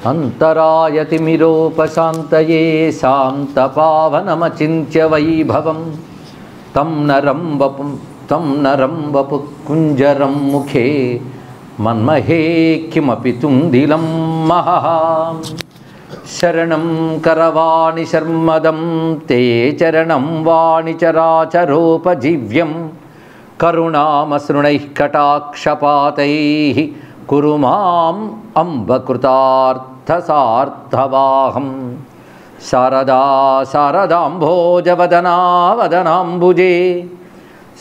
అంతరాయతిమిరోపశాంతయే శాంతపావనమచింత్య వైభవం తం నరం వపు కుంజరం ముఖే మన్మహే కిమపి తుందిలం మహః శరణం కరవాణి శర్మదం తే చరణం వాణి చరాచరోపజీవ్యం కరుణామసృణైః కటాక్షపాతైః కురు మాం అంబకృతార్థసార్థవాహం శారదా శారదాంభోజవదనా వదనాంబుజే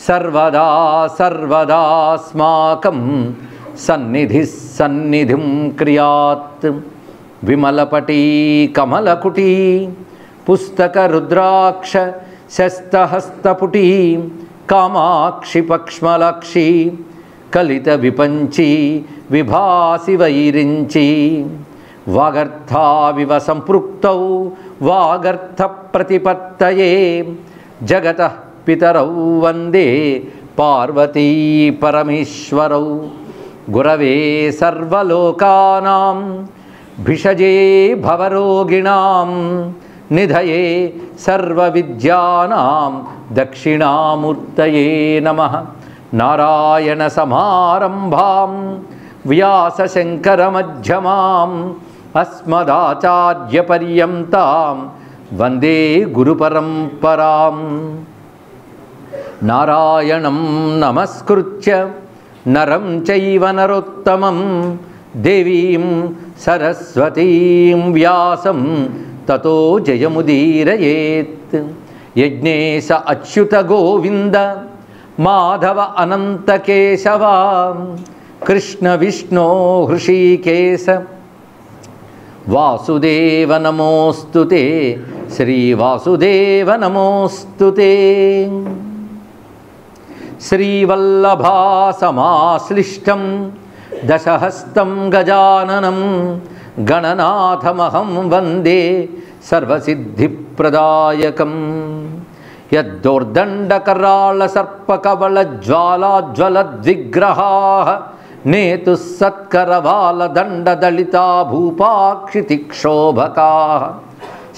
సర్వదా సర్వదాస్మాకం సన్నిధిః సన్నిధిం క్రియాత్ విమలపటీ కమలకుటీ పుస్తకరుద్రాక్ష శస్తహస్తపుటీ కామాక్షి పక్ష్మలాక్షి కలిత విపంచి విభాసి వైరించి వాగర్థావివ సంపృక్తౌ వాగర్థ ప్రతిపత్తయే జగతః పితరౌ వందే పార్వతీ పరమేశ్వరౌ గురవే సర్వలోకానాం భిషజే భవరోగిణాం నిధయే సర్వవిద్యానాం దక్షిణామూర్తయే నమః నారాయణ సమారంభాం వ్యాసశంకరమధ్యమాం అస్మదాచార్యపర్యంతాం వందే గురుపరంపరాం నారాయణం నమస్కృత్య నరం చైవ నరోత్తమం దేవీం సరస్వతీం వ్యాసం తతో జయముదీరయేత్ యజ్ఞేశ అచ్యుత గోవింద మాధవ అనంత కేశవ కృష్ణ విష్ణో హృషీకేశ వాసుదేవ నమోస్తుతే శ్రీవాసుదేవ నమోస్తుతే శ్రీవల్లభా సమాశ్లిష్టం దశహస్తం గజాననం గణనాథమహం వందే సర్వసిద్ధిప్రదాయకం యద్దోర్దండకరాళసర్పకవళజ్వాలాజ్వలద్విగ్రహాః నేతు సత్కరవాలదండదళితా భూపాక్షితిక్షోభకాః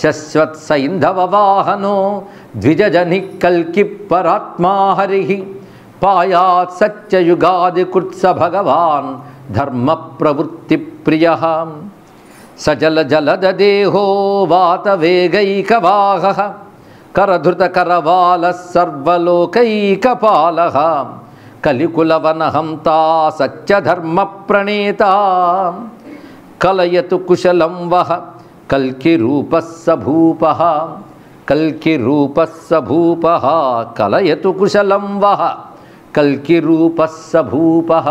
శశ్వత్సైంధవవాహనో ద్విజజనిః కల్కి పరాత్మా హరిః పాయాత్ సత్యయుగాదికృత్స భగవాన్ ధర్మ ప్రవృత్తి ప్రియ సజల జలదేహో వాతవేగైకవాహ కరధృతకరవాల సర్వలోకైకపాల కలికులవనహంతా సత్యధర్మ ప్రణేత కలయతు కుశలం వహ కల్కిరూపః స భూపః కల్కిరూపః స భూపః కలయతు కుశలం వహ కల్కిరూపః స భూపః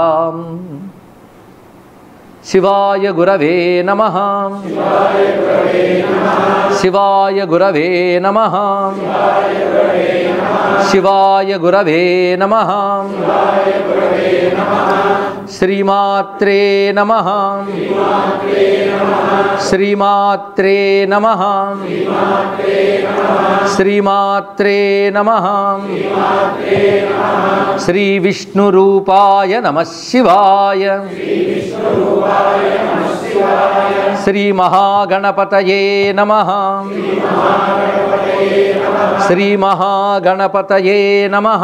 శివాయ గురవే నమః శివాయ గురవే నమః శివాయ గురవే నమః శ్రీమాత్రే నమః శ్రీమాత్రే నమః శ్రీమాత్రే నమః శ్రీ విష్ణురూపాయ నమః శివాయ శ్రీ మహాగణపతయే నమః శ్రీ మహాగణపతయే నమః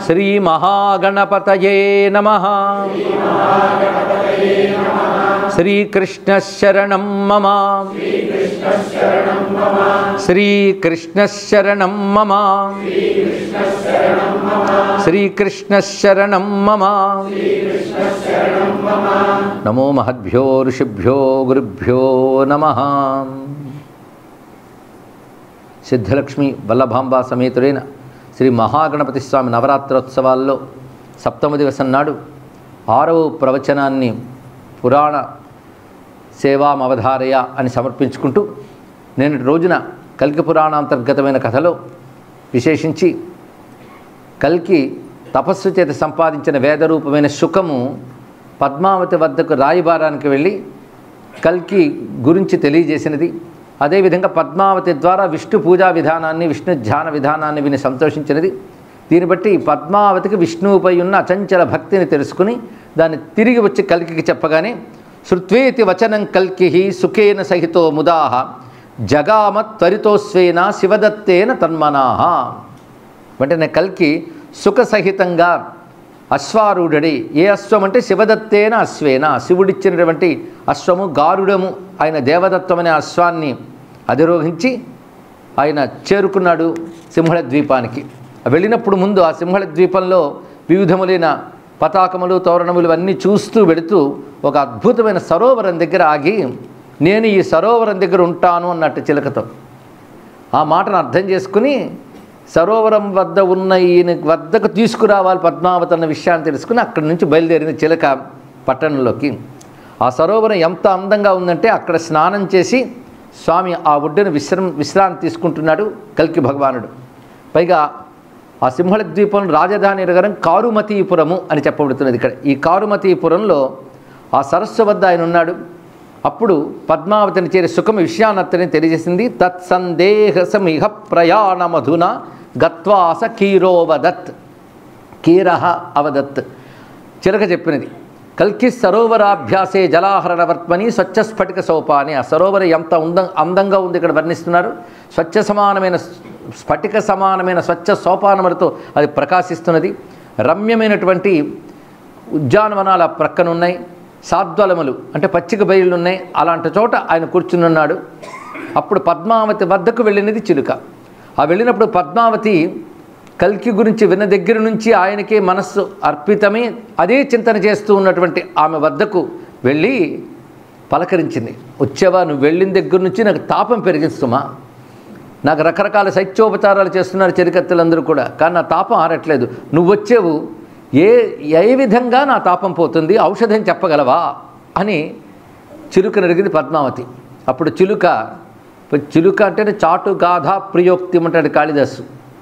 శ్రీ మహాగణపతయే నమః శ్రీకృష్ణ శరణం మమ శ్రీకృష్ణ శరణం మమ శ్రీకృష్ణ శరణం మమ నమో మహద్భ్యో ఋషిభ్యో గురుభ్యో నమః సిద్ధలక్ష్మి వల్లభాంబ సమేతుడైన శ్రీ మహాగణపతి స్వామి నవరాత్రోత్సవాల్లో సప్తమ దివసం నాడు 6వ ప్రవచనాన్ని పురాణ సేవామవధారయ అని సమర్పించుకుంటూ నేను రోజున కల్కి పురాణాంతర్గతమైన కథలో విశేషించి కల్కి తపస్సు చేత సంపాదించిన వేదరూపమైన శుకము పద్మావతి వద్దకు రాయబారానికి వెళ్ళి కల్కి గురించి తెలియజేసినది. అదేవిధంగా పద్మావతి ద్వారా విష్ణు పూజా విధానాన్ని విష్ణు ధ్యాన విధానాన్ని విని సంతోషించినది. దీన్ని బట్టి పద్మావతికి విష్ణువుపై ఉన్న అచంచల భక్తిని తెలుసుకుని దాన్ని తిరిగి వచ్చి కల్కికి చెప్పగానే శృత్వేతి వచనం కల్కి సుఖేన సహితో ముదాహ జగామ త్వరితోస్వేన శివదత్తేన తన్మనాహ. వెంటనే కల్కి సుఖసహితంగా అశ్వారూఢుడై, ఏ అశ్వం అంటే శివదత్తేన అశ్వేన, శివుడిచ్చినటువంటి అశ్వము గారుడము ఆయన దేవదత్తం అనే అశ్వాన్ని అధిరోహించి ఆయన చేరుకున్నాడు సింహళ ద్వీపానికి. వెళ్ళినప్పుడు ముందు ఆ సింహళ ద్వీపంలో వివిధములైన పతాకములు తోరణములు అన్నీ చూస్తూ వెళుతూ ఒక అద్భుతమైన సరోవరం దగ్గర ఆగి, నేను ఈ సరోవరం దగ్గర ఉంటాను అన్నట్టు చిలకతో. ఆ మాటను అర్థం చేసుకుని సరోవరం వద్ద ఉన్న ఈయన వద్దకు తీసుకురావాలి పద్మావతి అన్న విషయాన్ని తెలుసుకుని అక్కడి నుంచి బయలుదేరిన చిలక పట్టణంలోకి. ఆ సరోవరం ఎంత అందంగా ఉందంటే అక్కడ స్నానం చేసి స్వామి ఆ ఒడ్డున విశ్రాంతి తీసుకుంటున్నాడు కల్కి భగవానుడు. పైగా ఆ సింహళ ద్వీపం రాజధాని నగరం కారుమతీపురము అని చెప్పబడుతున్నది. ఇక్కడ ఈ కారుమతీపురంలో ఆ సరస్సు వద్ద ఆయన ఉన్నాడు. అప్పుడు పద్మావతిని చేరి సుఖం విషయాన్నతని తెలియజేసింది. తత్సందేహసమిహ ప్రయాణమధున గత్వాస కీరోవదత్, కీరహ అవదత్. చిలక చెప్పినది, కల్కి సరోవరాభ్యాసే జలాహరణవర్త్మని స్వచ్ఛ స్ఫటిక సోపాని. ఆ సరోవరం ఎంత అందంగా ఉంది ఇక్కడ వర్ణిస్తున్నారు. స్వచ్ఛ సమానమైన స్ఫటిక సమానమైన స్వచ్ఛ సోపానములతో అది ప్రకాశిస్తున్నది. రమ్యమైనటువంటి ఉద్యానవనాల ప్రక్కనున్నాయి. సాద్వలములు అంటే పచ్చిక బయళ్ళు ఉన్నాయి. అలాంటి చోట ఆయన కూర్చునున్నాడు. అప్పుడు పద్మావతి వద్దకు వెళ్ళినది చిలుక. ఆ వెళ్ళినప్పుడు పద్మావతి కల్కి గురించి విన్న దగ్గర నుంచి ఆయనకే మనస్సు అర్పితమే అదే చింతన చేస్తూ ఉన్నటువంటి ఆమె వద్దకు వెళ్ళి పలకరించింది. వచ్చావా, నువ్వు వెళ్ళిన దగ్గర నుంచి నాకు తాపం పెరిగిస్తుమా, నాకు రకరకాల శైత్యోపచారాలు చేస్తున్నారు చెరికత్తెలందరూ కూడా, కానీ నా తాపం ఆరట్లేదు. నువ్వు వచ్చేవు, ఏ విధంగా నా తాపం పోతుంది, ఔషధం చెప్పగలవా అని చిలుకను అడిగింది పద్మావతి. అప్పుడు చిలుక అంటేనే చాటుగాథ ప్రియోక్తి అంటాడు కాళిదాసు.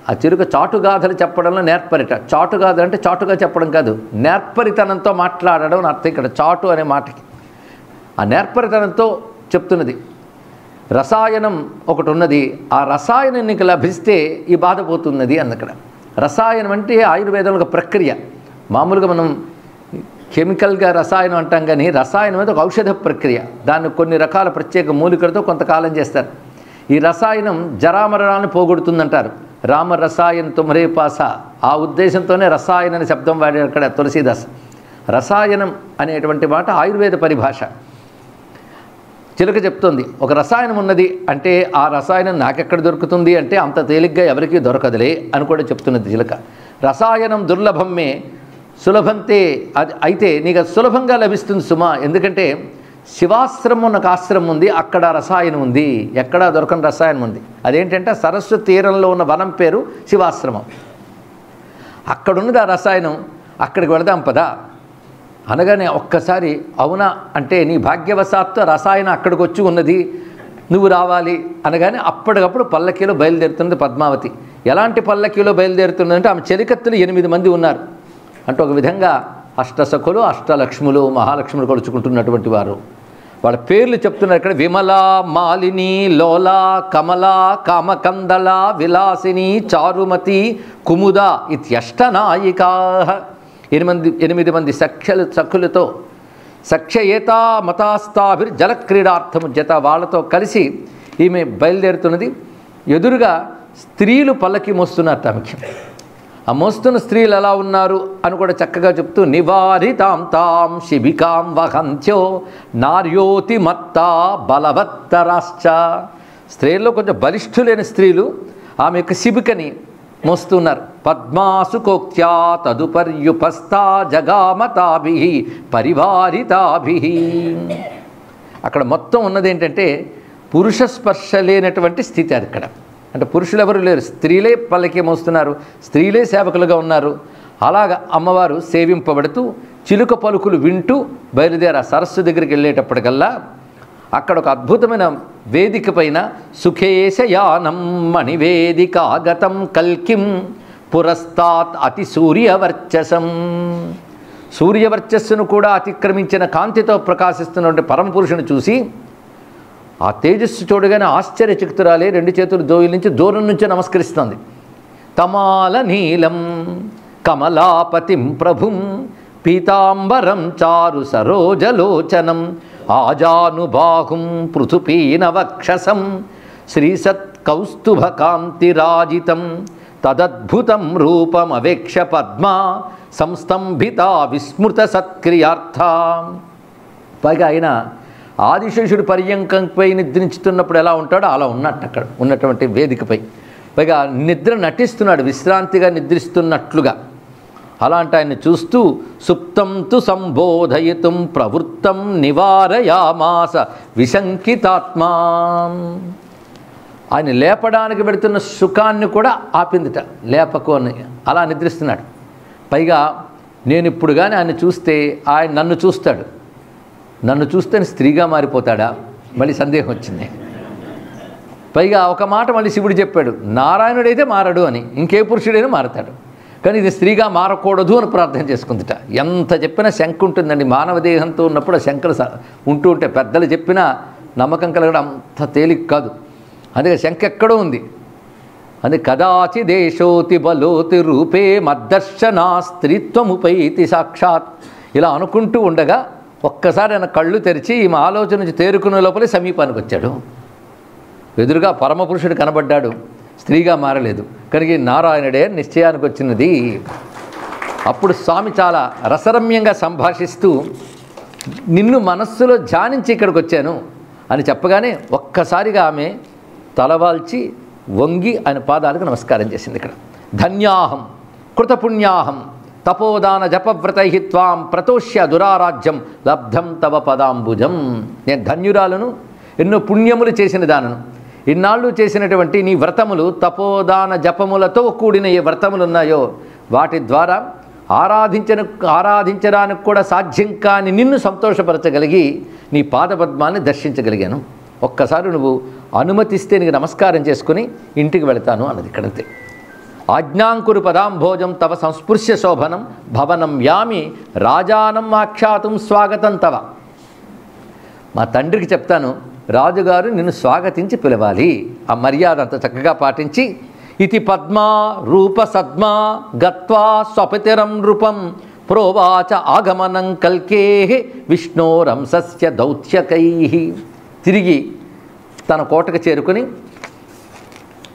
ఆ చిలుక చాటుగాథలు చెప్పడంలో నేర్పరిట. చాటుగాథ అంటే చాటుగా చెప్పడం కాదు, నేర్పరితనంతో మాట్లాడడం అని అర్థం ఇక్కడ చాటు అనే మాటకి. ఆ నేర్పరితనంతో చెప్తున్నది. రసాయనం ఒకటి ఉన్నది, ఆ రసాయనం నీకు లభిస్తే ఈ బాధ పోతున్నది అన్నక్కడ. రసాయనం అంటే ఆయుర్వేదంలో ఒక ప్రక్రియ. మామూలుగా మనం కెమికల్గా రసాయనం అంటాం, కానీ రసాయనం అనేది ఒక ఔషధ ప్రక్రియ. దాన్ని కొన్ని రకాల ప్రత్యేక మూలికలతో కొంతకాలం చేస్తారు. ఈ రసాయనం జరామరణాలను పోగొడుతుందంటారు. రామ రసాయన తుమ్రే పాస, ఆ ఉద్దేశంతోనే రసాయన అనే శబ్దం వాడారు అక్కడ తులసీదాస్. రసాయనం అనేటువంటి మాట ఆయుర్వేద పరిభాష. చిలక చెప్తోంది, ఒక రసాయనం ఉన్నది అంటే ఆ రసాయనం నాకెక్కడ దొరుకుతుంది అంటే అంత తేలిగ్గా ఎవరికీ దొరకదులే అని కూడా చెప్తున్నది చిలక. రసాయనం దుర్లభమే సులభంతే, అది అయితే నీకు సులభంగా లభిస్తుంది సుమా. ఎందుకంటే శివాశ్రమం నాకు ఆశ్రమం ఉంది, అక్కడ రసాయనం ఉంది. ఎక్కడా దొరకని రసాయనం ఉంది. అదేంటంటే సరస్సు తీరంలో ఉన్న వనం పేరు శివాశ్రమం. అక్కడున్నది ఆ రసాయనం, అక్కడికి వెళదాం పదా అనగానే ఒక్కసారి అవునా అంటే నీ భాగ్యవశాత్తు రసాయనం అక్కడికి వచ్చి ఉన్నది, నువ్వు రావాలి అనగానే అప్పటికప్పుడు పల్లకీలో బయలుదేరుతున్నది పద్మావతి. ఎలాంటి పల్లకీలో బయలుదేరుతున్నదంటే ఆమె చెలికత్తులు 8 మంది ఉన్నారు. అంటే ఒక విధంగా అష్టసఖులు అష్టలక్ష్ములు మహాలక్ష్ములు కొలుచుకుంటున్నటువంటి వారు. వాళ్ళ పేర్లు చెప్తున్నారు ఇక్కడ. విమల, మాలిని, లోల, కమల, కామకందళ, విలాసిని, చారుమతి, కుముద ఇత్యష్టనాయికా. 8 మంది సఖులతో సఖ్యయేతా మతాస్తాభిర్ జలక్రీడార్థముజ్యత, వాళ్ళతో కలిసి ఈమె బయలుదేరుతున్నది. ఎదురుగా స్త్రీలు పల్లకి మోస్తున్నారు ఆమెకి. ఆ మోస్తున్న స్త్రీలు ఎలా ఉన్నారు అని కూడా చక్కగా చెప్తూ, నివారితాం తాం శిబికాం వహంత్యో నార్యోతి మత్తా బలవత్తరాశ్చ. స్త్రీల్లో కొంచెం బలిష్ఠులైన స్త్రీలు ఆమె యొక్క శిబికని మోస్తున్నారు. పద్మాసుకోక్త్యా తదుపర్యుపస్థా జగామతాభి పరివారితాభి. అక్కడ మొత్తం ఉన్నది ఏంటంటే పురుష స్పర్శ లేనటువంటి స్థితి అది. అక్కడ అంటే పురుషులు ఎవరు లేరు, స్త్రీలే పల్లకి మోస్తున్నారు, స్త్రీలే సేవకులుగా ఉన్నారు. అలాగా అమ్మవారు సేవింపబడుతూ చిలుక పలుకులు వింటూ బయలుదేరి సరస్సు దగ్గరికి వెళ్ళేటప్పటికల్లా అక్కడ ఒక అద్భుతమైన వేదిక పైన సుఖేశయానం మణివేదికాగతం కల్కిం పురస్తాత్ అతి సూర్యవర్చసం. సూర్యవర్చస్సును కూడా అతిక్రమించిన కాంతితో ప్రకాశిస్తున్నటువంటి పరమపురుషుని చూసి ఆ తేజస్సు చూడగానే ఆశ్చర్యచకితురాలే 2 చేతులు దోయిల నుంచి దూరం నుంచి నమస్కరిస్తుంది. తమాల నీలం కమలాపతిం ప్రభుం పీతాంబరం చారు సరోజలోచనం ఆజానుబాహుం పృథుపీనవక్షసం శ్రీసత్కౌస్తుభకాంతిరాజితం తదద్భుతం రూపమవేక్ష పద్మా సంస్తంభిత విస్మృత సత్క్రియార్థ. పైగా ఆయన ఆదిశేషుడు పర్యంకంపై నిద్రించుతున్నప్పుడు ఎలా ఉంటాడో అలా ఉన్నట్టు అక్కడ ఉన్నటువంటి వేదికపై. పైగా నిద్ర నటిస్తున్నాడు, విశ్రాంతిగా నిద్రిస్తున్నట్లుగా. అలాంటి ఆయన్ని చూస్తూ సుప్తం తు సంబోధయితుం ప్రవృత్తం నివారయామాస విశంకితాత్మా. ఆయన లేపడానికి పెడుతున్న సుఖాన్ని కూడా ఆపిందిట, లేపకు అని. అలా నిద్రిస్తున్నాడు. పైగా నేను ఇప్పుడు కానీ ఆయన చూస్తే ఆయన నన్ను చూస్తాడు, నన్ను చూస్తే స్త్రీగా మారిపోతాడా? మళ్ళీ సందేహం వచ్చింది. పైగా ఒక మాట మళ్ళీ శివుడు చెప్పాడు, నారాయణుడైతే మారడు అని, ఇంకే పురుషుడైనా మారతాడు, కానీ ఇది స్త్రీగా మారకూడదు అని ప్రార్థన చేసుకుందిట. ఎంత చెప్పినా శంక ఉంటుందండి. మానవ దేహంతో ఉన్నప్పుడు ఆ శంకలు ఉంటూ ఉంటే పెద్దలు చెప్పినా నమ్మకం కలగడం అంత తేలిక కాదు. అందుకే శంక ఎక్కడో ఉంది. అది కదాచి దేశోతి బలోతి రూపే మద్దర్శనా స్త్రీత్వముపైతి సాక్షాత్. ఇలా అనుకుంటూ ఉండగా ఒక్కసారి ఆయన కళ్ళు తెరిచి ఈమె ఆలోచన నుంచి తేరుకునే లోపలే సమీపానికి వచ్చాడు. ఎదురుగా పరమపురుషుడు కనబడ్డాడు, స్త్రీగా మారలేదు. కనుక నారాయణుడే నిశ్చయానికి వచ్చినది. అప్పుడు స్వామి చాలా రసరమ్యంగా సంభాషిస్తూ నిన్ను మనస్సులో ధ్యానించి ఇక్కడికి వచ్చాను అని చెప్పగానే ఒక్కసారిగా ఆమె తలవాల్చి వంగి ఆయన పాదాలకు నమస్కారం చేసింది. ఇక్కడ ధన్యాహం కృతపుణ్యాహం తపోదాన జపవ్రతై త్వాం ప్రతోష్య దురారాజ్యం లబ్ధం తవ పదాంబుజం. నేను ధన్యురాలను, ఎన్నో పుణ్యములు చేసిన దానను. ఇన్నాళ్ళు చేసినటువంటి నీ తపోదాన జపములతో కూడిన ఏ వ్రతములు ఉన్నాయో వాటి ద్వారా ఆరాధించడానికి కూడా సాధ్యం కాని నిన్ను సంతోషపరచగలిగి నీ పాదపద్మాన్ని దర్శించగలిగాను. ఒక్కసారి నువ్వు అనుమతిస్తే నీకు నమస్కారం చేసుకుని ఇంటికి వెళతాను అన్నది. ఇక్కడంతే. ఆజ్ఞాంకురు పదాంభోజం తవ సంస్పృశ్య శోభనం భవనం యామి రాజానం ఆఖ్యాతుం స్వాగతం తవ. మా తండ్రికి చెప్తాను, రాజుగారు నిన్ను స్వాగతించి పిలవాలి. ఆ మర్యాద అంత చక్కగా పాటించి ఇతి పద్మా రూప సద్మా గత్వా స్వపతిరం రూపం ప్రోవాచ ఆగమనం కల్కే విష్ణోరంసస్య దౌత్యకై. తిరిగి తన కోటకు చేరుకుని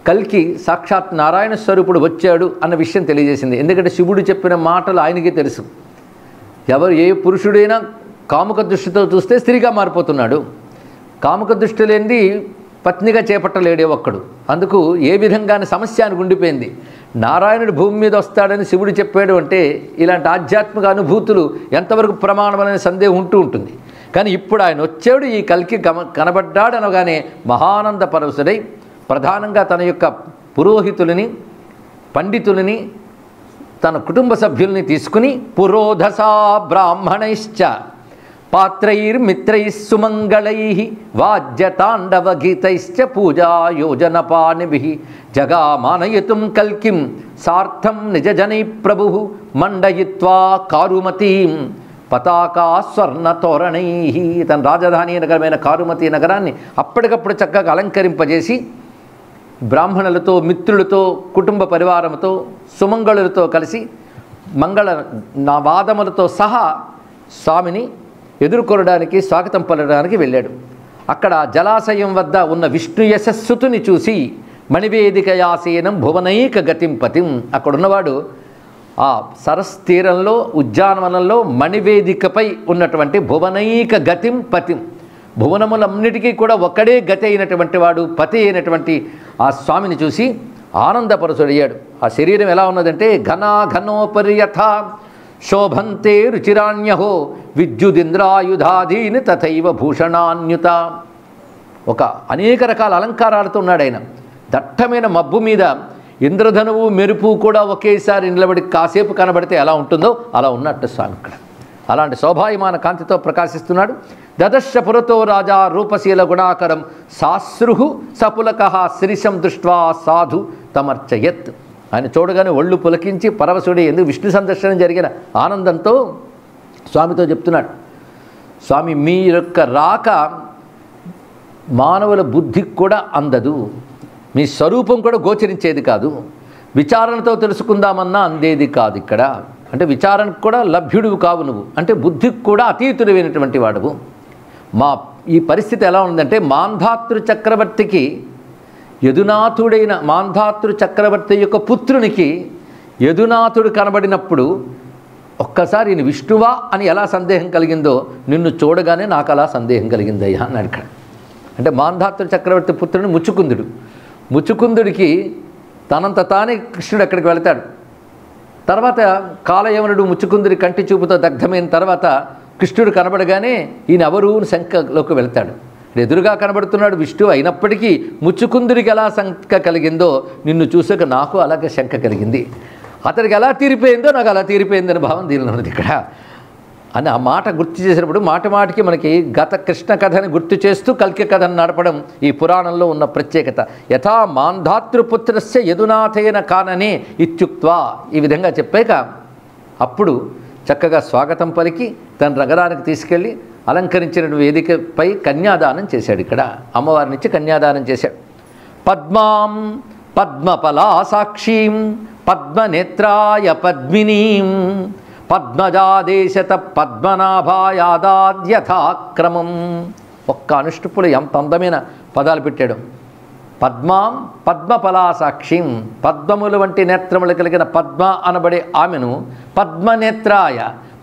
కల్కి సాక్షాత్ నారాయణ స్వరూపుడు వచ్చాడు అన్న విషయం తెలియజేసింది. ఎందుకంటే శివుడు చెప్పిన మాటలు ఆయనకే తెలుసు. ఏ పురుషుడైనా కాముక దృష్టితో చూస్తే స్త్రీగా మారిపోతున్నాడు. కాముక దృష్టి లేనిది పత్నిగా చేపట్టలేడే ఒక్కడు. అందుకు ఏ విధంగానే సమస్య అని ఉండిపోయింది. నారాయణుడు భూమి మీద వస్తాడని శివుడు చెప్పాడు అంటే ఇలాంటి ఆధ్యాత్మిక అనుభూతులు ఎంతవరకు ప్రమాణమనే సందేహం ఉంటూ ఉంటుంది. కానీ ఇప్పుడు ఆయన వచ్చాడు, ఈ కల్కి కనబడ్డాడు అనగానే మహానంద పరవశుడై ప్రధానంగా తన యొక్క పురోహితులని పండితులని తన కుటుంబ సభ్యుల్ని తీసుకుని పురోధసా బ్రాహ్మణైశ్చ పాత్రైర్మిత్రైః సుమంగళైః వాద్యతాండవగీతైశ్చ పూజాయోజనపానిభిః జగామానయతుం కల్కిం సార్థం నిజజనై ప్రభుః మండయిత్వా కారుమతీం పతాకా స్వర్ణతోరణై. తన రాజధాని నగరమైన కారుమతి నగరాన్ని అప్పటికప్పుడు చక్కగా అలంకరింపజేసి బ్రాహ్మణులతో మిత్రులతో కుటుంబ పరివారంతో సుమంగళులతో కలిసి మంగళ వాదములతో సహా స్వామిని ఎదుర్కొనడానికి స్వాగతం పలకడానికి వెళ్ళాడు. అక్కడ జలాశయం వద్ద ఉన్న విష్ణు యశస్సుతుని చూసి మణివేదికయాసేనం భువనైక గతిం పతిం. అక్కడున్నవాడు ఆ సరస్ తీరంలో ఉద్యానవనంలో మణివేదికపై ఉన్నటువంటి భువనైక గతిం పతిం, భువనములన్నిటికీ కూడా ఒక్కడే గతి అయినటువంటి వాడు, పతి అయినటువంటి ఆ స్వామిని చూసి ఆనందపరచుడయ్యాడు. ఆ శరీరం ఎలా ఉన్నదంటే ఘనోపర్యథ శోభంతే రుచిరాణ్యహో విద్యుదింద్రాయుధాధీని తథైవ భూషణాన్యుత. ఒక అనేక రకాల అలంకారాలతో ఉన్నాడు ఆయన. దట్టమైన మబ్బు మీద ఇంద్రధనువు మెరుపు కూడా ఒకేసారి నిలబడి కాసేపు కనబడితే ఎలా ఉంటుందో అలా ఉన్నట్టు స్వామి ఇక్కడ. అలాంటి శోభాయమాన కాంతితో ప్రకాశిస్తున్నాడు. దదర్శ పురతో రాజా రూపశీల గుణాకరం సాశ్రుహు సపులకః శ్రీశం దృష్ట్వా సాధు తమర్చయత్. ఆయన చూడగానే ఒళ్ళు పులకించి పరవశుడి ఎందుకు విష్ణు సందర్శనం జరిగిన ఆనందంతో స్వామితో చెప్తున్నాడు, స్వామి మీ యొక్క రాక మానవుల బుద్ధికి కూడా అందదు, మీ స్వరూపం కూడా గోచరించేది కాదు, విచారణతో తెలుసుకుందామన్నా అందేది కాదు. ఇక్కడ అంటే విచారణకు కూడా లభ్యుడువు కావు నువ్వు, అంటే బుద్ధికి కూడా అతీతుడైనటువంటి వాడువు. ఈ పరిస్థితి ఎలా ఉందంటే మాంధాతృ చక్రవర్తికి యదునాథుడైన మాంధాతృ చక్రవర్తి యొక్క పుత్రునికి యదునాథుడు కనబడినప్పుడు ఒక్కసారి ఈయన విష్ణువా అని ఎలా సందేహం కలిగిందో నిన్ను చూడగానే నాకు అలా సందేహం కలిగిందయ్యా అన్నాడు ఇక్కడ. అంటే మాంధాతృ చక్రవర్తి పుత్రుని ముచుకుందుడికి తనంత తానే కృష్ణుడు అక్కడికి వెళతాడు. తర్వాత కాలయవనుడు ముచుకుందుడి కంటి చూపుతో దగ్ధమైన తర్వాత కృష్ణుడు కనబడగానే ఈయన ఎవరు శంకలోకి వెళ్తాడు. ఎదురుగా కనబడుతున్నాడు విష్ణువు అయినప్పటికీ ముచుకుందుడికి ఎలా శంక కలిగిందో నిన్ను చూసాక నాకు అలాగే శంక కలిగింది. అతడికి ఎలా తీరిపోయిందో నాకు అలా తీరిపోయిందని భావం దీనిలో ఉన్నది ఇక్కడ అని ఆ మాట గుర్తు చేసినప్పుడు మాటికి మనకి గత కృష్ణ కథని గుర్తు చేస్తూ కల్కి కథను నడపడం ఈ పురాణంలో ఉన్న ప్రత్యేకత. యథా మాంధాతృపుత్రస్య యదునాథేన కాననే ఇత్యుక్త్వా ఈ విధంగా చెప్పాక అప్పుడు చక్కగా స్వాగతం పలికి తన నగరానికి తీసుకెళ్ళి అలంకరించిన వేదికపై కన్యాదానం చేశాడు. ఇక్కడ అమ్మవారి నుంచి కన్యాదానం చేశాడు. పద్మాం పద్మపలాసాక్షీం పద్మనేత్రాయ పద్మినీం పద్మజాదేశత పద్మనాభాయాదాద్యథాక్రమం. ఒక్క అనుష్టుపులు ఎంత అందమైన పదాలు పెట్టాడు. పద్మాం పద్మపలాసాక్షిం, పద్మములు వంటి నేత్రములు కలిగిన పద్మ అనబడే ఆమెను పద్మనేత్రాయ,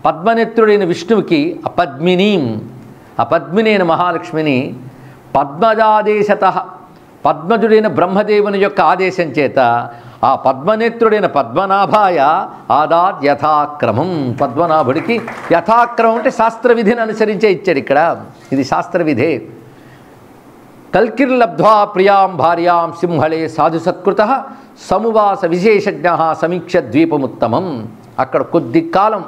పద్మనేత్రుడైన విష్ణువుకి అపద్మినీం, అపద్మినైన మహాలక్ష్మిని పద్మజాదేశత, పద్మజుడైన బ్రహ్మదేవుని యొక్క ఆదేశం చేత ఆ పద్మనేత్రుడైన పద్మనాభాయ ఆదాద్ యథాక్రమం, పద్మనాభుడికి యథాక్రమం అంటే శాస్త్రవిధిని అనుసరించే ఇచ్చాడు. ఇక్కడ ఇది శాస్త్రవిధే. కల్కిర్లబ్ధ్వా ప్రియాం భార్యాం సింహళే సాధు సత్కృత సమువాస విశేషజ్ఞ సమీక్ష ద్వీపముత్తమం. అక్కడ కొద్ది కాలం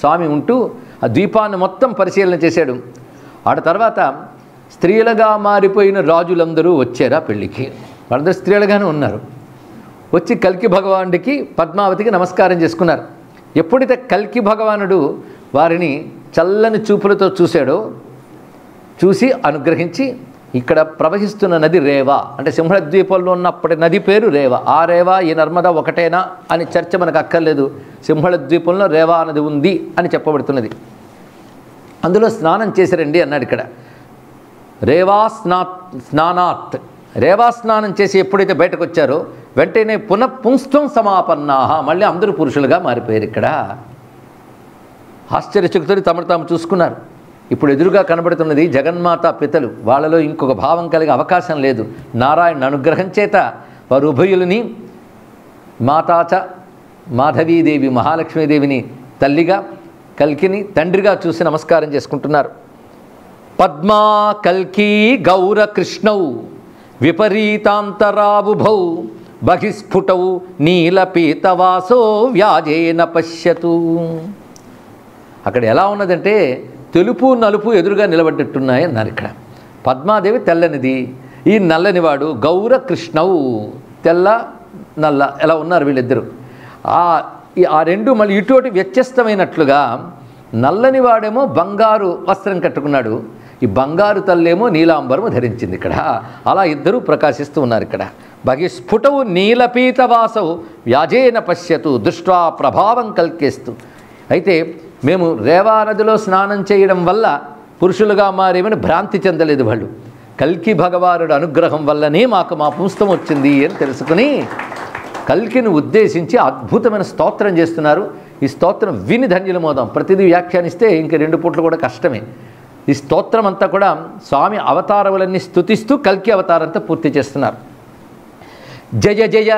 స్వామి ఉంటూ ఆ ద్వీపాన్ని మొత్తం పరిశీలన చేశాడు. ఆ తర్వాత స్త్రీలుగా మారిపోయిన రాజులందరూ వచ్చారు ఆ పెళ్ళికి. వాళ్ళందరూ స్త్రీలుగానే ఉన్నారు. వచ్చి కల్కి భగవానుడికి పద్మావతికి నమస్కారం చేసుకున్నారు. ఎప్పుడైతే కల్కి భగవానుడు వారిని చల్లని చూపులతో చూశాడో, చూసి అనుగ్రహించి ఇక్కడ ప్రవహిస్తున్న నది రేవా, అంటే సింహళ ద్వీపంలో ఉన్నప్పటి నది పేరు రేవా. ఆ రేవా ఈ నర్మదా ఒకటేనా అని చర్చ మనకు అక్కర్లేదు. సింహళ ద్వీపంలో రేవా నది ఉంది అని చెప్పబడుతున్నది. అందులో స్నానం చేశారండి అన్నాడు ఇక్కడ. రేవా స్నానాత్, రేవా స్నానం చేసి ఎప్పుడైతే బయటకు వచ్చారో వెంటనే పునఃపుంస్త్వం సమాపన్నాహ, మళ్ళీ అందరూ పురుషులుగా మారిపోయారు. ఇక్కడ ఆశ్చర్యచకుతులు తమను తాము చూసుకున్నారు. ఇప్పుడు ఎదురుగా కనబడుతున్నది జగన్మాత పితలు, వాళ్ళలో ఇంకొక భావం కలిగే అవకాశం లేదు. నారాయణ అనుగ్రహం చేత వారు ఉభయులని మాతాచ మాధవీదేవి మహాలక్ష్మీదేవిని తల్లిగా, కల్కిని తండ్రిగా చూసి నమస్కారం చేసుకుంటున్నారు. పద్మా కల్కీ గౌర కృష్ణౌ విపరీతాంతరావుభౌ బహిస్ఫుటౌ నీలపీతవాసో వ్యాజేన పశ్యతు. అక్కడ ఎలా ఉన్నదంటే తెలుపు నలుపు ఎదురుగా నిలబడ్డట్టున్నాయి అన్నారు. ఇక్కడ పద్మాదేవి తెల్లనిది, ఈ నల్లనివాడు గౌర కృష్ణవు, తెల్ల నల్ల ఎలా ఉన్నారు వీళ్ళిద్దరూ. ఆ రెండు మళ్ళీ ఇటువంటి వ్యత్యస్తమైనట్లుగా నల్లనివాడేమో బంగారు వస్త్రం కట్టుకున్నాడు, ఈ బంగారు తల్లేమో నీలాంబరము ధరించింది. ఇక్కడ అలా ఇద్దరూ ప్రకాశిస్తూ ఉన్నారు. ఇక్కడ బహిస్ఫుటవు నీలపీతవాసవు వ్యాజేన పశ్యతు దృష్ట్వా ప్రభావం కల్కేస్తూ. అయితే మేము రేవా నదిలో స్నానం చేయడం వల్ల పురుషులుగా మారేమని భ్రాంతి చెందలేదు వాళ్ళు. కల్కి భగవానుడు అనుగ్రహం వల్లనే మాకు మా పుంస్తం వచ్చింది అని తెలుసుకుని కల్కిని ఉద్దేశించి అద్భుతమైన స్తోత్రం చేస్తున్నారు. ఈ స్తోత్రం విని ధన్యులమోదాం. ప్రతిదీ వ్యాఖ్యానిస్తే ఇంక 2 పూట్లు కూడా కష్టమే. ఈ స్తోత్రం అంతా కూడా స్వామి అవతారములన్నీ స్తుతిస్తూ కల్కి అవతారంతా పూర్తి చేస్తున్నారు. జయ జయ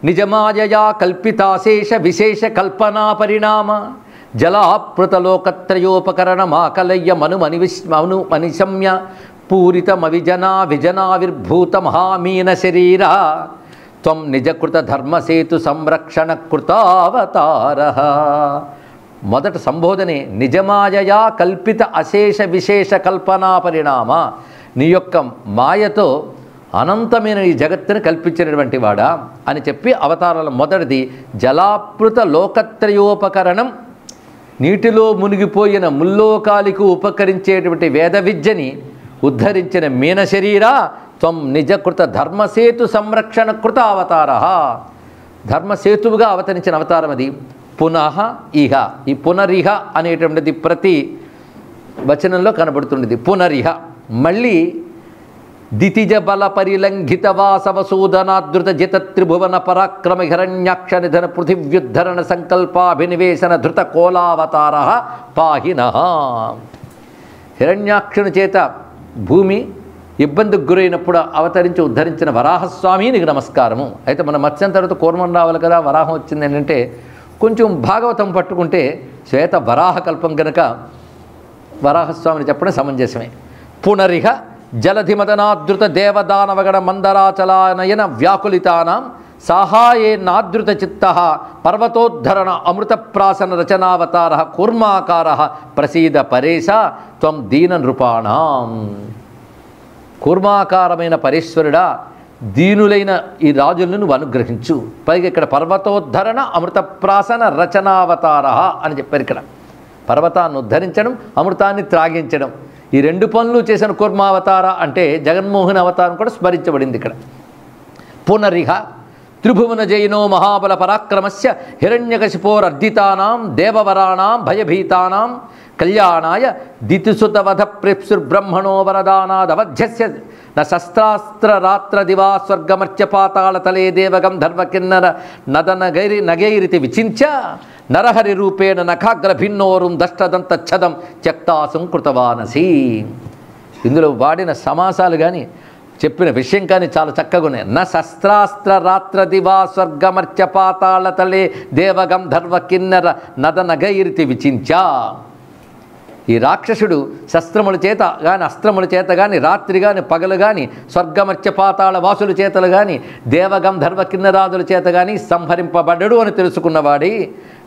నిజమాయయా కల్పితాశేష విశేష కల్పనా పరిణామ జలాప్లుతలోకత్రయోపకరణమాకలయ్య మనుమనిశమ్య పూరితమవిజనావిర్భూత మహామీన శరీరా త్వం నిజకృత ధర్మసేతు సంరక్షణ కృతావతార. మొదట సంబోధనే నిజమాయయా కల్పిత అశేష విశేష కల్పనా పరిణామ. నీ యొక్క మాయతో అనంతమైన ఈ జగత్తును కల్పించినటువంటి వాడా అని చెప్పి అవతారాల మొదటిది జలాప్లుత లోకత్రయోపకరణం, నీటిలో మునిగిపోయిన ముల్లోకాలికి ఉపకరించేటువంటి వేద విద్యని ఉద్ధరించిన మీన శరీరా త్వం నిజకృత ధర్మసేతు సంరక్షణ కృత అవతార. ధర్మసేతువుగా అవతరించిన అవతారం అది. పునః ఇహ. ఈ పునరిహ అనేటువంటిది ప్రతి వచనంలో కనబడుతుండేది. పునరిహ మళ్ళీ దితిజ బల పరిలంఘిత వాసవసూదనాదృత జిత త్రిభువన పరాక్రమ హిరణ్యాక్ష నిధన పృథివ్యుద్ధరణ సంకల్పాభినివేశన ధృత కోలావతార పాహినః. హిరణ్యాక్షుని చేత భూమి ఇబ్బందికి గురైనప్పుడు అవతరించి ఉద్ధరించిన వరాహస్వామి నీకు నమస్కారము. అయితే మన మత్స్యం తర్వాత కూర్మం రావాలి కదా, వరాహం వచ్చింది ఏంటంటే కొంచెం భాగవతం పట్టుకుంటే శ్వేత వరాహ కల్పం కనుక వరాహస్వామిని చెప్పడం సమంజసమే. పునరిహ జలధిమదనాదృత దేవదానవగణ మందరాచలానయన వ్యాకులితానాం సాహాయేనాదృత చిత్త పర్వతోద్ధరణ అమృతప్రాసన రచనావతార కూర్మాకార ప్రసీద పరేశ త్వం దీన నృపాణాం. కూర్మాకారమైన పరేశ్వరుడా, దీనులైన ఈ రాజులను నువ్వు అనుగ్రహించు. పైగా ఇక్కడ పర్వతోద్ధరణ అమృతప్రాసన రచనావతార అని చెప్పారు. ఇక్కడ పర్వతాన్ని ఉద్ధరించడం, అమృతాన్ని త్రాగించడం, ఈ రెండు పనులు చేసిన కూర్మావతార అంటే జగన్మోహన్ అవతారం కూడా స్మరించబడింది ఇక్కడ. పునరిహ త్రిభువన జైనో మహాబల పరాక్రమస్య హిరణ్యకశిపోరర్ధితానాం దేవవరాణాం భయభీతానాం కళ్యాణాయ దితిసుతవధ ప్రేప్సుర్బ్రహ్మణో వరదానాదవధ్యస్య న శస్త్రాస్త్ర రాత్ర దివా స్వర్గమర్త్యపాతాళతలే దేవగం ధర్వకిన్నర నదనగైరి నగైరితి విచింత్య నరహరి రూపేణ నఖాగ్ర భిన్నోరుం దష్టదంతఛదం త్యక్తాసం కృతవానసి. ఇందులో వాడిన సమాసాలు కానీ చెప్పిన విషయం కానీ చాలా చక్కగా ఉన్నాయి. న శస్త్రాస్త్ర రాత్ర దివా స్వర్గమర్త్యపాతాళతలే దేవగం ధర్వకిన్నర నదనగైరితి విచింత్య. ఈ రాక్షసుడు శస్త్రముల చేత కానీ అస్త్రముల చేత కానీ రాత్రి కానీ పగలు కానీ స్వర్గమర్త్యపాతాళ వాసుల చేతలు కానీ దేవగంధర్వ కిన్నరాదుల చేత కానీ సంహరింపబడ్డడు అని తెలుసుకున్నవాడి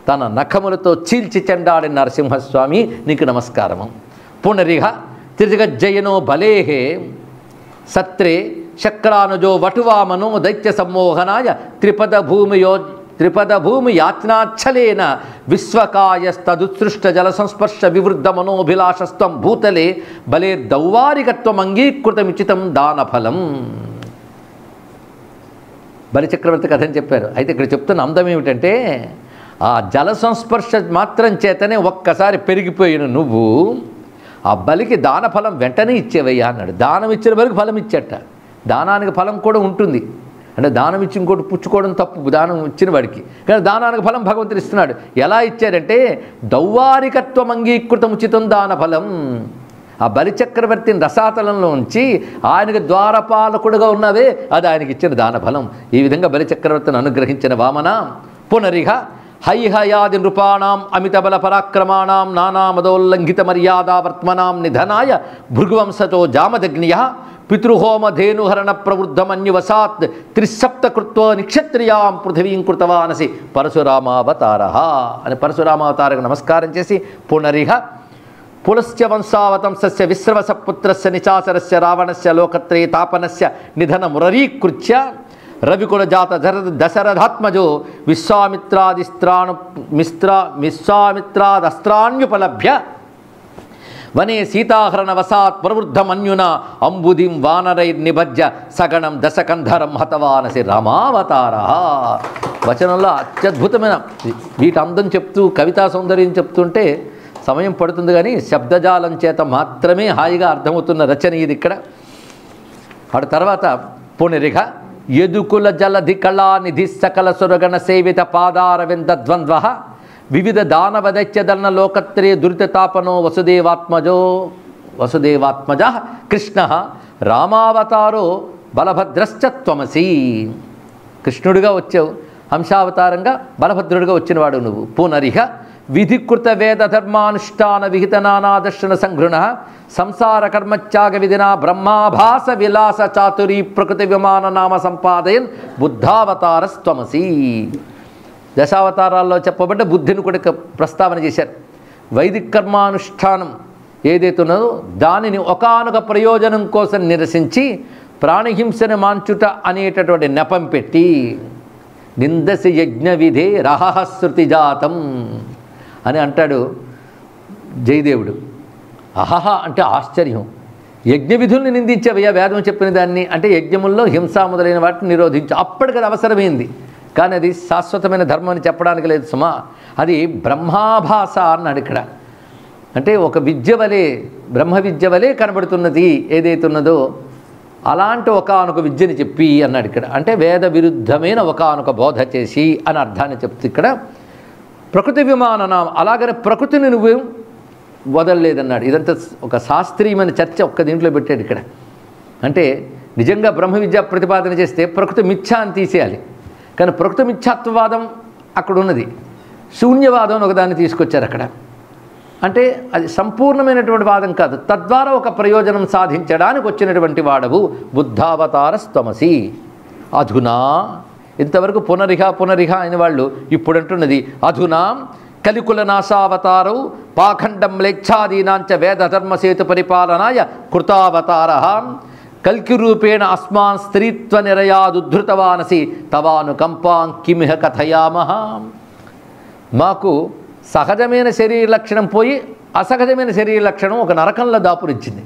తన నఖములతో చీల్చి చెండాడిన నరసింహస్వామి నీకు నమస్కారము. పునరిహ త్రిజగజ్జయనో బలేహే సత్రే శక్రానుజో వటువామనో దైత్య సమ్మోహనాయ త్రిపద భూమి యాత్నాచ్చలేన విశ్వకాయస్తదుత్సృష్ట జల సంస్పర్శ వివృద్ధ మనోభిలాషస్త్వం భూతలే బలే దౌవారికత్వం అంగీకృతమిచితం దానఫలం. బలిచక్రవర్తి కథ అని చెప్పారు. అయితే ఇక్కడ చెప్తున్న అందం ఏమిటంటే ఆ జల సంస్పర్శ మాత్రం చేతనే ఒక్కసారి పెరిగిపోయిన నువ్వు ఆ బలికి దానఫలం వెంటనే ఇచ్చేవయ్యా అన్నాడు. దానం ఇచ్చిన బలికి ఫలం ఇచ్చేట. దానానికి ఫలం కూడా ఉంటుంది. అంటే దానం ఇచ్చి ఇంకోటి పుచ్చుకోవడం తప్పు, దానం ఇచ్చిన వాడికి. కానీ దానానికి ఫలం భగవంతుడు ఇస్తున్నాడు. ఎలా ఇచ్చారంటే దౌవారికత్వం అంగీకృతం ఉచితం దానఫలం. ఆ బలిచక్రవర్తిని రసాతలంలో ఉంచి ఆయనకు ద్వారపాలకుడుగా ఉన్నవే అది ఆయనకి ఇచ్చిన దానఫలం. ఈ విధంగా బలిచక్రవర్తిని అనుగ్రహించిన వామన. పునరిహ హైహయాది నృపాణం అమితబల పరాక్రమాణం నానామదోల్లంఘిత మర్యాదా వర్త్మనాం నిధనాయ భృగువంశతో జామదగ్నియ పితృహోమధేనుహరణ ప్రవృద్ధమన్యువసాత్ త్రిసప్తకృత్వ నిక్షత్రియాం పృథివీం కృతవానసి పరశురామావతార అని పరశురామావతారకు నమస్కారం చేసి పునరిహ పులస్య వంశావతంసస్య విశ్రవసపుత్రస్య నిచాచరస్య రావణస్య లోకత్రే తాపనస్య నిధన మురరీకృత్య రవికులజాత దశరథాత్మజో విశ్వామిత్రాదస్త్రాణ్యుపలభ్య వనే సీతాహరణ వసాత్ ప్రవృద్ధమన్యున అంబుదిం వానరైర్నిభజ్య సగణం దశకంధరం హతవానసి రామావతార. వచనంలో అత్యద్భుతమైన వీటి అందం చెప్తూ కవితా సౌందర్యం చెప్తుంటే సమయం పడుతుంది, కానీ శబ్దజాలం చేత మాత్రమే హాయిగా అర్థమవుతున్న రచన ఇది ఇక్కడ. అటు తర్వాత పునరిహ యదుకుల జలధి కళా నిధి సకల సురగణ సేవిత పాదారవింద ద్వంద్వ వివిధ దానవదైత్యదన్న లోకత్రే దురితతాపనో వసుదేవాత్మజ కృష్ణ రామావతారో బలభద్రశ్చ త్వమసి. కృష్ణుడిగా వచ్చావు, హంసావతారంగా బలభద్రుడిగా వచ్చినవాడు నువ్వు. పునరిహ విధికృత వేద ధర్మానుష్ఠాన విహిత నానాదర్శన సంఘృణ సంసార కర్మత్యాగ విధినా బ్రహ్మాభాస విలాస చాతురీ ప్రకృతి విమాన నామ సంపాదయన్ బుద్ధావతారస్త్వమసి. దశావతారాల్లో చెప్పబడ్డ బుద్ధిని కూడా ప్రస్తావన చేశారు. వైదిక కర్మానుష్ఠానం ఏదైతే ఉన్నదో దానిని ఒకానొక ప్రయోజనం కోసం నిరసించి ప్రాణిహింసను మాంచుట అనేటటువంటి నెపం పెట్టి నిందసి యజ్ఞ విధే రహస్రుతి జాతం అని అంటాడు జయదేవుడు. అహహ అంటే ఆశ్చర్యం. యజ్ఞ విధుల్ని నిందించేవయ్యా వేదం చెప్పిన దాన్ని అంటే యజ్ఞముల్లో హింస మొదలైన వాటిని నిరోధించు. అప్పటికది అవసరమైంది. కానీ అది శాశ్వతమైన ధర్మం అని చెప్పడానికి లేదు సుమా. అది బ్రహ్మాభాస అన్నాడు ఇక్కడ. అంటే ఒక విద్య వలె, బ్రహ్మ విద్య వలె కనబడుతున్నది ఏదైతే ఉన్నదో అలాంటి ఒకానొక విద్యని చెప్పి అన్నాడు ఇక్కడ. అంటే వేద విరుద్ధమైన ఒకానొక బోధ చేసి అని అర్థాన్ని చెప్తూ ఇక్కడ ప్రకృతి విమానన, అలాగనే ప్రకృతిని నువ్వు వదలలేదన్నాడు. ఇదంతా ఒక శాస్త్రీయమైన చర్చ ఒక్క దీంట్లో పెట్టాడు ఇక్కడ. అంటే నిజంగా బ్రహ్మ విద్య ప్రతిపాదన చేస్తే ప్రకృతి మిథ్యా అని తీసేయాలి. కానీ ప్రకృతి మిథ్యాత్వవాదం అక్కడ ఉన్నది, శూన్యవాదం అని ఒకదాన్ని తీసుకొచ్చారు అక్కడ. అంటే అది సంపూర్ణమైనటువంటి వాదం కాదు, తద్వారా ఒక ప్రయోజనం సాధించడానికి వచ్చినటువంటి వాడవు బుద్ధావతారస్త్వమసి. అధునా, ఇంతవరకు పునరిహ అయిన వాళ్ళు ఇప్పుడు అంటున్నది అధునా కలికుల నాశావతారౌ పాఖండం మ్లేచ్ఛాదీనాంచ వేదధర్మసేతు పరిపాలనాయ కృతావతార కల్కి రూపేణ అస్మాన్ స్త్రీత్వ నిరయాదుద్ధృతవానసి తవానుకంపాం కిమిహ కథయామః. మాకు సహజమైన శరీర లక్షణం పోయి అసహజమైన శరీర లక్షణం ఒక నరకంలో దాపురించింది.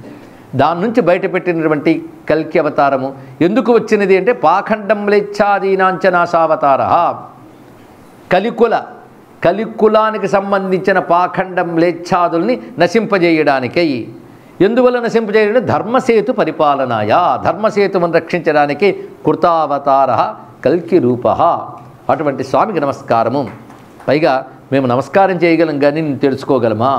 దాని నుంచి బయటపెట్టినటువంటి కల్కి అవతారము ఎందుకు వచ్చినది అంటే పాఖండం మ్లేచ్ఛాదీనాంచ నాశావతార, కలికులానికి సంబంధించిన పాఖండం మ్లేచ్ఛాదుల్ని నశింపజేయడానికై. ఎందువల్ల నశింపజేయడం? ధర్మసేతు పరిపాలనాయ, ధర్మసేతువును రక్షించడానికి కృతావతార కల్కి రూప. అటువంటి స్వామికి నమస్కారము. పైగా మేము నమస్కారం చేయగలం కానీ నేను తెలుసుకోగలమా?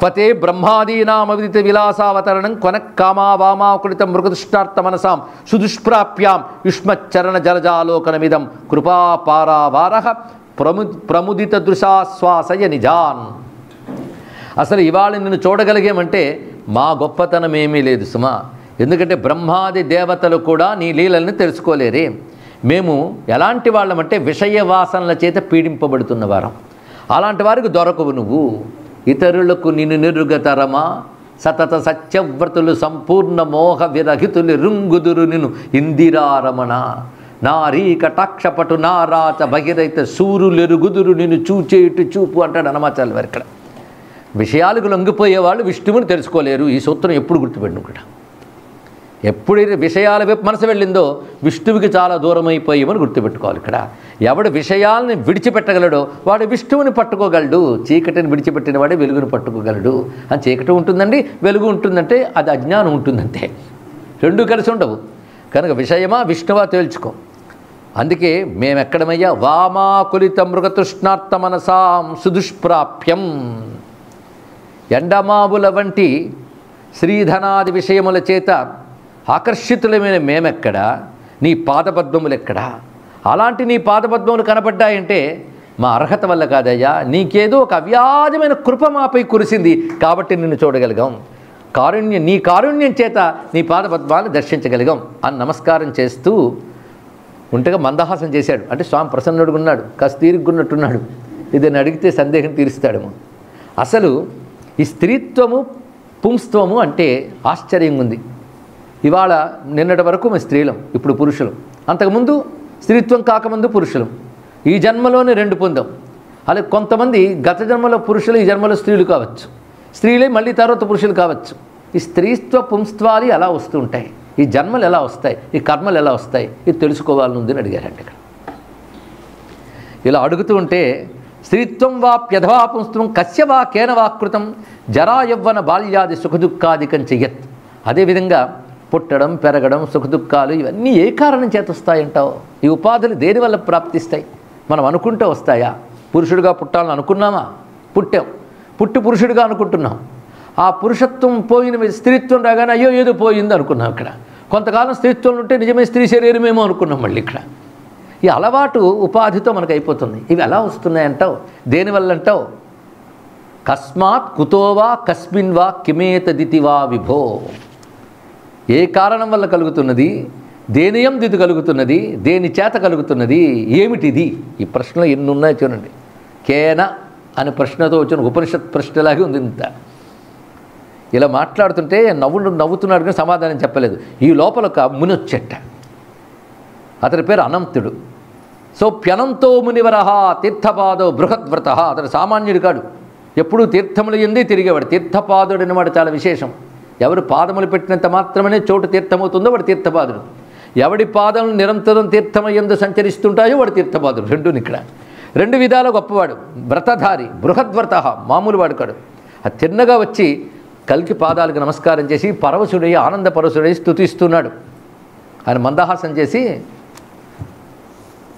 క్వతే బ్రహ్మాదీనామవిదిత విలాసావతరణం కొనక్కామా వామాకులిత మృగదుష్టార్థ మనసాం సుదుష్ప్రాప్యాం యుష్మచ్చరణ జలజాలోకనమిదం కృపాపారావార ప్రముదిత దృశాశ్వాసయ నిజాన్. అసలు ఇవాళ నిన్ను చూడగలిగామంటే మా గొప్పతనం ఏమీ లేదు సుమా. ఎందుకంటే బ్రహ్మాది దేవతలు కూడా నీ లీలల్ని తెలుసుకోలేరే. మేము ఎలాంటి వాళ్ళమంటే విషయ వాసనల చేత పీడింపబడుతున్న వారం. అలాంటి వారికి దొరకవు నువ్వు. ఇతరులకు నిన్ను నిరుగతరమా సతత సత్యవ్రతులు సంపూర్ణ మోహ విరహితులు రుంగుదురు నిన్ను ఇందిరారమణ నారీ కటాక్షపటు నారాచ బహిరైత సూరులెరుగుదురు నిన్ను చూచేటు చూపు అంటాడు హనుమాచార్యుల వారు ఇక్కడ. విషయాలకు లొంగిపోయేవాళ్ళు విష్ణువుని తెలుసుకోలేరు. ఈ సూత్రం ఎప్పుడు గుర్తుపెట్టు కూడా. ఎప్పుడైతే విషయాల వైపు మనసు వెళ్ళిందో విష్ణువుకి చాలా దూరం అయిపోయామని గుర్తుపెట్టుకోవాలి ఇక్కడ. ఎవడు విషయాలని విడిచిపెట్టగలడో వాడు విష్ణువుని పట్టుకోగలడు. చీకటిని విడిచిపెట్టిన వాడే వెలుగుని పట్టుకోగలడు. అని చీకటి ఉంటుందండి, వెలుగు ఉంటుందంటే అది అజ్ఞానం ఉంటుందంటే, రెండూ కలిసి ఉండవు. కనుక విషయమా విష్ణువా తేల్చుకో. అందుకే మేమెక్కడమయ్యా వామాకులిత మృగతృష్ణార్థ మనసాం సుదుష్ప్రాప్యం. ఎండమావుల వంటి శ్రీధనాది విషయముల చేత ఆకర్షితులమైన మేమెక్కడ, నీ పాదపద్మములు ఎక్కడా? అలాంటి నీ పాదపద్మములు కనబడ్డాయంటే మా అర్హత వల్ల కాదయ్యా, నీకేదో ఒక అవ్యాజమైన కృప మాపై కురిసింది కాబట్టి నిన్ను చూడగలిగాం. నీ కారుణ్యం చేత నీ పాదపద్మాన్ని దర్శించగలిగాం అని నమస్కారం చేస్తూ ఉంటగా మందహాసం చేశాడు. అంటే స్వామి ప్రసన్నుడుగా ఉన్నాడు, కాస్త తీరిగ్గున్నట్టున్నాడు. ఇదని అడిగితే సందేహం తీరుస్తాడేమో. అసలు ఈ స్త్రీత్వము పుంస్త్వము అంటే ఆశ్చర్యంగా ఉంది. ఇవాళ నిన్నటి వరకు మేము స్త్రీలం, ఇప్పుడు పురుషులం. అంతకుముందు స్త్రీత్వం కాకముందు పురుషులం. ఈ జన్మలోనే రెండు పొందాం. అలాగే కొంతమంది గత జన్మలో పురుషులు, ఈ జన్మలో స్త్రీలు కావచ్చు. స్త్రీలే మళ్ళీ తర్వాత పురుషులు కావచ్చు. ఈ స్త్రీత్వ పుంస్త్వాలు ఎలా వస్తూ ఉంటాయి, ఈ జన్మలు ఎలా వస్తాయి, ఈ కర్మలు ఎలా వస్తాయి, ఇది తెలుసుకోవాలని ఉందని అడిగారంట ఇక్కడ. ఇలా అడుగుతూ ఉంటే స్త్రీత్వం వాప్యధవా పుంస్త్వం కస్య వా కేన వాకృతం జరా యవ్వన బాల్యాది సుఖదుఖాదికం చెయ్యత్. అదేవిధంగా పుట్టడం, పెరగడం, సుఖదుఖాలు ఇవన్నీ ఏ కారణం చేత వస్తాయంటావు? ఈ ఉపాధులు దేనివల్ల ప్రాప్తిస్తాయి? మనం అనుకుంటే వస్తాయా? పురుషుడిగా పుట్టాలని అనుకున్నామా? పుట్టాం. పుట్టి పురుషుడిగా అనుకుంటున్నాం. ఆ పురుషత్వం పోయిన స్త్రీత్వం రాగానే అయ్యో ఏదో పోయింది అనుకున్నాం. ఇక్కడ కొంతకాలం స్త్రీత్వం ఉంటే నిజమే స్త్రీ శరీరమేమో అనుకున్నాం. మళ్ళీ ఇక్కడ ఈ అలవాటు ఉపాధితో మనకు అయిపోతుంది. ఇవి ఎలా వస్తున్నాయంటావు? దేనివల్ల అంటావు? కస్మాత్ కుతోవా కస్మిన్ వా కిమేతదితి వా విభో. ఏ కారణం వల్ల కలుగుతున్నది, దేనియం దిది కలుగుతున్నది, దేని చేత కలుగుతున్నది, ఏమిటిది? ఈ ప్రశ్నలు ఎన్ని ఉన్నాయో చూడండి. కేన అనే ప్రశ్నతో వచ్చిన ఉపనిషత్ ప్రశ్నలాగే ఉంది. ఇంత ఇలా మాట్లాడుతుంటే నవ్వుతున్నాడు కానీ సమాధానం చెప్పలేదు. ఈ లోపల ఒక ముని వచ్చేట. అతని పేరు అనంతుడు. సో ప్యనంతో మునివరహ తీర్థపాదో బృహద్వ్రత. అతడు సామాన్యుడు కాడు, ఎప్పుడూ తీర్థములు ఎందే తిరిగేవాడు. తీర్థపాదుడు అనేవాడు చాలా విశేషం. ఎవరు పాదములు పెట్టినంత మాత్రమే చోటు తీర్థమవుతుందో వాడు తీర్థపాదుడు. ఎవడి పాదం నిరంతరం తీర్థమయందు సంచరిస్తుంటాయో వాడు తీర్థపాదుడు. రెండుని ఇక్కడ రెండు విధాల గొప్పవాడు. వ్రతధారి, బృహద్వ్రత, మామూలు వాడు కాడు. ఆ తిన్నగా వచ్చి కల్కి పాదాలకు నమస్కారం చేసి పరవశుడై ఆనంద పరవశుడై స్తుతిస్తున్నాడు. ఆయన మందహాసం చేసి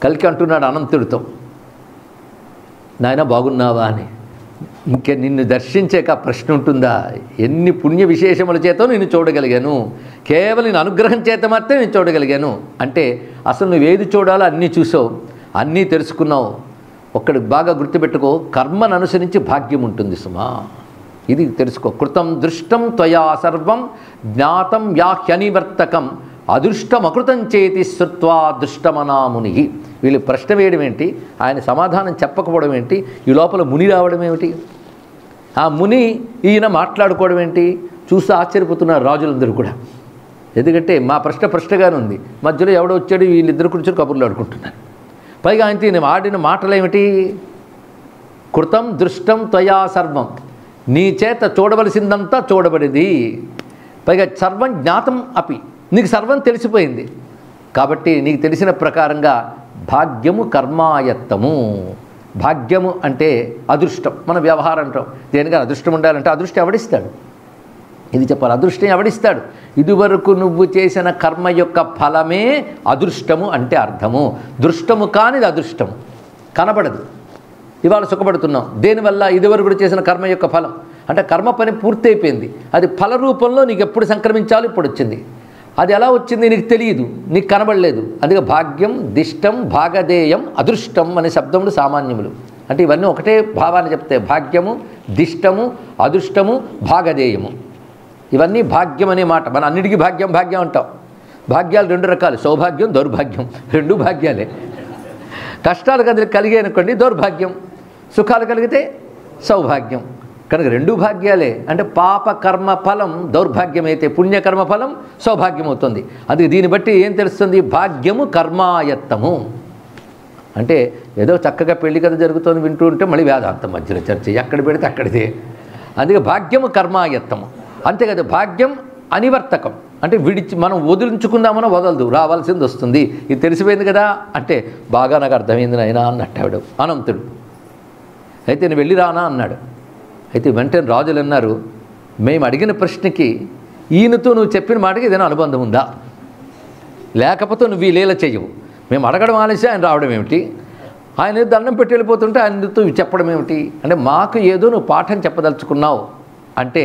కల్కి అంటున్నాడు అనంతుడితో, నాయన బాగున్నావా అని. ఇంకే నిన్ను దర్శించాక ప్రశ్న ఉంటుందా? ఎన్ని పుణ్య విశేషముల చేతో నిన్ను చూడగలిగాను, కేవలం నేను అనుగ్రహం చేత మాత్రమే నేను చూడగలిగాను అంటే అసలు నువ్వేది చూడాలో అన్నీ చూసావు, అన్నీ తెలుసుకున్నావు. ఒక్కడికి బాగా గుర్తుపెట్టుకో, కర్మను అనుసరించి భాగ్యం ఉంటుంది సుమా. ఇది తెలుసుకో. కృతం దృష్టం త్వయా సర్వం జ్ఞాతం యాహ్యనివర్తకం అదృష్టమకృతం చేతి శ్రుత్వా దృష్టమనాముని. వీళ్ళు ప్రశ్న వేయడం ఏంటి, ఆయన సమాధానం చెప్పకపోవడం ఏంటి, ఈ లోపల ముని రావడం ఏమిటి, ఆ ముని ఈయన మాట్లాడుకోవడం ఏంటి చూసి ఆశ్చర్యపోతున్నారు రాజులందరూ కూడా. ఎందుకంటే మా ప్రశ్నగానే ఉంది, మధ్యలో ఎవడో వచ్చాడు, వీళ్ళిద్దరు కూర్చొని కబుర్లు ఆడుకుంటున్నారు. పైగా ఆయన ఆడిన మాటలు ఏమిటి, కృతం దృష్టం త్వయా సర్వం, నీ చేత చూడవలసిందంతా చూడబడింది. పైగా సర్వం జ్ఞాతం అపి, నీకు సర్వం తెలిసిపోయింది. కాబట్టి నీకు తెలిసిన ప్రకారంగా భాగ్యము కర్మాయత్తము. భాగ్యము అంటే అదృష్టం, మన వ్యవహారం అంటాం. దేనికైనా అదృష్టం ఉండాలంటే అదృష్టం ఎవడిస్తాడు, ఇది చెప్పాలి. అదృష్టం ఎవడిస్తాడు? ఇదివరకు నువ్వు చేసిన కర్మ యొక్క ఫలమే అదృష్టము అంటే అర్థము. దృష్టము కానిది అదృష్టము, కనబడదు. ఇవాళ సుఖపడుతున్నాం దేనివల్ల? ఇదివరకు చేసిన కర్మ యొక్క ఫలం. అంటే కర్మ పని పూర్తయిపోయింది, అది ఫల రూపంలో నీకు ఎప్పుడు సంక్రమించాలో ఇప్పుడు వచ్చింది. అది ఎలా వచ్చింది నీకు తెలియదు, నీకు కనబడలేదు. అందుకే భాగ్యం, దిష్టం, భాగధేయం, అదృష్టం అనే శబ్దములు సామాన్యములు. అంటే ఇవన్నీ ఒకటే భావాన్ని చెప్తే, భాగ్యము, దిష్టము, అదృష్టము, భాగధేయము. ఇవన్నీ భాగ్యం అనే మాట. మన అన్నిటికీ భాగ్యం భాగ్యం అంటాం. భాగ్యాలు రెండు రకాలు, సౌభాగ్యం, దౌర్భాగ్యం, రెండు భాగ్యాలే. కష్టాలు కలిగే అనుకోండి దౌర్భాగ్యం, సుఖాలు కలిగితే సౌభాగ్యం. కనుక రెండు భాగ్యాలే. అంటే పాప కర్మ ఫలం దౌర్భాగ్యమైతే పుణ్యకర్మ ఫలం సౌభాగ్యం అవుతుంది. అందుకే దీన్ని బట్టి ఏం తెలుస్తుంది? భాగ్యము కర్మాయత్తము. అంటే ఏదో చక్కగా పెళ్లి కథ జరుగుతుంది వింటూ ఉంటే మళ్ళీ వేదాంతం మధ్యలో చర్చ, ఎక్కడ పెడితే అక్కడిదే. అందుకే భాగ్యము కర్మాయత్తము. అంతేకాదు భాగ్యం అనివర్తకం, అంటే మనం వదిలించుకుందామనో వదలదు, రావాల్సింది వస్తుంది. ఇది తెలిసిపోయింది కదా అంటే బాగా నాకు అర్థమైంది నాయనా అన్నట్టాడు అనంతుడు. అయితే నేను వెళ్ళి రానా అన్నాడు. అయితే వెంటనే రాజులు అన్నారు, మేము అడిగిన ప్రశ్నకి ఈయనతో నువ్వు చెప్పిన మాటకి ఏదైనా అనుబంధం ఉందా? లేకపోతే నువ్వు ఈ లీల చెయ్యవు. మేము అడగడం ఆలసి ఆయన రావడం ఏమిటి, ఆయన దండం పెట్టి వెళ్ళిపోతుంటే ఆయనతో చెప్పడం ఏమిటి అంటే మాకు ఏదో నువ్వు పాఠం చెప్పదలుచుకున్నావు అంటే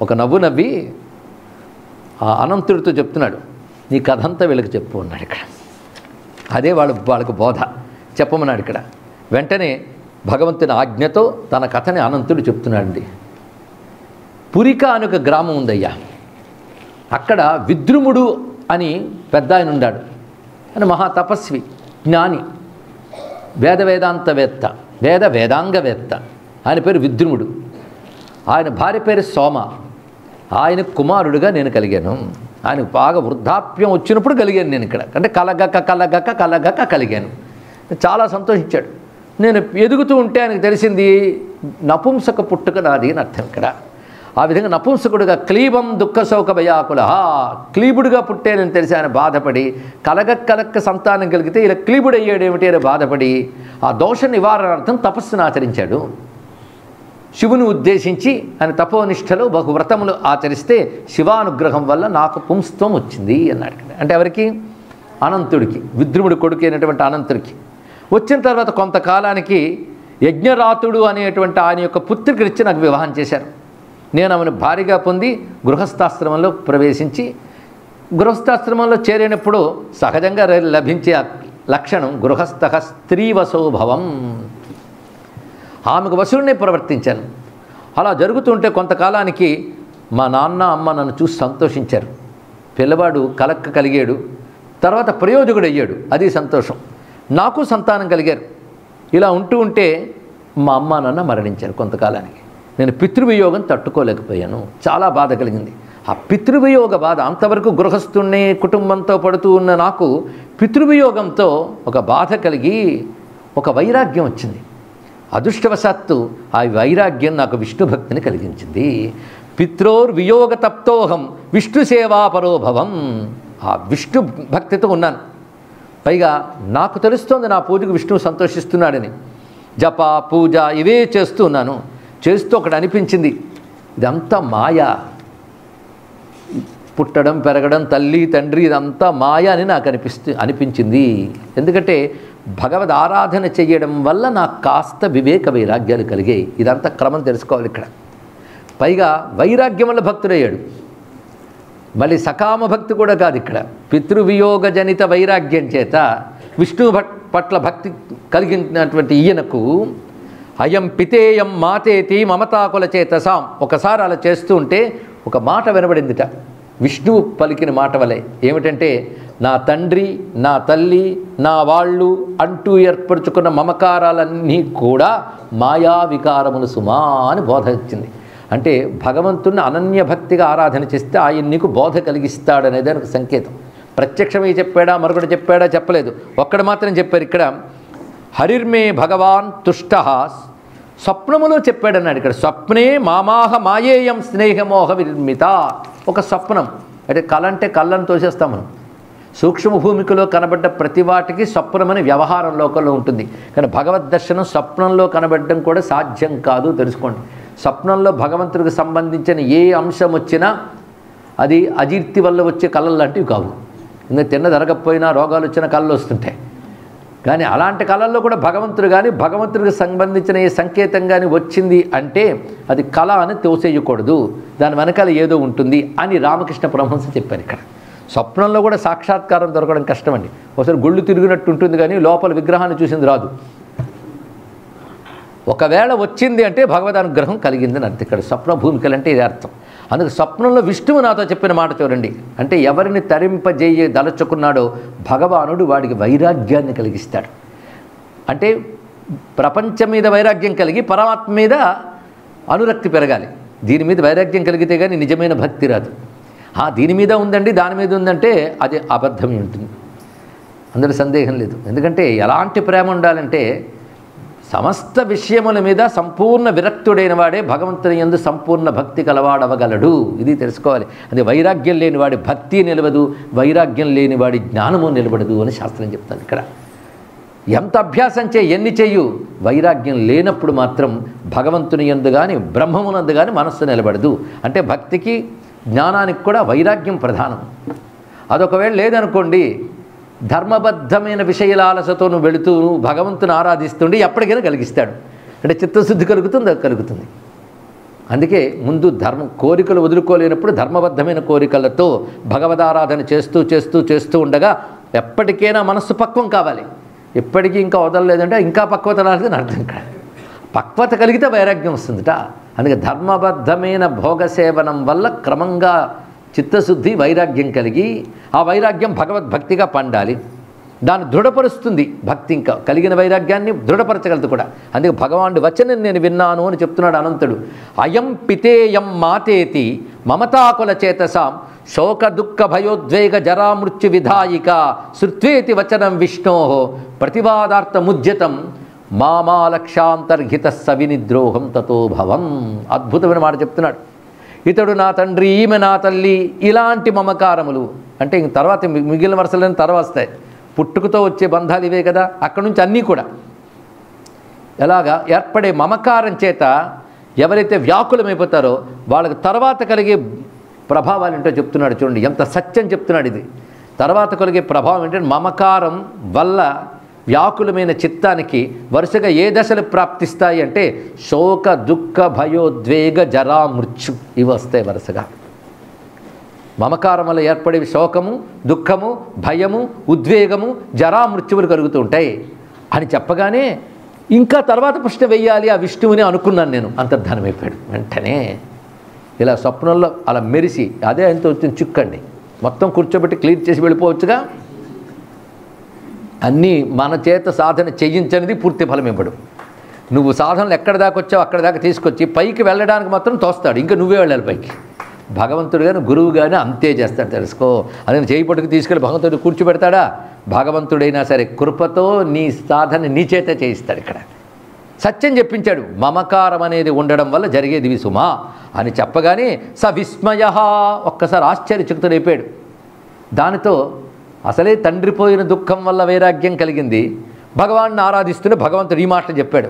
ఒక నవ్వు నవ్వి ఆ అనంతుడితో చెప్తున్నాడు, నీ కథంతా వీళ్ళకి చెప్పు అన్నాడు. ఇక్కడ అదే వాళ్ళకు బోధ చెప్పమన్నాడు. ఇక్కడ వెంటనే భగవంతుని ఆజ్ఞతో తన కథని అనంతుడు చెప్తున్నాడండి. పురిక అని ఒక గ్రామం ఉందయ్యా. అక్కడ విద్రుముడు అని పెద్ద ఆయన ఉన్నాడు. ఆయన మహా తపస్వి, జ్ఞాని, వేదాంతవేత్త, వేదాంగవేత్త. ఆయన పేరు విద్రుముడు. ఆయన భార్య పేరు సోమ. ఆయన కుమారుడుగా నేను కలిగాను. ఆయనకు బాగా వృద్ధాప్యం వచ్చినప్పుడు కలిగాను నేను ఇక్కడ. అంటే కలగక కలిగాను. చాలా సంతోషించాడు. నేను ఎదుగుతూ ఉంటే ఆయనకు తెలిసింది నపుంసక పుట్టుక నాది అని అర్థం ఇక్కడ. ఆ విధంగా నపుంసకుడుగా క్లీబం దుఃఖ శోక భయాకుల క్లీబుడుగా పుట్టానని తెలిసి ఆయన బాధపడి కలగక్క సంతానం కలిగితే ఇలా క్లీబుడు అయ్యాడేమిటి అని బాధపడి ఆ దోష నివారణార్థం తపస్సును ఆచరించాడు. శివుని ఉద్దేశించి ఆయన తపోనిష్టలో బహువ్రతములు ఆచరిస్తే శివానుగ్రహం వల్ల నాకు పుంస్త్వం వచ్చింది అన్నాడు. అంటే ఎవరికి? అనంతుడికి, విద్రుముడి కొడుకు అయినటువంటి అనంతుడికి. వచ్చిన తర్వాత కొంతకాలానికి యజ్ఞరాతుడు అనేటువంటి ఆయన యొక్క పుత్రికనిచ్చి నాకు వివాహం చేశారు. నేను ఆమెను భార్యగా పొంది గృహస్థాశ్రమంలో ప్రవేశించి గృహస్థాశ్రమంలో చేరినప్పుడు సహజంగా లభించే లక్షణం గృహస్థ స్త్రీవశోభవం. ఆమెకు వశుడినే ప్రవర్తించాను. అలా జరుగుతుంటే కొంతకాలానికి మా నాన్న అమ్మ నన్ను చూసి సంతోషించారు. పిల్లవాడు కలిగాడు, తర్వాత ప్రయోజకుడు అయ్యాడు, అది సంతోషం. నాకు సంతానం కలిగారు. ఇలా ఉంటే మా అమ్మ నాన్న మరణించారు కొంతకాలానికి. నేను పితృవియోగం తట్టుకోలేకపోయాను, చాలా బాధ కలిగింది. ఆ పితృవియోగ బాధ, అంతవరకు గృహస్థుణ్ణి కుటుంబంతో పడుతూ ఉన్న నాకు పితృవియోగంతో ఒక బాధ కలిగి ఒక వైరాగ్యం వచ్చింది. అదృష్టవశాత్తు ఆ వైరాగ్యం నాకు విష్ణు భక్తిని కలిగించింది. పిత్రోర్వియోగ తప్తోహం విష్ణు సేవాపరోభవం. ఆ విష్ణు భక్తితో ఉన్నాను. పైగా నాకు తెలుస్తోంది నా పూజకు విష్ణువు సంతోషిస్తున్నాడని. జప పూజ ఇవే చేస్తూ ఉన్నాను. చేస్తూ ఒకటి అనిపించింది, ఇదంతా మాయా, పుట్టడం పెరగడం తల్లి తండ్రి ఇదంతా మాయా అని నాకు అనిపించింది. ఎందుకంటే భగవద్ ఆరాధన చేయడం వల్ల నాకు కాస్త వివేక వైరాగ్యాలు కలిగాయి. ఇదంతా క్రమం తెలుసుకోవాలి ఇక్కడ. పైగా వైరాగ్యం వల్ల భక్తుడయ్యాడు. మళ్ళీ సకామ భక్తి కూడా కాదు ఇక్కడ. పితృవియోగ జనిత వైరాగ్యం చేత విష్ణువు పట్ల భక్తి కలిగినటువంటి ఈయనకు అయం పితేయం మాతేతి మమతాకుల చేతసాం. ఒకసారి అలా చేస్తూ ఉంటే ఒక మాట వినబడిందిట, విష్ణువు పలికిన మాట వలె. ఏమిటంటే, నా తండ్రి నా తల్లి నా వాళ్ళు అంటూ ఏర్పరచుకున్న మమకారాలన్నీ కూడా మాయా వికారములు సుమా అని బోధ వచ్చింది. అంటే భగవంతుని అనన్య భక్తిగా ఆరాధన చేస్తే ఆయన నీకు బోధ కలిగిస్తాడనేది దానికి సంకేతం. ప్రత్యక్షమై చెప్పాడా మరొకటి చెప్పాడా చెప్పలేదు, ఒక్కడ మాత్రం చెప్పారు ఇక్కడ. హరిర్మే భగవాన్ తుష్ట స్వప్నములో చెప్పాడన్నాడు ఇక్కడ. స్వప్నే మామాహ మాయేయం స్నేహమోహ విర్మిత. ఒక స్వప్నం అంటే కళ, అంటే కళ్ళను తోసేస్తాం మనం. సూక్ష్మ భూమికలో కనబడ్డ ప్రతి వాటికి స్వప్నమని వ్యవహారం లోకంలో ఉంటుంది. కానీ భగవద్ దర్శనం స్వప్నంలో కనబడడం కూడా సాధ్యం కాదు, తెలుసుకోండి. స్వప్నంలో భగవంతుడికి సంబంధించిన ఏ అంశం వచ్చినా అది అజీర్తి వల్ల వచ్చే కళలు లాంటివి కావు. ఇంకా తిన్న జరగకపోయినా రోగాలు వచ్చిన కళలు వస్తుంటాయి. కానీ అలాంటి కళల్లో కూడా భగవంతుడు కానీ భగవంతుడికి సంబంధించిన ఏ సంకేతం కానీ వచ్చింది అంటే అది కళ అని తోసేయకూడదు, దాని వెనకాల ఏదో ఉంటుంది అని రామకృష్ణ పరమహంస చెప్పారు ఇక్కడ. స్వప్నంలో కూడా సాక్షాత్కారం దొరకడం కష్టమండి. ఒకసారి గుళ్ళు తిరిగినట్టు ఉంటుంది కానీ లోపల విగ్రహాన్ని చూసింది రాదు. ఒకవేళ వచ్చింది అంటే భగవద్ అనుగ్రహం కలిగిందని అర్థం. ఇక్కడ స్వప్న భూమికలు అంటే ఇది అర్థం. అందుకు స్వప్నంలో విష్ణువు నాతో చెప్పిన మాట చూడండి. అంటే ఎవరిని తరింపజేయ దలచుకున్నాడో భగవానుడు వాడికి వైరాగ్యాన్ని కలిగిస్తాడు. అంటే ప్రపంచం మీద వైరాగ్యం కలిగి పరమాత్మ మీద అనురక్తి పెరగాలి. దీని మీద వైరాగ్యం కలిగితే కానీ నిజమైన భక్తి రాదు. దీని మీద ఉందండి దాని మీద ఉందంటే అది అబద్ధమే ఉంటుంది, అందులో సందేహం లేదు. ఎందుకంటే ఎలాంటి ప్రేమ ఉండాలంటే సమస్త విషయముల మీద సంపూర్ణ విరక్తుడైన వాడే భగవంతుని యందు సంపూర్ణ భక్తి కలవాడవగలడు. ఇది తెలుసుకోవాలి. అది వైరాగ్యం లేనివాడి భక్తి నిలవదు, వైరాగ్యం లేనివాడి జ్ఞానము నిలబడదు అని శాస్త్రం చెప్తాను ఇక్కడ. ఎంత అభ్యాసం ఎన్ని చెయ్యు, వైరాగ్యం లేనప్పుడు మాత్రం భగవంతుని యందు కానీ బ్రహ్మమునందు కానీ మనస్సు నిలబడదు. అంటే భక్తికి జ్ఞానానికి కూడా వైరాగ్యం ప్రధానం. అదొకవేళ లేదనుకోండి, ధర్మబద్ధమైన విషయాలసతో నువ్వు వెళుతూ నువ్వు భగవంతుని ఆరాధిస్తుంటే ఎప్పటికైనా కలిగిస్తాడు. అంటే చిత్తశుద్ధి కలుగుతుంది, అది కలుగుతుంది. అందుకే ముందు కోరికలు వదులుకోలేనప్పుడు ధర్మబద్ధమైన కోరికలతో భగవదారాధన చేస్తూ చేస్తూ చేస్తూ ఉండగా ఎప్పటికైనా మనస్సు పక్వం కావాలి. ఎప్పటికీ ఇంకా వదలలేదంటే ఇంకా పక్వత రాలేదని అర్థం కాదు. పక్వత కలిగితే వైరాగ్యం వస్తుందిట. అందుకే ధర్మబద్ధమైన భోగసేవనం వల్ల క్రమంగా చిత్తశుద్ధి వైరాగ్యం కలిగి ఆ వైరాగ్యం భగవద్భక్తిగా పండాలి. దాన్ని దృఢపరుస్తుంది భక్తి. ఇంకా కలిగిన వైరాగ్యాన్ని దృఢపరచగలదు కూడా. అందుకే భగవానుడి వచనం నేను విన్నాను అని చెప్తున్నాడు అనంతుడు. అయం పితేయం మాతేతి మమతాకుల చేతసాం శోక దుఃఖ భయోద్వేగ జరామృత్యు విధాయిక శృత్వేతి వచనం విష్ణో ప్రతివాదార్థముద్యతం మామాలక్షాంతర్హిత సవినిద్రోహం తతో భవం. అద్భుతమైన మాట చెప్తున్నాడు. ఇతడు నా తండ్రి ఈమె నా తల్లి ఇలాంటి మమకారములు అంటే ఇంక తర్వాత మిగిలిన వరుసలను తర్వాత వస్తాయి. పుట్టుకతో వచ్చే బంధాలు ఇవే కదా, అక్కడి నుంచి అన్నీ కూడా ఎలాగా ఏర్పడే మమకారం చేత ఎవరైతే వ్యాకులమైపోతారో వాళ్ళకి తర్వాత కలిగే ప్రభావాలు ఏంటో చెప్తున్నాడు. చూడండి ఎంత సత్యం చెప్తున్నాడు ఇది. తర్వాత కలిగే ప్రభావం ఏంటంటే మమకారం వల్ల వ్యాకులమైన చిత్తానికి వరుసగా ఏ దశలు ప్రాప్తిస్తాయి అంటే శోక దుఃఖ భయోద్వేగ జరా మృత్యు ఇవి వస్తాయి వరుసగా. మమకారం వల్ల ఏర్పడే శోకము దుఃఖము భయము ఉద్వేగము జరా మృత్యువులు కలుగుతూ ఉంటాయి అని చెప్పగానే ఇంకా తర్వాత ప్రశ్న వెయ్యాలి ఆ విష్ణువుని అనుకున్నాను నేను. అంతర్ధానమైపోయాడు వెంటనే. ఇలా స్వప్నంలో అలా మెరిసి అదే ఎంత వచ్చిన చిక్కండి. మొత్తం కూర్చోబెట్టి క్లీన్ చేసి వెళ్ళిపోవచ్చుగా. అన్నీ మన చేత సాధన చేయించనిది పూర్తి ఫలం ఇవ్వడు. నువ్వు సాధనలు ఎక్కడ దాకా వచ్చావు అక్కడ దాకా తీసుకొచ్చి పైకి వెళ్ళడానికి మాత్రం తోస్తాడు. ఇంకా నువ్వే వెళ్ళాలి పైకి. భగవంతుడు కానీ గురువు కానీ అంతే చేస్తాడు, తెలుసుకో. అదే చేయి పట్టుకు తీసుకెళ్ళి భగవంతుడు కూర్చోబెడతాడా? భగవంతుడైనా సరే కృపతో నీ సాధన నీ చేత చేయిస్తాడు. ఇక్కడ సత్యం చెప్పించాడు. మమకారం అనేది ఉండడం వల్ల జరిగేది విసుమా అని చెప్పగానే స విస్మయ ఒక్కసారి ఆశ్చర్యచకితుడైపోయాడు. దానితో అసలే తండ్రి పోయిన దుఃఖం వల్ల వైరాగ్యం కలిగింది. భగవాన్ని ఆరాధిస్తూనే భగవంతుడు ఈ మాటలు చెప్పాడు.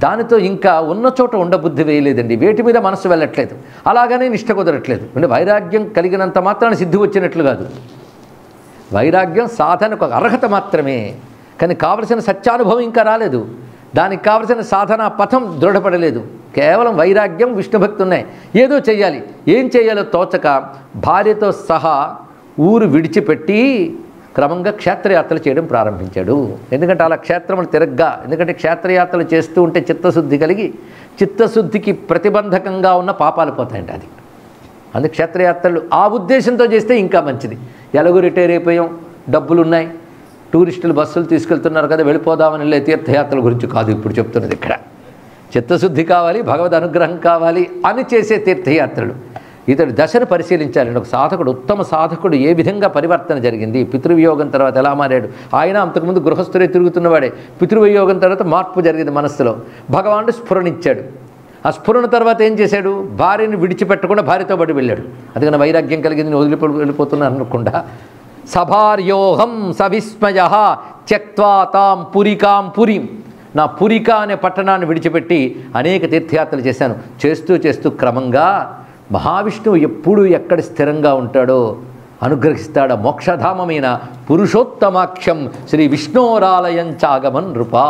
దానితో ఇంకా ఉన్న చోట ఉండబుద్ధి వేయలేదండి, వేటి మీద మనసు వెళ్ళట్లేదు, అలాగనే నిష్ట కుదరట్లేదు. అంటే వైరాగ్యం కలిగినంత మాత్రాన్ని సిద్ధి వచ్చినట్లు కాదు. వైరాగ్యం సాధనకు ఒక అర్హత మాత్రమే, కానీ కావలసిన సత్యానుభవం ఇంకా రాలేదు. దానికి కావలసిన సాధన పథం దృఢపడలేదు. కేవలం వైరాగ్యం, విష్ణుభక్తి ఉన్నాయి. ఏదో చెయ్యాలి, ఏం చేయాలో తోచక భార్యతో సహా ఊరు విడిచిపెట్టి క్రమంగా క్షేత్రయాత్రలు చేయడం ప్రారంభించాడు. ఎందుకంటే అలా క్షేత్రములు తిరగ్గా, ఎందుకంటే క్షేత్రయాత్రలు చేస్తూ ఉంటే చిత్తశుద్ధి కలిగి, చిత్తశుద్ధికి ప్రతిబంధకంగా ఉన్న పాపాలు పోతాయండి. అది అందుకే క్షేత్రయాత్రలు ఆ ఉద్దేశంతో చేస్తే ఇంకా మంచిది. ఎలాగో రిటైర్ అయిపోయాం, డబ్బులు ఉన్నాయి, టూరిస్టులు బస్సులు తీసుకెళ్తున్నారు కదా, వెళ్ళిపోదామని వెళ్ళే తీర్థయాత్రల గురించి కాదు ఇప్పుడు చెప్తున్నది. ఇక్కడ చిత్తశుద్ధి కావాలి, భగవద్ అనుగ్రహం కావాలి అని చేసే తీర్థయాత్రలు. ఇతడు దశను పరిశీలించాలండి. ఒక సాధకుడు, ఉత్తమ సాధకుడు ఏ విధంగా పరివర్తన జరిగింది, పితృవియోగం తర్వాత ఎలా మారాడు. ఆయన అంతకుముందు గృహస్థులే తిరుగుతున్నవాడే, పితృవియోగం తర్వాత మార్పు జరిగింది మనస్సులో. భగవానుడు స్ఫురణిచ్చాడు. ఆ స్ఫురణ తర్వాత ఏం చేశాడు, భార్యని విడిచిపెట్టకుండా భార్యతో పాటు వెళ్ళాడు. అందుకని వైరాగ్యం కలిగింది, వెళ్ళిపోతున్నాను అనకుండా సభార్యోహం సవిస్మయ త్యక్త్వా తాం పురికాం పురీం, నా పురిక అనే పట్టణాన్ని విడిచిపెట్టి అనేక తీర్థయాత్రలు చేశాను. చేస్తూ క్రమంగా మహావిష్ణువు ఎప్పుడు ఎక్కడ స్థిరంగా ఉంటాడో అనుగ్రహిస్తాడు. మోక్షధామమైన పురుషోత్తమాఖ్యం శ్రీ విష్ణోరాలయం చాగమన్ నృపా.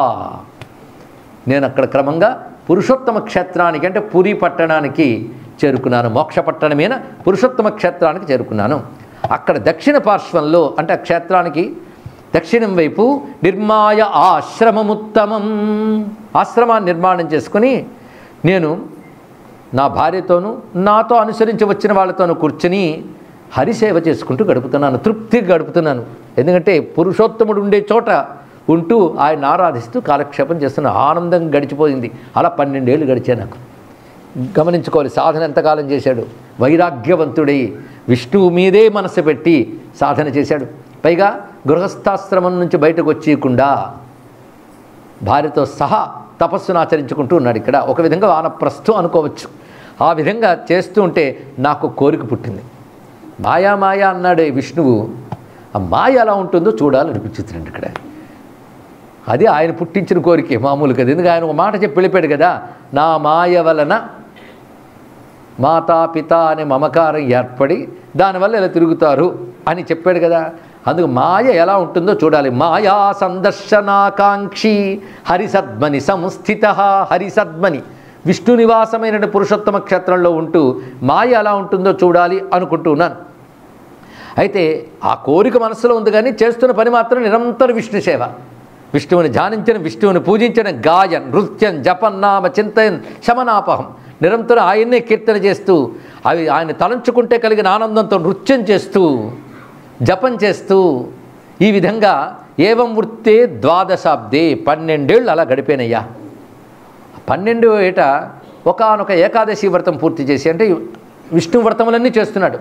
నేను అక్కడ క్రమంగా పురుషోత్తమ క్షేత్రానికి, అంటే పురి పట్టణానికి చేరుకున్నాను. మోక్ష పట్టణమైన పురుషోత్తమ క్షేత్రానికి చేరుకున్నాను. అక్కడ దక్షిణ పార్శ్వంలో, అంటే ఆ క్షేత్రానికి దక్షిణం వైపు నిర్మాయ ఆశ్రమముత్తమం, ఆశ్రమాన్ని నిర్మాణం చేసుకుని నేను నా భార్యతోనూ నాతో అనుసరించి వచ్చిన వాళ్ళతోనూ కూర్చుని హరిసేవ చేసుకుంటూ గడుపుతున్నాను, తృప్తిగా గడుపుతున్నాను. ఎందుకంటే పురుషోత్తముడు ఉండే చోట ఉంటూ ఆయన ఆరాధిస్తూ కాలక్షేపం చేస్తున్న ఆనందం గడిచిపోయింది. అలా 12 ఏళ్ళు గడిచాయి నాకు. గమనించుకోవాలి, సాధన ఎంతకాలం చేశాడు. వైరాగ్యవంతుడై విష్ణువు మీదే మనసు పెట్టి సాధన చేశాడు. పైగా గృహస్థాశ్రమం నుంచి బయటకు వచ్చేయకుండా భార్యతో సహా తపస్సును ఆచరించుకుంటూ ఉన్నాడు. ఇక్కడ ఒక విధంగా వానప్రస్థం అనుకోవచ్చు. ఆ విధంగా చేస్తూ ఉంటే నాకు కోరిక పుట్టింది. మాయా అన్నాడే విష్ణువు, ఆ మాయ ఎలా ఉంటుందో చూడాలనిపించింది ఇక్కడ. అది ఆయన పుట్టించిన కోరికే, మామూలు కదా. ఎందుకు ఆయన ఒక మాట చెప్పి వెళ్ళిపోయాడు కదా, నా మాయ వలన మాతాపిత అనే మమకారం ఏర్పడి దానివల్ల ఇలా తిరుగుతారు అని చెప్పాడు కదా. అందుకు మాయ ఎలా ఉంటుందో చూడాలి. మాయా సందర్శనాకాంక్షి హరిసద్మని సంస్థిత, హరిసద్మని విష్ణు నివాసమైన పురుషోత్తమ క్షేత్రంలో ఉంటూ మాయ ఎలా ఉంటుందో చూడాలి అనుకుంటున్నాను. అయితే ఆ కోరిక మనసులో ఉంది, కానీ చేస్తున్న పని మాత్రం నిరంతర విష్ణు సేవ. విష్ణువుని ధ్యానించడం, విష్ణువుని పూజించడం, గాయన్, నృత్యం, జపం, నామ చింతయన్, శమనాపహం, నిరంతరం ఆయన్నే కీర్తన చేస్తూ అవి ఆయన తలంచుకుంటే కలిగిన ఆనందంతో నృత్యం చేస్తూ జపం చేస్తూ ఈ విధంగా ఏవం వృత్తే 12 12 ఏళ్ళు అలా గడిపోయినయ్యా. 12వ ఏట ఒకానొక ఏకాదశి వ్రతం పూర్తి చేసి, అంటే విష్ణు వ్రతములన్నీ చేస్తున్నాడు.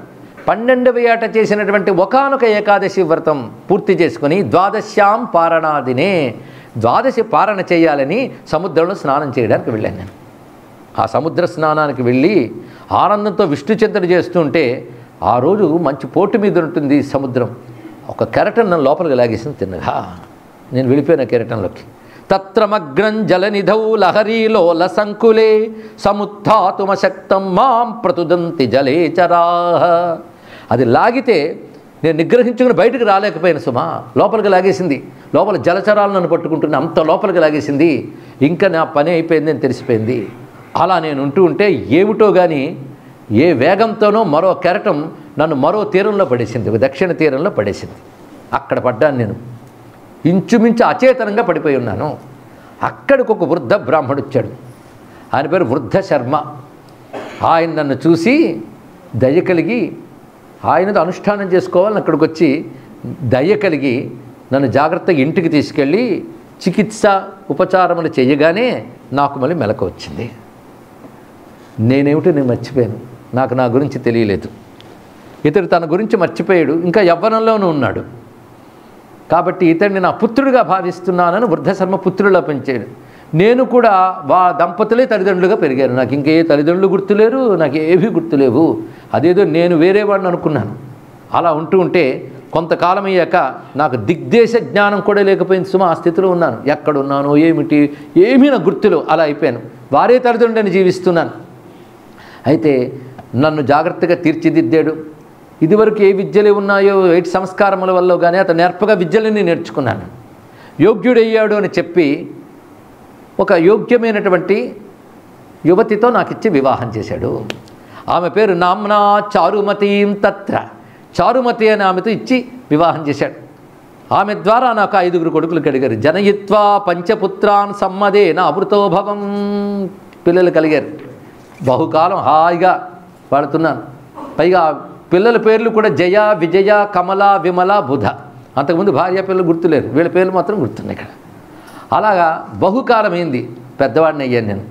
12వ ఏట చేసినటువంటి ఒకానొక ఏకాదశి వ్రతం పూర్తి చేసుకుని ద్వాదశ్యాం పారణాదినే, ద్వాదశి పారణ చేయాలని సముద్రంలో స్నానం చేయడానికి వెళ్ళాను నేను. ఆ సముద్ర స్నానానికి వెళ్ళి ఆనందంతో విష్ణు చింతన చేస్తుంటే ఆ రోజు మంచి పోటు మీద ఉంటుంది సముద్రం. ఒక కెరటం నన్ను లోపలికి లాగేసింది తిన్నగా. నేను వెళ్ళిపోయిన కెరటంలోకి. తత్రమగ్నం జలనిధౌ లహరీలోల సంకులే సముత్థాతుమశక్తం మాం ప్రతుదంతి జలేచరాః. అది లాగితే నేను నిగ్రహించుకుని బయటకు రాలేకపోయాను సుమా. లోపలికి లాగేసింది. లోపల జలచరాలు నన్ను పట్టుకుంటున్నా, అంత లోపలికి లాగేసింది. ఇంకా నా పని అయిపోయింది అని తెలిసిపోయింది. అలా నేను ఉంటే ఏమిటో కానీ ఏ వేగంతోనో మరో కెరటం నన్ను మరో తీరంలో పడేసింది, దక్షిణ తీరంలో పడేసింది. అక్కడ పడ్డాను నేను. ఇంచుమించు అచేతనంగా పడిపోయి ఉన్నాను. అక్కడికి ఒక వృద్ధ బ్రాహ్మడు వచ్చాడు. ఆయన పేరు వృద్ధ శర్మ. ఆయన నన్ను చూసి దయ కలిగి, ఆయనతో అనుష్ఠానం చేసుకోవాలని అక్కడికి వచ్చి దయ కలిగి నన్ను జాగ్రత్తగా ఇంటికి తీసుకెళ్ళి చికిత్స ఉపచారములు చేయగానే నాకు మళ్ళీ మెలకు వచ్చింది. నేనేమిటో నేను మర్చిపోయాను. నాకు నా గురించి తెలియలేదు. ఇతడు తన గురించి మర్చిపోయాడు, ఇంకా యవ్వనంలోనూ ఉన్నాడు. కాబట్టి ఇతడిని నా పుత్రుడిగా భావిస్తున్నానని వృద్ధశర్మ పుత్రుడిలా పెంచాడు. నేను కూడా దంపతులే తల్లిదండ్రులుగా పెరిగాను. నాకు ఇంకే తల్లిదండ్రులు గుర్తులేరు, నాకు ఏవీ గుర్తులేవు. అదేదో నేను వేరే వాడిని అనుకున్నాను. అలా ఉంటే కొంతకాలం అయ్యాక నాకు దిగ్దేశ జ్ఞానం కూడా లేకపోయింది సుమా. ఆ స్థితిలో ఉన్నాను. ఎక్కడున్నాను ఏమిటి ఏమీ నా గుర్తులు అలా అయిపోయాను. వారే తల్లిదండ్రులని జీవిస్తున్నాను. అయితే నన్ను జాగ్రత్తగా తీర్చిదిద్దాడు. ఇదివరకు ఏ విద్యలు ఉన్నాయో ఏటి సంస్కారముల వల్ల కానీ అతను నేర్పగా విద్యలని నేర్చుకున్నాను. యోగ్యుడయ్యాడు అని చెప్పి ఒక యోగ్యమైనటువంటి యువతితో నాకు ఇచ్చి వివాహం చేశాడు. ఆమె పేరు నామ్నా చారుమతీం తత్ర. చారుమతి అని ఆమెతో ఇచ్చి వివాహం చేశాడు. ఆమె ద్వారా నాకు 5 కొడుకులు కలిగారు. జనయిత్వా పంచపుత్రాన్ సమ్మదేన అమృతోభవం. పిల్లలు కలిగారు. బహుకాలం హాయిగా వాడుతున్నాను. పైగా పిల్లల పేర్లు కూడా జయ, విజయ, కమల, విమల, బుధ. అంతకుముందు భార్య పిల్లలు గుర్తులేరు, వీళ్ళ పేర్లు మాత్రం గుర్తున్నాయి ఇక్కడ. అలాగా బహుకాలమైంది. పెద్దవాడిని అయ్యాను నేను.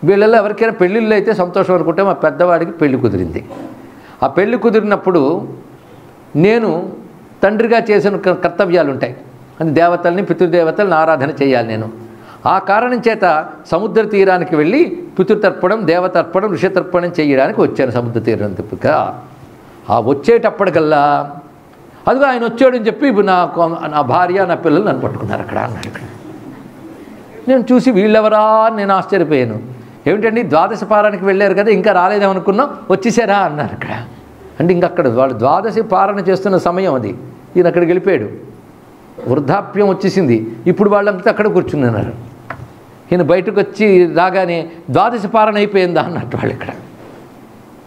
వీళ్ళల్లో ఎవరికైనా పెళ్ళిళ్ళు అయితే సంతోషం అనుకుంటే మా పెద్దవాడికి పెళ్లి కుదిరింది. ఆ పెళ్లి కుదిరినప్పుడు నేను తండ్రిగా చేసిన కర్తవ్యాలు ఉంటాయి. అది దేవతల్ని పితృదేవతలను ఆరాధన చేయాలి నేను. ఆ కారణం చేత సముద్ర తీరానికి వెళ్ళి పితృతర్పణం, దేవతర్పణం, ఋషితర్పణం చేయడానికి వచ్చాను సముద్ర తీరం తిప్పుక. ఆ వచ్చేటప్పటికల్లా అదిగో ఆయన వచ్చాడని చెప్పి నా భార్య నా పిల్లలు నన్ను పట్టుకున్నారు అక్కడ అన్నాడు. ఇక్కడ నేను చూసి వీళ్ళెవరా నేను ఆశ్చర్యపోయాను. ఏమిటండి ద్వాదశ పారానికి వెళ్ళారు కదా, ఇంకా రాలేదేమనుకున్నాం, వచ్చేసారా అన్నారు ఇక్కడ. అంటే ఇంక అక్కడ వాళ్ళు ద్వాదశి పారణ చేస్తున్న సమయం అది. ఈయన అక్కడికి వెళ్ళిపోయాడు. వృద్ధాప్యం వచ్చేసింది. ఇప్పుడు వాళ్ళంతా అక్కడ కూర్చున్నారు. ఈయన బయటకు వచ్చి రాగానే ద్వాదశ పారణ అయిపోయిందా అన్నట్టు వాళ్ళు ఇక్కడ.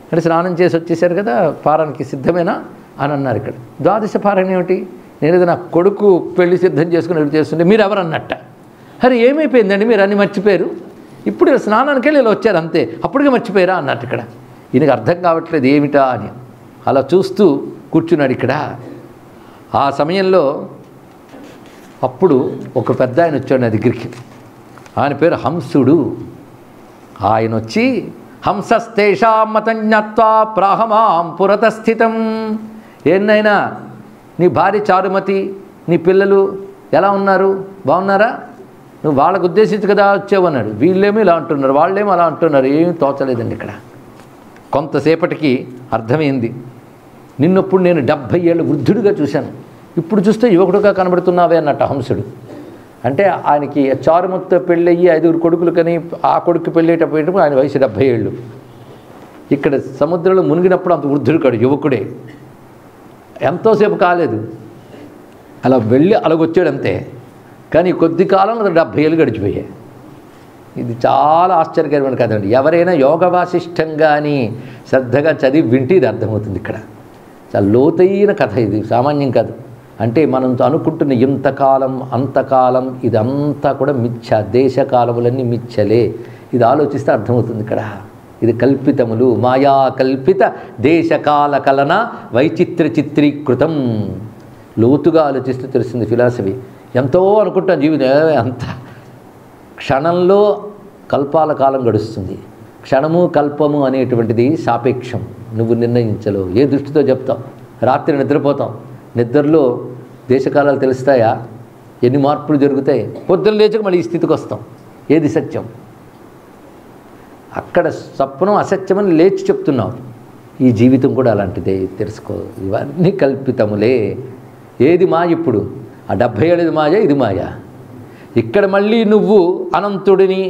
అంటే స్నానం చేసి వచ్చేసారు కదా, పారానికి సిద్ధమేనా అని అన్నారు ఇక్కడ. ద్వాదశ పారణ ఏమిటి? నేను నా కొడుకు పెళ్లి సిద్ధం చేసుకుని చేస్తుంటే మీరు ఎవరన్నట్ట. అరే ఏమైపోయిందండి మీరు అన్నీ మర్చిపోయారు, ఇప్పుడు స్నానానికి వెళ్ళి ఇలా వచ్చారు అంతే, అప్పటికే మర్చిపోయారా అన్నట్టు ఇక్కడ. ఈయనకు అర్థం కావట్లేదు ఏమిటా అని అలా చూస్తూ కూర్చున్నాడు ఇక్కడ. ఆ సమయంలో అప్పుడు ఒక పెద్ద ఆయన వచ్చాడు నా దగ్గరికి. ఆయన పేరు హంసుడు. ఆయన వచ్చి హంసస్తేషాం మతం జ్ఞాత్వా ప్రాహమాం పురతస్థితం. ఏన్నైనా నీ భార్య చారుమతి, నీ పిల్లలు ఎలా ఉన్నారు, బాగున్నారా? నువ్వు వాళ్ళకు ఉద్దేశించి కదా వచ్చావు అన్నాడు. వీళ్ళేమో ఇలా అంటున్నారు, వాళ్ళేమో అలా అంటున్నారు. ఏమీ తోచలేదండి ఇక్కడ. కొంతసేపటికి అర్థమైంది. నిన్నప్పుడు నేను 70 ఏళ్ళ వృద్ధుడిగా చూశాను, ఇప్పుడు చూస్తే యువకుడుగా కనబడుతున్నావే అన్నట్టు హంసుడు. అంటే ఆయనకి చారుమతితో పెళ్ళయ్యి 5 కొడుకులు కానీ ఆ కొడుకు పెళ్ళేటప్పుడు ఆయన వయసు 70 ఏళ్ళు. ఇక్కడ సముద్రంలో మునిగినప్పుడు అంత వృద్ధుడు కాడు, యువకుడే. ఎంతోసేపు కాలేదు, అలా వెళ్ళి అలాగొచ్చాడు అంతే. కానీ కొద్ది కాలంలో 70 ఏళ్ళు గడిచిపోయాయి. ఇది చాలా ఆశ్చర్యకరమైన కథ అండి. ఎవరైనా యోగ వాసిష్టం కానీ శ్రద్ధగా చదివి వింటే ఇది అర్థమవుతుంది. ఇక్కడ చాలా లోతైన కథ, ఇది సామాన్యం కాదు. అంటే మనం అనుకుంటున్న ఇంతకాలం అంతకాలం ఇదంతా కూడా మిథ్య, దేశకాలములన్నీ మిథ్యలే. ఇది ఆలోచిస్తే అర్థమవుతుంది ఇక్కడ. ఇది కల్పితములు, మాయా కల్పిత దేశకాల కలన వైచిత్ర చిత్రీకృతం. లోతుగా ఆలోచిస్తే తెలుస్తుంది ఫిలాసఫీ. ఎంతో అనుకుంటాం జీవితం, అంత క్షణంలో కల్పాల కాలం గడుస్తుంది. క్షణము కల్పము అనేటువంటిది సాపేక్షం, నువ్వు నిర్ణయించలేవు. ఏ దృష్టితో చెప్తావు? రాత్రి నిద్రపోతాం, నిద్రలో దేశకాలాలు తెలుస్తాయా? ఎన్ని మార్పులు జరుగుతాయి? పొద్దున్న లేచక మళ్ళీ ఈ స్థితికి వస్తాం. ఏది సత్యం? అక్కడ స్వప్నం అసత్యమని లేచి చెప్తున్నావు. ఈ జీవితం కూడా అలాంటిదే, తెలుసుకో. ఇవన్నీ కల్పితములే. ఏది మాయ? ఇప్పుడు ఆ 70 ఏళ్ళది మాయ, ఇది మాయ. ఇక్కడ మళ్ళీ నువ్వు అనంతుడిని,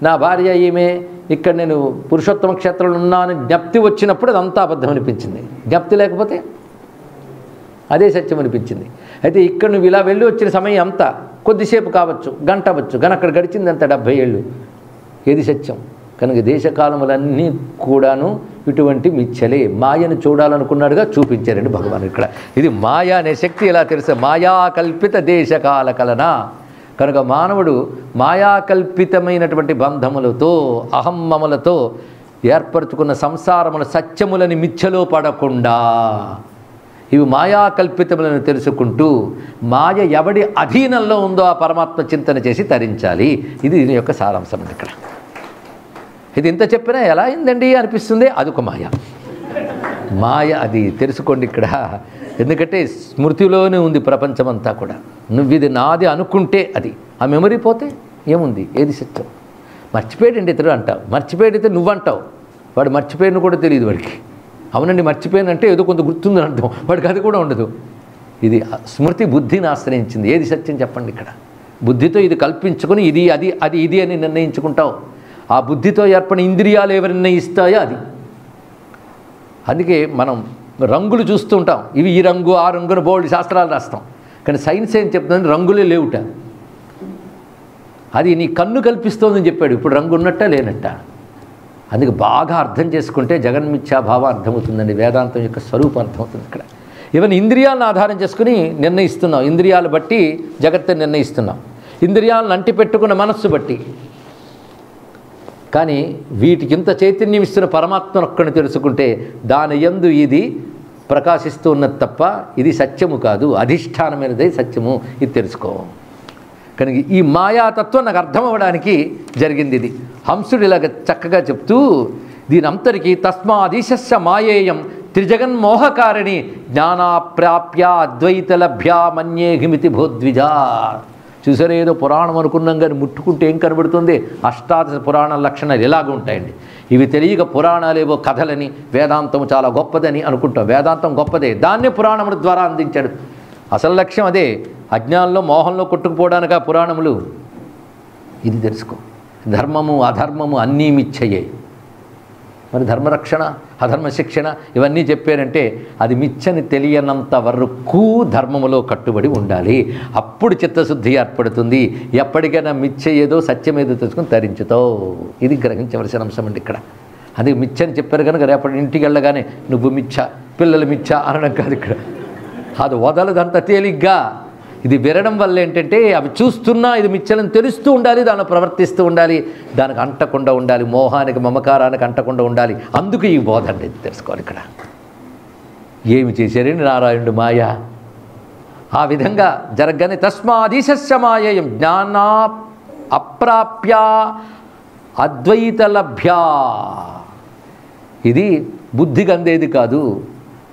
నా భార్య ఈమె, ఇక్కడ నేను పురుషోత్తమ క్షేత్రంలో ఉన్నాను జ్ఞప్తి వచ్చినప్పుడు అదంతా అబద్ధం అనిపించింది. జ్ఞప్తి లేకపోతే అదే సత్యం అనిపించింది. అయితే ఇక్కడ నువ్వు ఇలా వెళ్ళి వచ్చిన సమయం అంతా కొద్దిసేపు కావచ్చు, గంట అవ్వచ్చు, కానీ అక్కడ గడిచింది అంత 70 ఏళ్ళు. ఏది సత్యం? కనుక దేశకాలములన్నీ కూడాను ఇటువంటి మిథ్యలే. మాయను చూడాలనుకున్నాడుగా చూపించారండి భగవాన్ ఇక్కడ. ఇది మాయ అనే శక్తి ఎలా తెలుసు? మాయా కల్పిత దేశకాల కలన. కనుక మానవుడు మాయాకల్పితమైనటువంటి బంధములతో అహమ్మములతో ఏర్పరచుకున్న సంసారముల సత్యములని మిథ్యలో పడకుండా ఇవి మాయాకల్పితములను తెలుసుకుంటూ మాయ ఎవడి అధీనంలో ఉందో ఆ పరమాత్మ చింతన చేసి తరించాలి. ఇది దీని యొక్క సారాంశం. ఇక్కడ ఇది ఇంత చెప్పినా ఎలా అయిందండి అనిపిస్తుంది. అదొక మాయ. మాయ అది తెలుసుకోండి ఇక్కడ. ఎందుకంటే స్మృతిలోనే ఉంది ప్రపంచమంతా కూడా. నువ్వు ఇది నాది అనుకుంటే అది, ఆ మెమరీ పోతే ఏముంది? ఏది సత్యం? మర్చిపోయాడండి ఇతడు అంటావు, మర్చిపోయాడితే నువ్వు అంటావు. వాడు మర్చిపోయిన కూడా తెలియదు వాడికి. అవునండి మర్చిపోయానంటే ఏదో కొంత గుర్తుందని అర్థం, వాడికి అది కూడా ఉండదు. ఇది స్మృతి బుద్ధిని ఆశ్రయించింది. ఏది సత్యం చెప్పండి ఇక్కడ? బుద్ధితో ఇది కల్పించుకొని ఇది అది అది ఇది అని నిర్ణయించుకుంటావు. ఆ బుద్ధితో ఏర్పడిన ఇంద్రియాలు ఎవరు నిర్ణయిస్తాయో అది. అందుకే మనం రంగులు చూస్తూ ఉంటాం, ఇవి ఈ రంగు ఆ రంగును బోల్డ్ శాస్త్రాలు రాస్తాం. కానీ సైన్స్ ఏం చెప్తుందంటే రంగులే లేవుట, అది నీ కన్ను కల్పిస్తోందని చెప్పాడు. ఇప్పుడు రంగు ఉన్నట్ట లేనట్ట. అందుకే బాగా అర్థం చేసుకుంటే జగన్మిథ్యాభావం అర్థమవుతుందండి, వేదాంతం యొక్క స్వరూపం అర్థమవుతుంది. ఇక్కడ ఇవన్నీ ఇంద్రియాలను ఆధారం చేసుకుని నిర్ణయిస్తున్నాం, ఇంద్రియాలు బట్టి జగత్తుని నిర్ణయిస్తున్నాం, ఇంద్రియాలను అంటిపెట్టుకున్న మనస్సు బట్టి. కానీ వీటికి ఇంత చైతన్యం ఇస్తున్న పరమాత్మను ఒక్కడిని తెలుసుకుంటే దాని యందు ఇది ప్రకాశిస్తూ ఉన్నది తప్ప ఇది సత్యము కాదు, అధిష్టానమైనదే సత్యము, ఇది తెలుసుకో. కనుక ఈ మాయాతత్వం నాకు అర్థం అవ్వడానికి జరిగింది ఇది. హంసుడు ఇలాగ చక్కగా చెప్తూ దీని అంతరికి తస్మాదీశస్య మాయేయం త్రిజగన్మోహకారిణి జ్ఞానాప్రాప్య అద్వైతలభ్యా మన్యేహిమితి భోద్విజా. చూసారా, ఏదో పురాణం అనుకున్నాం కానీ ముట్టుకుంటే ఏం కనబడుతుంది? అష్టాదశ పురాణ లక్షణాలు ఇలాగ ఉంటాయండి. ఇవి తెలియక పురాణాలేవో కథలని, వేదాంతం చాలా గొప్పదని అనుకుంటాం. వేదాంతం గొప్పదే, దాన్నే పురాణముల ద్వారా అందించాడు. అసలు లక్ష్యం అదే. అజ్ఞానంలో మోహంలో కొట్టుకుపోవడానికి ఆ పురాణములు. ఇది తెలుసుకో. ధర్మము అధర్మము అన్నీ మిథ్యయే. మరి ధర్మరక్షణ అధర్మ శిక్షణ ఇవన్నీ చెప్పారంటే అది మిథ్యని తెలియనంత వరకు ధర్మములో కట్టుబడి ఉండాలి. అప్పుడు చిత్తశుద్ధి ఏర్పడుతుంది. ఎప్పటికైనా మిథ్య ఏదో సత్యం ఏదో తెలుసుకుని తరించుతావు. ఇది గ్రహించవలసిన అంశం అండి ఇక్కడ. అది మిథ్యని చెప్పారు కనుక రేపటి ఇంటికి వెళ్ళగానే నువ్వు మిథ్య, పిల్లలు మిథ్య అనడం కాదు ఇక్కడ. అది వదలదంత తేలిగ్గా. ఇది వినడం వల్ల ఏంటంటే అవి చూస్తున్నా ఇది మిథ్యలని తెలుస్తూ ఉండాలి, దానిలో ప్రవర్తిస్తూ ఉండాలి, దానికి అంటకుండా ఉండాలి, మోహానికి మమకారానికి అంటకుండా ఉండాలి. అందుకు ఈ బోధ అంటే తెలుసుకోవాలి ఇక్కడ. ఏమి చేశారండి నారాయణుడు మాయ? ఆ విధంగా జరగగానే తస్మాదీశస్య మాయేయం జ్ఞానా అప్రాప్య అద్వైతలభ్యా. ఇది బుద్ధికి అందేది కాదు,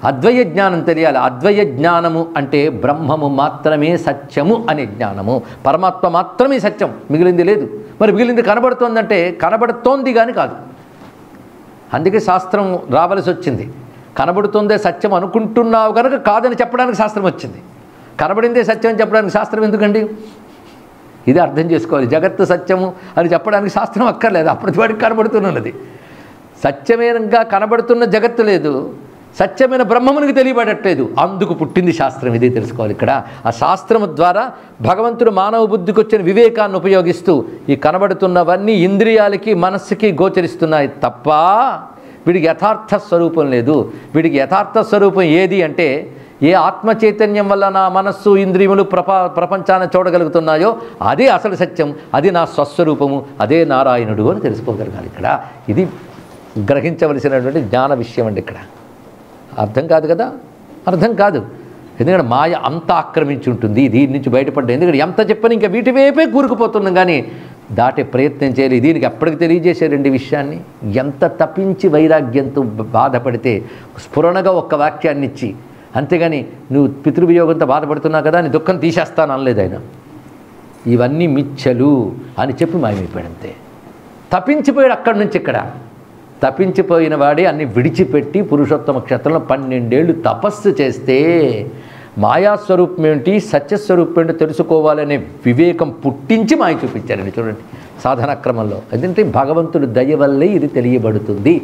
అద్వయ జ్ఞానం తెలియాలి. అద్వయ జ్ఞానము అంటే బ్రహ్మము మాత్రమే సత్యము అనే జ్ఞానము. పరమాత్మ మాత్రమే సత్యం, మిగిలింది లేదు. మరి మిగిలింది కనబడుతోందంటే కనబడుతోంది కానీ కాదు. అందుకే శాస్త్రం రావలసి వచ్చింది. కనబడుతోందే సత్యం అనుకుంటున్నావు కనుక కాదని చెప్పడానికి శాస్త్రం వచ్చింది. కనబడిందే సత్యం అని చెప్పడానికి శాస్త్రం ఎందుకండి? ఇది అర్థం చేసుకోవాలి. జగత్తు సత్యము అని చెప్పడానికి శాస్త్రం అక్కర్లేదు, అప్పటి వాడికి కనబడుతున్నది. సత్యమేనంగా కనబడుతున్న జగత్తు లేదు, సత్యమైన బ్రహ్మమునికి తెలియబడట్లేదు. అందుకు పుట్టింది శాస్త్రం. ఇదే తెలుసుకోవాలి ఇక్కడ. ఆ శాస్త్రము ద్వారా భగవంతుడు మానవ బుద్ధికి వచ్చిన వివేకాన్ని ఉపయోగిస్తూ ఈ కనబడుతున్నవన్నీ ఇంద్రియాలకి మనస్సుకి గోచరిస్తున్నాయి తప్ప వీడికి యథార్థ స్వరూపం లేదు. వీడికి యథార్థ స్వరూపం ఏది అంటే ఏ ఆత్మ చైతన్యం వల్ల నా మనస్సు ఇంద్రియములు ప్రపంచాన్ని చూడగలుగుతున్నాయో అదే అసలు సత్యం, అది నా స్వస్వరూపము, అదే నారాయణుడు అని తెలుసుకోగలగాలి ఇక్కడ. ఇది గ్రహించవలసినటువంటి జ్ఞాన విషయం అండి ఇక్కడ. అర్థం కాదు కదా, అర్థం కాదు. ఎందుకంటే మాయ అంత ఆక్రమించి ఉంటుంది. దీని నుంచి బయటపడ్డా ఎందుకంటే ఎంత చెప్పని ఇంకా వీటి వైపే కూరుకుపోతున్నాం కానీ దాటే ప్రయత్నం చేయాలి. దీనికి ఎప్పటికి తెలియజేశారండి విషయాన్ని. ఎంత తప్పించి వైరాగ్యంతో బాధపడితే స్ఫురణగా ఒక్క వాక్యాన్ని ఇచ్చి, అంతేగాని నువ్వు పితృవియోగంతో బాధపడుతున్నావు కదా నీ దుఃఖం తీసేస్తాను అనలేదు ఆయన. ఇవన్నీ మిథ్యలు అని చెప్పి మాయమైపోయాడు అంతే. తప్పించిపోయాడు అక్కడి నుంచి ఇక్కడ. తప్పించిపోయిన వాడే అన్ని విడిచిపెట్టి పురుషోత్తమ క్షేత్రంలో 12 ఏళ్ళు తపస్సు చేస్తే మాయాస్వరూపం ఏంటి సత్యస్వరూపం ఏంటి తెలుసుకోవాలనే వివేకం పుట్టించి మాయ చూపించారండి. చూడండి సాధనా క్రమంలో. అదంటే భగవంతుడు దయ వల్లే ఇది తెలియబడుతుంది.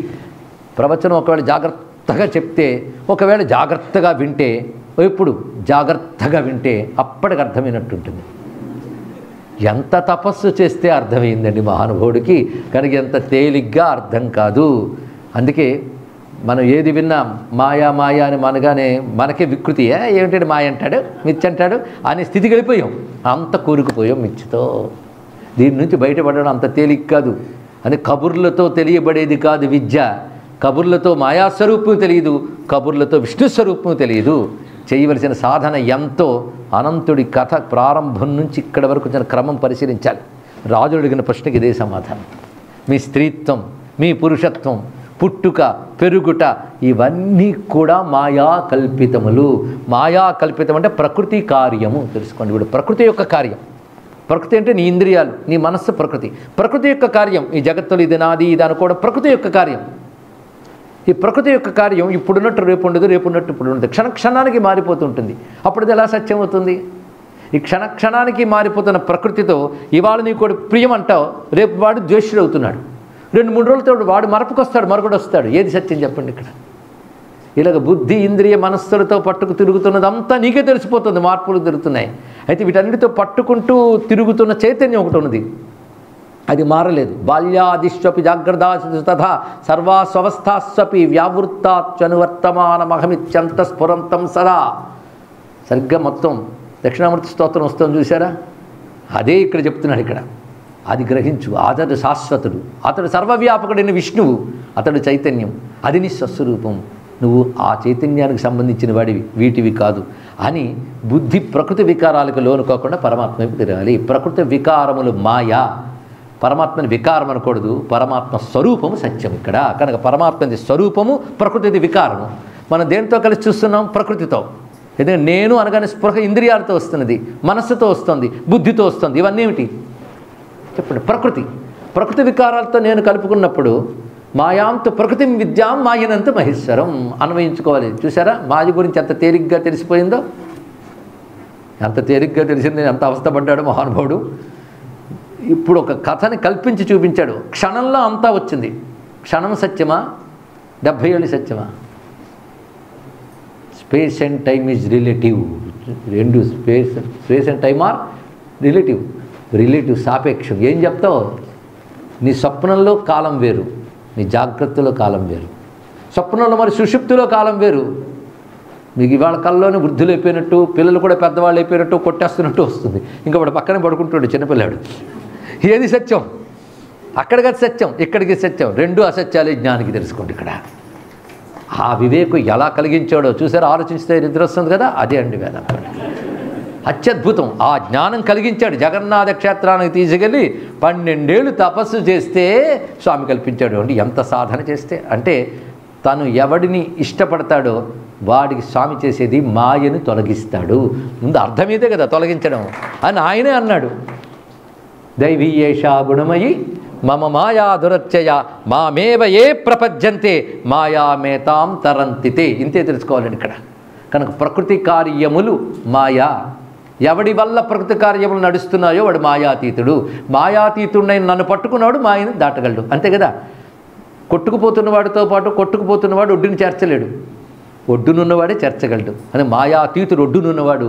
ప్రవచనం ఒకవేళ జాగ్రత్తగా చెప్తే, ఒకవేళ జాగ్రత్తగా వింటే, ఎప్పుడు జాగ్రత్తగా వింటే అప్పటికి అర్థమైనట్టుంటుంది. ఎంత తపస్సు చేస్తే అర్థమైందండి మహానుభావుడికి, కనుక ఎంత తేలిగ్గా అర్థం కాదు. అందుకే మనం ఏది విన్నా మాయా మాయా అని మనగానే మనకే వికృతి, ఏమిటంటే మాయ అంటాడు మిథ్య అంటాడు అనే స్థితికి వెళ్ళిపోయాం. అంత కూరుకుపోయాం మిథ్యతో. దీని నుంచి బయటపడడం అంత తేలిక కాదు. అని కబుర్లతో తెలియబడేది కాదు విద్య. కబుర్లతో మాయాస్వరూపం తెలియదు, కబుర్లతో విష్ణుస్వరూపం తెలియదు. చేయవలసిన సాధన ఎంతో. అనంతుడి కథ ప్రారంభం నుంచి ఇక్కడి వరకు వచ్చిన క్రమం పరిశీలించాలి. రాజు అడిగిన ప్రశ్నకి ఇదే సమాధానం. మీ స్త్రీత్వం, మీ పురుషత్వం, పుట్టుక, పెరుగుట ఇవన్నీ కూడా మాయా కల్పితములు. మాయా కల్పితం అంటే ప్రకృతి కార్యము తెలుసుకోండి. ఇప్పుడు ప్రకృతి యొక్క కార్యం. ప్రకృతి అంటే నీ ఇంద్రియాలు, నీ మనస్సు ప్రకృతి. ప్రకృతి యొక్క కార్యం ఈ జగత్తులు ఇది నాది ఇది అనుకోవడం ప్రకృతి యొక్క కార్యం. ఈ ప్రకృతి యొక్క కార్యం ఇప్పుడున్నట్టు రేపు ఉండదు, రేపు ఉన్నట్టు ఇప్పుడు ఉండదు, క్షణక్షణానికి మారిపోతుంటుంది. అప్పుడు ఇది ఎలా సత్యం అవుతుంది? ఈ క్షణక్షణానికి మారిపోతున్న ప్రకృతితో ఇవాళ నీకు ప్రియం అంటావు, రేపు వాడు ద్వేషుడు అవుతున్నాడు. 2-3 రోజులతో వాడు మరపుకొస్తాడు, మరొకడు వస్తాడు. ఏది సత్యం చెప్పండి ఇక్కడ? ఇలాగ బుద్ధి ఇంద్రియ మనస్సులతో పట్టుకు తిరుగుతున్నదంతా నీకే తెలిసిపోతుంది, మార్పులు జరుగుతున్నాయి. అయితే వీటన్నిటితో పట్టుకుంటూ తిరుగుతున్న చైతన్యం ఒకటి ఉన్నది, అది మారలేదు. బాల్యాదిష్వపి జాగ్రత్త తథా సర్వాస్వస్థాస్వపి వ్యావృత్తాత్యనువర్తమానమహమిత్యంత స్ఫురంతం సదా. సరిగ్గా మొత్తం దక్షిణామూర్తి స్తోత్రం వస్తుంది చూసారా, అదే ఇక్కడ చెప్తున్నాడు. ఇక్కడ అది గ్రహించు, అతడు శాశ్వతుడు, అతడు సర్వవ్యాపకుడైన విష్ణువు, అతడు చైతన్యం, అది నీ స్వస్వరూపం, నువ్వు ఆ చైతన్యానికి సంబంధించిన వాడివి, వీటివి కాదు అని బుద్ధి ప్రకృతి వికారాలకు లోను కాకుండా పరమాత్మ వైపు తిరగాలి. ప్రకృతి వికారములు మాయా, పరమాత్మని వికారం అనకూడదు, పరమాత్మ స్వరూపము సత్యం ఇక్కడ. కనుక పరమాత్మది స్వరూపము, ప్రకృతిది వికారము. మనం దేనితో కలిసి చూస్తున్నాం? ప్రకృతితో. ఎందుకంటే నేను అనగానే స్పృహ ఇంద్రియాలతో వస్తున్నది, మనస్సుతో వస్తుంది, బుద్ధితో వస్తుంది. ఇవన్నీ ఏమిటి చెప్పండి? ప్రకృతి. ప్రకృతి వికారాలతో నేను కలుపుకున్నప్పుడు మాయాంతు ప్రకృతి విద్యాం మాయనంత మహేశ్వరం అన్వయించుకోవాలి. చూసారా మాయ గురించి ఎంత తేలిగ్గా తెలిసిపోయిందో, ఎంత తేలిగ్గా తెలిసింది, ఎంత అవస్థపడ్డాడు మహానుభావుడు. ఇప్పుడు ఒక కథని కల్పించి చూపించాడు, క్షణంలో అంతా వచ్చింది. క్షణం సత్యమా, 70 ఏళ్ళు సత్యమా? Space and time is relative. రెండు space and time are relative. Relative సాపేక్షం. ఏం చెప్తావు? నీ స్వప్నంలో కాలం వేరు, నీ జాగ్రత్తలో కాలం వేరు. స్వప్నంలో మరి సుషుప్తిలో కాలం వేరు. మీకు ఇవాళ కల్లోనే వృద్ధులు అయిపోయినట్టు, పిల్లలు కూడా పెద్దవాళ్ళు అయిపోయినట్టు కొట్టేస్తున్నట్టు వస్తుంది. ఇంకా వాడు పక్కనే పడుకుంటాడు చిన్నపిల్లాడు. ఏది సత్యం? అక్కడికి సత్యం, ఇక్కడికి సత్యం, రెండు అసత్యాలే జ్ఞానికి తెలుసుకోండి. ఇక్కడ ఆ వివేకం ఎలా కలిగించాడో చూసారా, ఆలోచిస్తే నిద్ర వస్తుంది కదా, అదే అండి వేదాంతం. అత్యద్భుతం. ఆ జ్ఞానం కలిగించాడు. జగన్నాథ క్షేత్రానికి తీసుకెళ్ళి 12 ఏళ్ళు తపస్సు చేస్తే స్వామి కల్పించాడు. అంటే ఎంత సాధన చేస్తే, అంటే తను ఎవడిని ఇష్టపడతాడో వాడికి స్వామి చేసేది మాయను తొలగిస్తాడు. ముందు అర్థమైతే కదా తొలగించడం అని ఆయనే అన్నాడు. దైవీయేషా గుణమయి మమ మాయా దురత్యయ మామేవ ఏ ప్రపద్యంతే మాయామేతాం తరంతితే. ఇంతే తెలుసుకోవాలండి ఇక్కడ. కనుక ప్రకృతి కార్యములు మాయా. ఎవడి వల్ల ప్రకృతి కార్యములు నడుస్తున్నాయో వాడు మాయాతీతుడు. మాయాతీతుడిని నన్ను పట్టుకున్నాడు, మాయను దాటగలడు. అంతే కదా. కొట్టుకుపోతున్నవాడితో పాటు కొట్టుకుపోతున్నవాడు ఒడ్డుని చేర్చలేడు, ఒడ్డునున్నవాడే చేర్చగలడు. అని మాయాతీతుడు ఒడ్డునున్నవాడు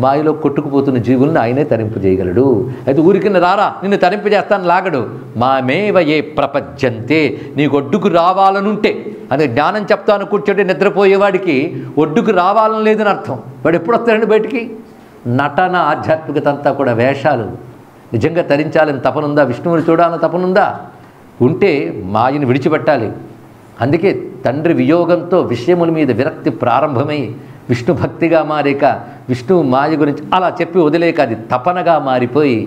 మాయలో కొట్టుకుపోతున్న జీవులను ఆయనే తరింపజేయగలడు. అయితే ఊరికి రారా నిన్ను తరింపజేస్తాను లాగడు. మామేవ ఏ ప్రపంచంతే. నీకు ఒడ్డుకు రావాలనుంటే, అదే జ్ఞానం చెప్తాను కూర్చోటి నిద్రపోయేవాడికి ఒడ్డుకు రావాలని లేదని అర్థం. వాడు ఎప్పుడు వస్తాడండి బయటికి? నటన ఆధ్యాత్మికత అంతా కూడా వేషాలు. నిజంగా తరించాలని తపనుందా? విష్ణువుని చూడాలని తపనుందా? ఉంటే మాయని విడిచిపెట్టాలి. అందుకే తండ్రి వియోగంతో విషయముల మీద విరక్తి ప్రారంభమై విష్ణు భక్తిగా మారేక విష్ణువు మాయ గురించి అలా చెప్పి వదిలేక అది తపనగా మారిపోయి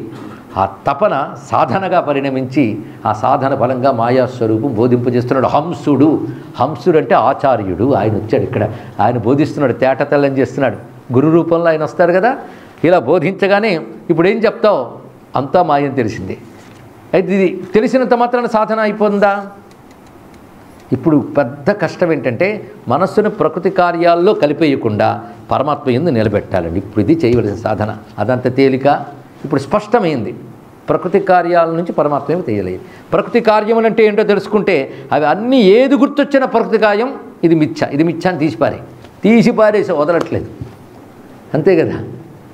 ఆ తపన సాధనగా పరిణమించి ఆ సాధన బలంగా మాయాస్వరూపం బోధింపజేస్తున్నాడు హంసుడు. హంసుడు అంటే ఆచార్యుడు. ఆయన వచ్చాడు ఇక్కడ, ఆయన బోధిస్తున్నాడు, తేటతెల్లం చేస్తున్నాడు. గురు రూపంలో ఆయన వస్తాడు కదా. ఇలా బోధించగానే ఇప్పుడు ఏం చెప్తావు? అంతా మాయని తెలిసిందే. అయితే ఇది తెలిసినంత మాత్రాన సాధన అయిపోతుందా? ఇప్పుడు పెద్ద కష్టం ఏంటంటే మనస్సును ప్రకృతి కార్యాల్లో కలిపేయకుండా పరమాత్మ యందు నిలబెట్టాలండి. ఇప్పుడు ఇది చేయవలసిన సాధన. అదంత తేలిక. ఇప్పుడు స్పష్టమైంది. ప్రకృతి కార్యాల నుంచి పరమాత్మ ఏమి తెలియలేదు. ప్రకృతి కార్యములు అంటే ఏంటో తెలుసుకుంటే అవి అన్నీ ఏది గుర్తొచ్చినా ప్రకృతి కార్యం ఇది మిథ్య, ఇది మిథ్య అని తీసిపారేసి వదలట్లేదు. అంతే కదా.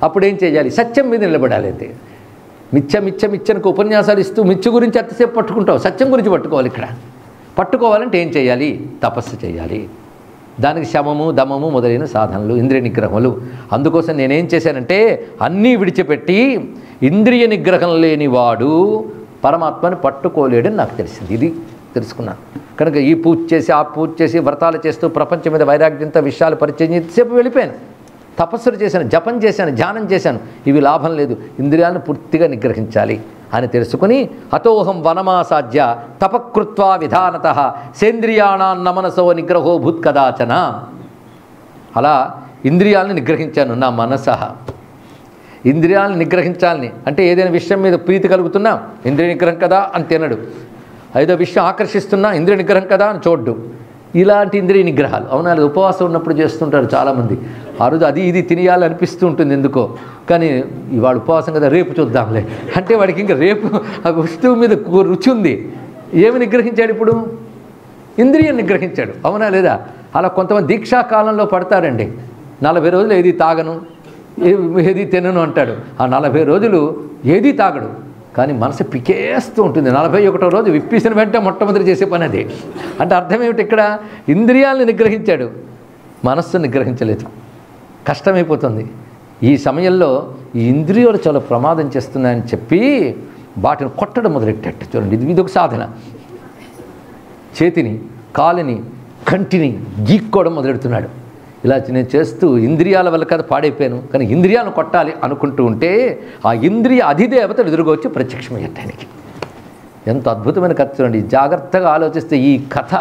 అప్పుడు ఏం చేయాలి? సత్యం మీద నిలబడాలి. అంతే. మిథ్యనికి ఉపన్యాసాలు ఇస్తూ మిథ్య గురించి ఎంతసేపు పట్టుకుంటావు? సత్యం గురించి పట్టుకోవాలి. ఇక్కడ పట్టుకోవాలంటే ఏం చేయాలి? తపస్సు చేయాలి. దానికి శమము దమము మొదలైన సాధనలు, ఇంద్రియ నిగ్రహములు. అందుకోసం నేనేం చేశానంటే అన్నీ విడిచిపెట్టి ఇంద్రియ నిగ్రహం లేనివాడు పరమాత్మని పట్టుకోలేడని నాకు తెలిసింది. ఇది తెలుసుకున్నాను. కనుక ఈ పూజ చేసి ఆ పూజ చేసి వ్రతాలు చేస్తూ ప్రపంచం మీద వైరాగ్యంతో విషయాలు పరిచయం చేసేపు వెళ్ళిపోయాను. తపస్సులు చేశాను, జపం చేశాను, ధ్యానం చేశాను. ఇవి లాభం లేదు. ఇంద్రియాలను పూర్తిగా నిగ్రహించాలి అని తెలుసుకుని అతోహం వనమాసాధ్య తపకృత్వా విధానతః సేంద్రియాణాన్న మనసో నిగ్రహో భూత్ కదాచన. అలా ఇంద్రియాలను నిగ్రహించాను. నా మనసః ఇంద్రియాలను నిగ్రహించాలని అంటే ఏదైనా విషయం మీద ప్రీతి కలుగుతున్నా ఇంద్రియ నిగ్రహం కదా అని తినడు. ఏదో విషయం ఆకర్షిస్తున్నా ఇంద్రియ నిగ్రహం కదా అని చూడ్డు. ఇలాంటి ఇంద్రియ నిగ్రహాలు. అవునా, ఉపవాసం ఉన్నప్పుడు చేస్తుంటారు చాలామంది. ఆ రోజు అది ఇది తినేయాలనిపిస్తూ ఉంటుంది ఎందుకో, కానీ ఇవాళ ఉపవాసం కదా రేపు చూద్దాంలే అంటే వాడికి ఇంకా రేపు ఆ వస్తువు మీద రుచి ఉంది. ఏమి నిగ్రహించాడు ఇప్పుడు? ఇంద్రియం నిగ్రహించాడు. అవునా లేదా? అలా కొంతమంది దీక్షాకాలంలో పడతారండి. 40 రోజులు ఏది తాగను, ఏది తినను అంటాడు. ఆ 40 రోజులు ఏది తాగడు, కానీ మనసు పికేస్తూ ఉంటుంది. 41వ రోజు విప్పేసిన వెంటనే మొట్టమొదటి చేసే పని అది. అంటే అర్థం ఏమిటి? ఇక్కడ ఇంద్రియాలను నిగ్రహించాడు, మనస్సును నిగ్రహించలేదు. కష్టమైపోతుంది. ఈ సమయంలో ఈ ఇంద్రియాలు చాలా ప్రమాదం చేస్తున్నాయని చెప్పి వాటిని కొట్టడం మొదలెట్టాడు. చూడండి, ఇది ఒక సాధన. చేతిని, కాలిని, కంటిని గీక్కోవడం మొదలెడుతున్నాడు. ఇలా నేను చేస్తూ ఇంద్రియాల వల్ల కదా పాడైపోయాను, కానీ ఇంద్రియాలను కొట్టాలి అనుకుంటూ ఉంటే ఆ ఇంద్రియ అధిదేవతలు ఎదురుగొచ్చి ప్రత్యక్షమయ్యానికి. ఎంత అద్భుతమైన కథ చూడండి. జాగ్రత్తగా ఆలోచిస్తే ఈ కథ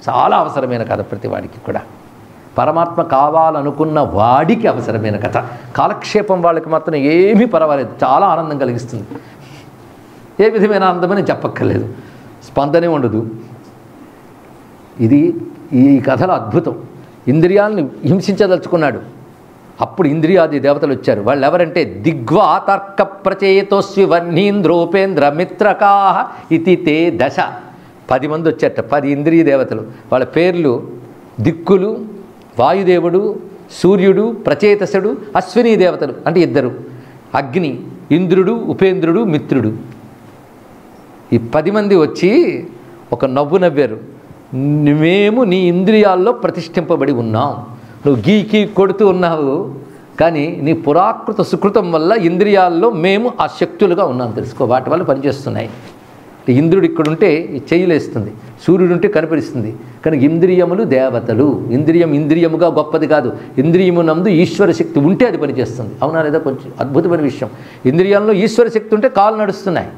చాలా అవసరమైన కథ ప్రతివాడికి కూడా. పరమాత్మ కావాలనుకున్న వాడికి అవసరమైన కథ. కాలక్షేపం వాళ్ళకి మాత్రం ఏమీ పర్వాలేదు, చాలా ఆనందం కలిగిస్తుంది. ఏ విధమైన ఆనందమని చెప్పక్కర్లేదు, స్పందనే ఉండదు. ఇది ఈ కథలో అద్భుతం. ఇంద్రియాలను హింసించదలుచుకున్నాడు. అప్పుడు ఇంద్రియాది దేవతలు వచ్చారు. వాళ్ళు ఎవరంటే దిగ్వా తర్క ప్రచేతోస్వి వన్నీంద్రోపేంద్ర మిత్రకా ఇతి తే దశ. 10 మంది వచ్చారట, 10 ఇంద్రియ దేవతలు. వాళ్ళ పేర్లు దిక్కులు, వాయుదేవుడు, సూర్యుడు, ప్రచేతసుడు, అశ్విని దేవతలు అంటే 2, అగ్ని, ఇంద్రుడు, ఉపేంద్రుడు, మిత్రుడు. ఈ 10 మంది వచ్చి ఒక నవ్వు నవ్వారు. మేము నీ ఇంద్రియాల్లో ప్రతిష్ఠింపబడి ఉన్నాం. నువ్వు గీకి కొడుతూ ఉన్నావు, కానీ నీ పురాకృత సుకృతం వల్ల ఇంద్రియాల్లో మేము ఆ శక్తులుగా ఉన్నాం తెలుసుకో. వాటి వల్ల పనిచేస్తున్నాయి. ఇంద్రుడు ఇక్కడుంటే చెయ్యిలేస్తుంది, సూర్యుడు ఉంటే కనిపిస్తుంది. కానీ ఇంద్రియములు దేవతలు. ఇంద్రియముగా గొప్పది కాదు, ఇంద్రియమునందు ఈశ్వర శక్తి ఉంటే అది పనిచేస్తుంది. అవునా లేదా? కొంచెం అద్భుతమైన విషయం. ఇంద్రియంలో ఈశ్వర శక్తి ఉంటే కాళ్ళు నడుస్తున్నాయి,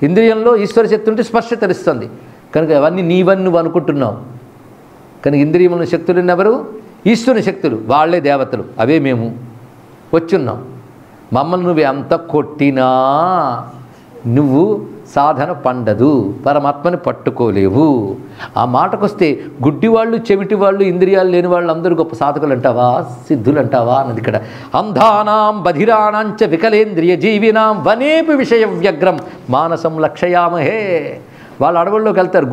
ఇంద్రియంలో ఈశ్వర శక్తి ఉంటే స్పర్శ తెలుస్తుంది. కనుక అవన్నీ నీవని నువ్వు అనుకుంటున్నావు. కనుక ఇంద్రియముల శక్తులు ఎవరు? ఈశ్వరుని శక్తులు, వాళ్ళే దేవతలు. అవే మేము వచ్చున్నాం. మమ్మల్ని నువ్వు ఎంత కొట్టినా నువ్వు సాధన పండదు, పరమాత్మని పట్టుకోలేవు. ఆ మాటకొస్తే గుడ్డివాళ్ళు, చెవిటి వాళ్ళు, ఇంద్రియాలు లేని వాళ్ళు అందరూ గొప్ప సాధకులు అంటావా, సిద్ధులు అంటావా అన్నది ఇక్కడ. అంధానాం బధిరాణాంచ వికలేంద్రియ జీవినాం వనేపి విషయ వ్యగ్రం మానసం లక్షయామహే. వాళ్ళు అడవుల్లోకి వెళ్తారు.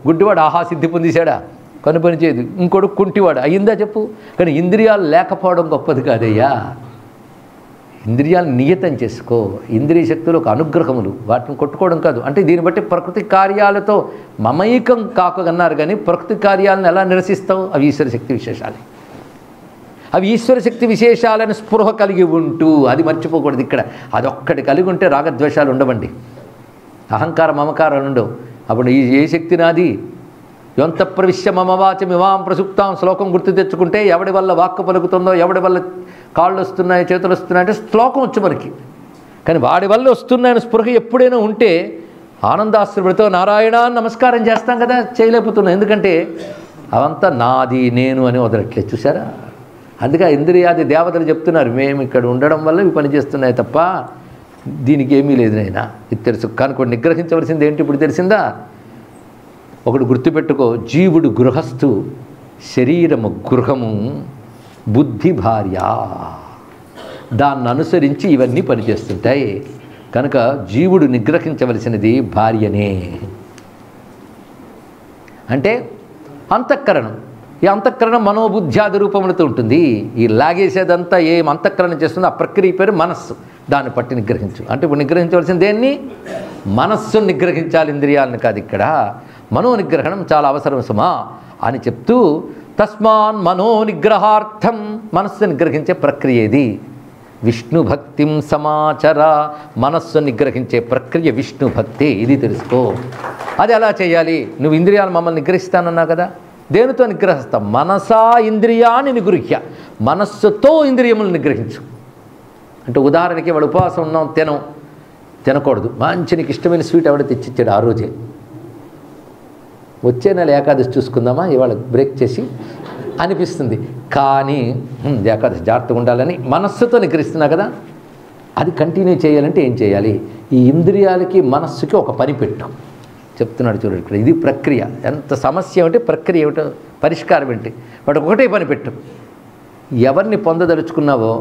గుడ్డివాడు ఆహా సిద్ధి పొందేశాడా, కను పని చేయదు. ఇంకోడు కుంటివాడు అయ్యిందా చెప్పు. కానీ ఇంద్రియాలు లేకపోవడం గొప్పది కాదయ్యా. ఇంద్రియాలను నియతం చేసుకో. ఇంద్రియ శక్తులు ఒక అనుగ్రహములు, వాటిని కొట్టుకోవడం కాదు. అంటే దీన్ని బట్టి ప్రకృతి కార్యాలతో మమైకం కాకగన్నారు, కానీ ప్రకృతి కార్యాలను ఎలా నిరసిస్తావు? అవి ఈశ్వర శక్తి విశేషాలే. అవి ఈశ్వర శక్తి విశేషాలను స్పృహ కలిగి ఉంటూ, అది మర్చిపోకూడదు ఇక్కడ. అదొక్కటి కలిగి ఉంటే రాగద్వేషాలు ఉండవండి, అహంకార మమకారాలు ఉండవు. అప్పుడు ఏ శక్తి నాది? యొంత ప్రవిశ్య మమవాచమివాం ప్రసుప్తాం శ్లోకం గుర్తు తెచ్చుకుంటే ఎవడి వల్ల వాక్కు పలుకుతుందో, ఎవడి వల్ల కాళ్ళు వస్తున్నాయి, చేతులు వస్తున్నాయంటే శ్లోకం వచ్చు మనకి. కానీ వాడి వల్ల వస్తున్నాయని స్పృహ ఎప్పుడైనా ఉంటే ఆనందాశ్రుడితో నారాయణ నమస్కారం చేస్తాం కదా, చేయలేకపోతున్నాం. ఎందుకంటే అవంతా నాది, నేను అని వదలట్లేదు. చూసారా? అందుకే ఇంద్రియాది దేవతలు చెప్తున్నారు, మేము ఇక్కడ ఉండడం వల్ల ఇవి పనిచేస్తున్నాయి తప్ప దీనికి ఏమీ లేదు నాయనా. ఇది తెలుసు. కానీ కొన్ని నిగ్రహించవలసింది ఏంటి ఇప్పుడు తెలిసిందా? ఒకడు గుర్తుపెట్టుకో, జీవుడు గృహస్థు, శరీరము గృహము, బుద్ధి భార్య. దాన్ని అనుసరించి ఇవన్నీ పనిచేస్తుంటాయి. కనుక జీవుడు నిగ్రహించవలసినది భార్యనే. అంటే అంతఃకరణం. ఈ అంతఃకరణం మనోబుద్ధ్యాది రూపములతో ఉంటుంది. ఈ లాగేసేదంతా ఏం అంతఃకరణం చేస్తుందో ఆ ప్రక్రియ పేరు మనస్సు. దాన్ని పట్టి నిగ్రహించు. అంటే ఇప్పుడు నిగ్రహించవలసింది దేన్ని? మనస్సును నిగ్రహించాలి, ఇంద్రియాలను కాదు. ఇక్కడ మనో నిగ్రహణం చాలా అవసరం సుమా అని చెప్తూ, తస్మాన్ మనో నిగ్రహార్థం, మనస్సు నిగ్రహించే ప్రక్రియ ఇది. విష్ణు భక్తిం సమాచర, మనస్సు నిగ్రహించే ప్రక్రియ విష్ణు భక్తి. ఇది తెలుసుకో. అది ఎలా చేయాలి? నువ్వు ఇంద్రియాలు మమ్మల్ని నిగ్రహిస్తానన్నావు కదా, దేనితో నిగ్రహిస్తాం? మనసా ఇంద్రియాన్ని నిగృహ్య, మనస్సుతో ఇంద్రియములు నిగ్రహించు. అంటే ఉదాహరణకి వాడు ఉపవాసం ఉన్నాం, తినకూడదు. మంచి నీకు ఇష్టమైన స్వీట్ ఎవడ తెచ్చిచ్చాడు ఆ రోజే. వచ్చే నెల ఏకాదశి చూసుకుందామా, ఇవాళ బ్రేక్ చేసి అనిపిస్తుంది. కానీ ఏకాదశి జాగ్రత్తగా ఉండాలని మనస్సుతో నిగ్రహిస్తున్నా కదా, అది కంటిన్యూ చేయాలంటే ఏం చేయాలి? ఈ ఇంద్రియాలకి మనస్సుకి ఒక పని పెట్టు. చెప్తున్నాడు చూడండి ఇక్కడ. ఇది ప్రక్రియ. ఎంత సమస్య ఏమిటి, ప్రక్రియ ఏమిటో, పరిష్కారం ఏంటి. వాడికి ఒకటే పని పెట్టు. ఎవరిని పొందదలుచుకున్నావో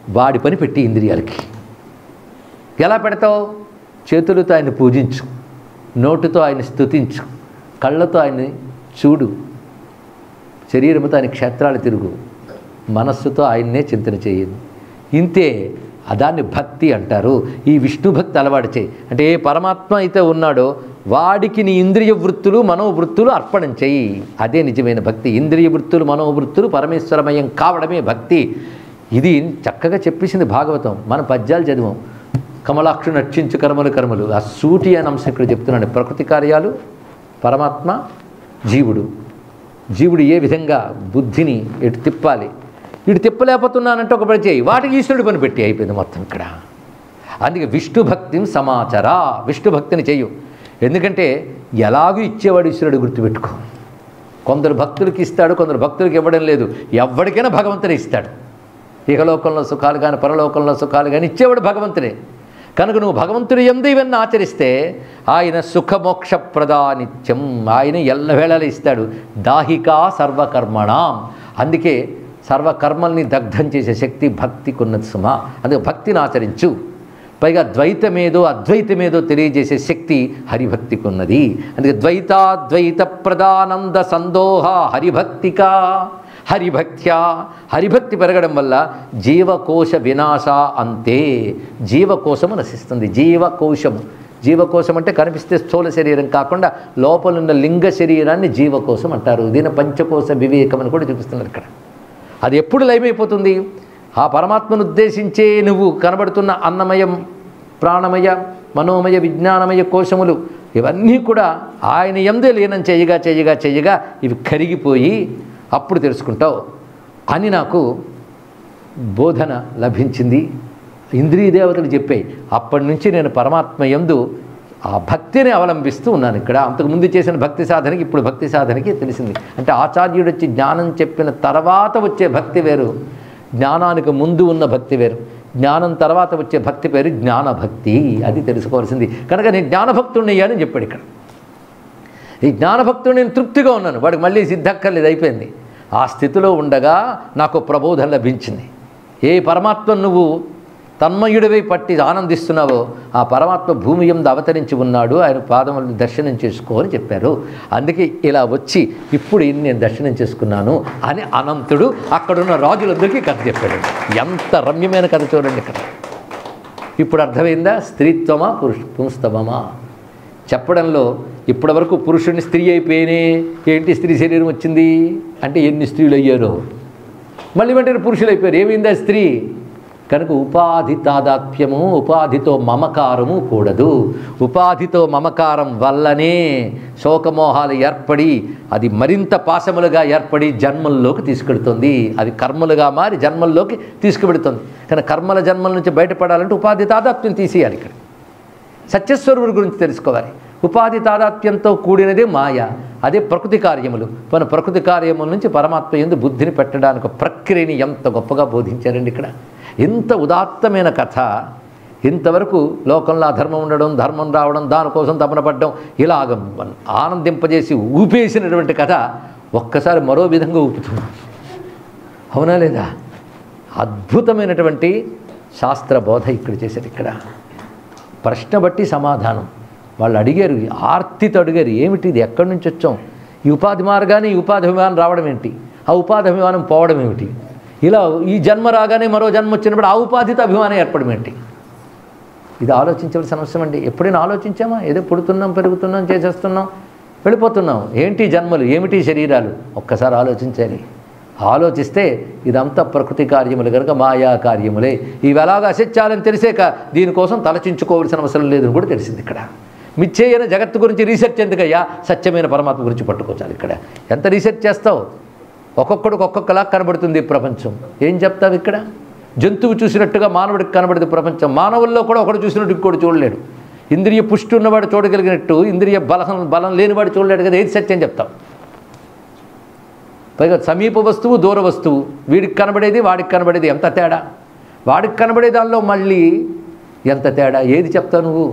వాడి పని పెట్టి ఇంద్రియాలకి. ఎలా పెడతావు? చేతులతో ఆయన్ని పూజించు, నోటితో ఆయన్ని స్తుతించు, కళ్ళతో ఆయన్ని చూడు, శరీరంతో ఆయన క్షేత్రాలు తిరుగు, మనస్సుతో ఆయన్నే చింతన చేయండి. ఇంతే. దాన్ని భక్తి అంటారు. ఈ విష్ణు భక్తి అలవాటు చేయి. అంటే ఏ పరమాత్మ అయితే ఉన్నాడో వాడికి నీ ఇంద్రియ వృత్తులు మనోవృత్తులు అర్పణం చెయ్యి. అదే నిజమైన భక్తి. ఇంద్రియ వృత్తులు మనోవృత్తులు పరమేశ్వరమయం కావడమే భక్తి. ఇది చక్కగా చెప్పేసింది భాగవతం. మన పద్యాలు చదివాం. కమలాక్షుని నర్చించు కర్మలు కర్మలు. ఆ సూటి అని అంశం ఇక్కడ చెప్తున్నాడు. ప్రకృతి కార్యాలు, పరమాత్మ, జీవుడు. జీవుడు ఏ విధంగా బుద్ధిని ఎటు తిప్పాలి, ఇటు తిప్పలేకపోతున్నానంటే ఒక పని చేయి, వాటికి ఈశ్వరుడు పని పెట్టి అయిపోయింది మొత్తం ఇక్కడ. అందుకే విష్ణు భక్తిని సమాచారా, విష్ణు భక్తిని చెయ్యు. ఎందుకంటే ఎలాగూ ఇచ్చేవాడు ఈశ్వరుడు గుర్తుపెట్టుకో. కొందరు భక్తులకి ఇస్తాడు, కొందరు భక్తులకి ఇవ్వడం లేదు. ఎవరికైనా భగవంతుడే ఇస్తాడు. ఇహలోకంలో సుఖాలు కానీ పరలోకంలో సుఖాలు కానీ ఇచ్చేవాడు భగవంతుడే. కనుక నువ్వు భగవంతుడి యందు ఇవన్నీ ఆచరిస్తే ఆయన సుఖమోక్ష ప్రదానిత్యం, ఆయన ఎల్లవేళలా ఇస్తాడు. దాహికా సర్వకర్మణాం. అందుకే సర్వకర్మల్ని దగ్ధం చేసే శక్తి భక్తికి ఉన్నది సుమా. అందుకే భక్తిని ఆచరించు. పైగా ద్వైతమేదో అద్వైతమేదో తెలియజేసే శక్తి హరిభక్తికి ఉన్నది. అందుకే ద్వైతాద్వైత ప్రదానంద సందోహ హరిభక్తిక. హరిభక్త్యా, హరిభక్తి పెరగడం వల్ల జీవకోశ వినాశ అంతే. జీవకోశము నశిస్తుంది. జీవకోశం అంటే కనిపిస్తే స్థూల శరీరం కాకుండా లోపలున్న లింగ శరీరాన్ని జీవకోశం అంటారు. దీని పంచకోశ వివేకం అని కూడా చూపిస్తున్నారు ఇక్కడ. అది ఎప్పుడు లయమైపోతుంది? ఆ పరమాత్మను ఉద్దేశించే నువ్వు కనబడుతున్న అన్నమయం, ప్రాణమయ, మనోమయ, విజ్ఞానమయ కోశములు ఇవన్నీ కూడా ఆయన యందే లీనం చేయగా చేయగా చేయగా ఇవి కరిగిపోయి అప్పుడు తెలుసుకుంటావు అని నాకు బోధన లభించింది. ఇంద్రియ దేవతలు చెప్పాయి. అప్పటి నుంచి నేను పరమాత్మ యందు ఆ భక్తిని అవలంబిస్తూ ఉన్నాను ఇక్కడ. అంతకుముందు చేసిన భక్తి సాధనకి ఇప్పుడు భక్తి సాధనకి తెలిసింది. అంటే ఆచార్యుడు వచ్చి జ్ఞానం చెప్పిన తర్వాత వచ్చే భక్తి వేరు, జ్ఞానానికి ముందు ఉన్న భక్తి వేరు. జ్ఞానం తర్వాత వచ్చే భక్తి పేరు జ్ఞానభక్తి. అది తెలుసుకోవాల్సింది. కనుక నేను జ్ఞానభక్తుడిని అయ్యానని చెప్పాడు ఇక్కడ. ఈ జ్ఞానభక్తుడు నేను తృప్తిగా ఉన్నాను. వాడికి మళ్ళీ సిద్ధక్కర్లేదు, అయిపోయింది. ఆ స్థితిలో ఉండగా నాకు ప్రబోధం లభించింది. ఏ పరమాత్మ నువ్వు తన్మయుడివై పట్టి ఆనందిస్తున్నావో ఆ పరమాత్మ భూమి యందు అవతరించి ఉన్నాడు, ఆయన పాదములను దర్శనం చేసుకో అని చెప్పారు. అందుకే ఇలా వచ్చి ఇప్పుడు నేను దర్శనం చేసుకున్నాను అని అనంతుడు అక్కడున్న రాజులందరికీ కథ చెప్పాడు. ఎంత రమ్యమైన కథ చూడండి ఇక్కడ. ఇప్పుడు అర్థమైందా? స్త్రీత్వమా పుంస్తవమా చెప్పడంలో. ఇప్పటి వరకు పురుషుడిని స్త్రీ అయిపోయినే, ఏంటి స్త్రీ శరీరం వచ్చింది అంటే ఎన్ని స్త్రీలు అయ్యారో, మళ్ళీ వెంటనే పురుషులు అయిపోయారు. ఏమైందా స్త్రీ? కనుక ఉపాధి తాదాత్మ్యము, ఉపాధితో మమకారము కూడదు. ఉపాధితో మమకారం వల్లనే శోకమోహాలు ఏర్పడి అది మరింత పాశములుగా ఏర్పడి జన్మల్లోకి తీసుకెడుతుంది. అది కర్మలుగా మారి జన్మల్లోకి తీసుకువెడుతుంది. కానీ కర్మల జన్మల నుంచి బయటపడాలంటే ఉపాధి తాదాత్మ్యం తీసేయాలి. ఇక్కడ సత్యస్వరూపుడి గురించి తెలుసుకోవాలి. ఉపాధి తాదాత్మ్యంతో కూడినదే మాయ, అదే ప్రకృతి కార్యములు. మన ప్రకృతి కార్యముల నుంచి పరమాత్మ యందు బుద్ధిని పెట్టడానికి ప్రక్రియని ఎంత గొప్పగా బోధించారండి ఇక్కడ. ఇంత ఉదాత్తమైన కథ. ఇంతవరకు లోకంలో అధర్మం ఉండడం, ధర్మం రావడం, దానికోసం తపనపడడం, ఇలాగ ఆనందింపజేసి ఊపేసినటువంటి కథ ఒక్కసారి మరో విధంగా ఊపుతుంది. అవునా లేదా? అద్భుతమైనటువంటి శాస్త్రబోధ ఇక్కడ చేశారు. ఇక్కడ ప్రశ్న బట్టి సమాధానం. వాళ్ళు అడిగారు, ఆర్తితో అడిగారు, ఏమిటి ఇది, ఎక్కడి నుంచి వచ్చాం? ఈ ఉపాధి మార్గానే ఈ ఉపాధి అభిమానం రావడం ఏంటి, ఆ ఉపాధి అభిమానం పోవడం ఏమిటి, ఇలా ఈ జన్మ రాగానే మరో జన్మ వచ్చినప్పుడు ఆ ఉపాధితో అభిమానం ఏర్పడడం ఏంటి? ఇది ఆలోచించవలసిన అవసరం అండి. ఎప్పుడైనా ఆలోచించామా? ఏదో పుడుతున్నాం, పెరుగుతున్నాం, చేసేస్తున్నాం, వెళ్ళిపోతున్నాం. ఏంటి జన్మలు, ఏమిటి శరీరాలు? ఒక్కసారి ఆలోచించాలి. ఆలోచిస్తే ఇదంతా ప్రకృతి కార్యములు కనుక మాయా కార్యములే. ఇవి ఎలాగ అసత్యాలని తెలిసాక దీనికోసం తలచించుకోవాల్సిన అవసరం లేదని కూడా తెలిసింది ఇక్కడ. మిథ్యేయన జగత్తు గురించి రీసెర్చ్ ఎందుకయ్యా? సత్యమైన పరమాత్మ గురించి పట్టుకోవాలి. ఇక్కడ ఎంత రీసెర్చ్ చేస్తావు? ఒక్కొక్కడికి ఒక్కొక్కలా కనబడుతుంది ప్రపంచం. ఏం చెప్తావు ఇక్కడ? జంతువు చూసినట్టుగా మానవుడికి కనబడదు ప్రపంచం. మానవుల్లో కూడా ఒకడు చూసినట్టు ఇంకోటి చూడలేడు. ఇంద్రియ పుష్టి ఉన్నవాడు చూడగలిగినట్టు ఇంద్రియ బలం లేనివాడు చూడలేడు కదా. ఏది సత్యం చెప్తాం? పైగా సమీప వస్తువు, దూర వస్తువు, వీడికి కనబడేది వాడికి కనబడేది ఎంత తేడా, వాడికి కనబడే దానిలో మళ్ళీ ఎంత తేడా, ఏది చెప్తావు నువ్వు?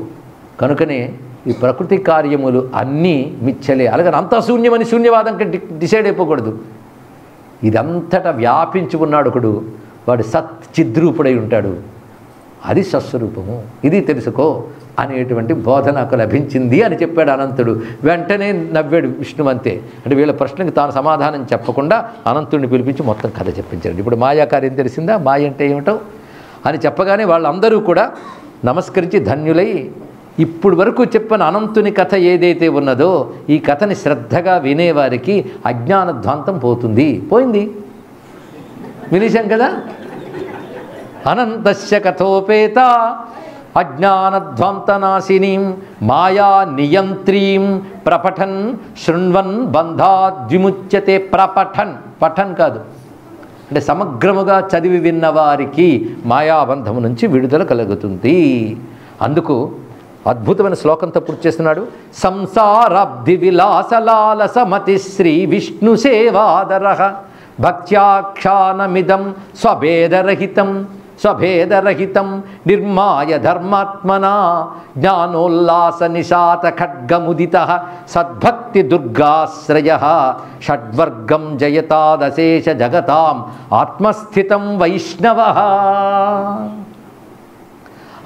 కనుకనే ఈ ప్రకృతి కార్యములు అన్నీ మిథ్యలే. అలాగే అంతా శూన్యమని శూన్యవాదంకి డిసైడ్ అయిపోకూడదు. ఇదంతటా వ్యాపించి ఉన్నాడు ఒకడు, వాడు సచ్చిద్రూపుడై ఉంటాడు, అది స్వస్వరూపము, ఇది తెలుసుకో అనేటువంటి బోధ నాకు లభించింది అని చెప్పాడు అనంతుడు. వెంటనే నవ్వాడు విష్ణువంతే. అంటే వీళ్ళ ప్రశ్నకి తాను సమాధానం చెప్పకుండా అనంతుడిని పిలిపించి మొత్తం కథ చెప్పించాడు. ఇప్పుడు మాయాకార్యం తెలిసిందా, మాయ అంటే ఏమిటో అని చెప్పగానే వాళ్ళందరూ కూడా నమస్కరించి ధన్యులై, ఇప్పుడు వరకు చెప్పిన అనంతుని కథ ఏదైతే ఉన్నదో ఈ కథని శ్రద్ధగా వినేవారికి అజ్ఞానధ్వాంతం పోయింది. వినేశాం కదా. అనంతస్య కథోపేత అజ్ఞానధ్వాంతనాశినీం మాయా నియంత్రీం ప్రపఠన్ శృణ్వన్ బంధాద్విముచ్యతే. పఠన్ కాదు, అంటే సమగ్రముగా చదివి విన్నవారికి మాయాబంధము నుంచి విడుదల కలుగుతుంది. అందుకు అద్భుతమైన శ్లోకంతో పూర్తి చేస్తున్నాడు. సంసారాబ్ధి విలాసలాలసమతి శ్రీ విష్ణు సేవాదర భక్త్యాక్షానమిదం స్వభేదరహితం నిర్మాయ ధర్మాత్మనా జ్ఞానోల్లాస నిశాత ఖడ్గముదిత సద్భక్తి దుర్గాశ్రయ షడ్వర్గం జయతాదశేష జగతాం ఆత్మస్థితం వైష్ణవ.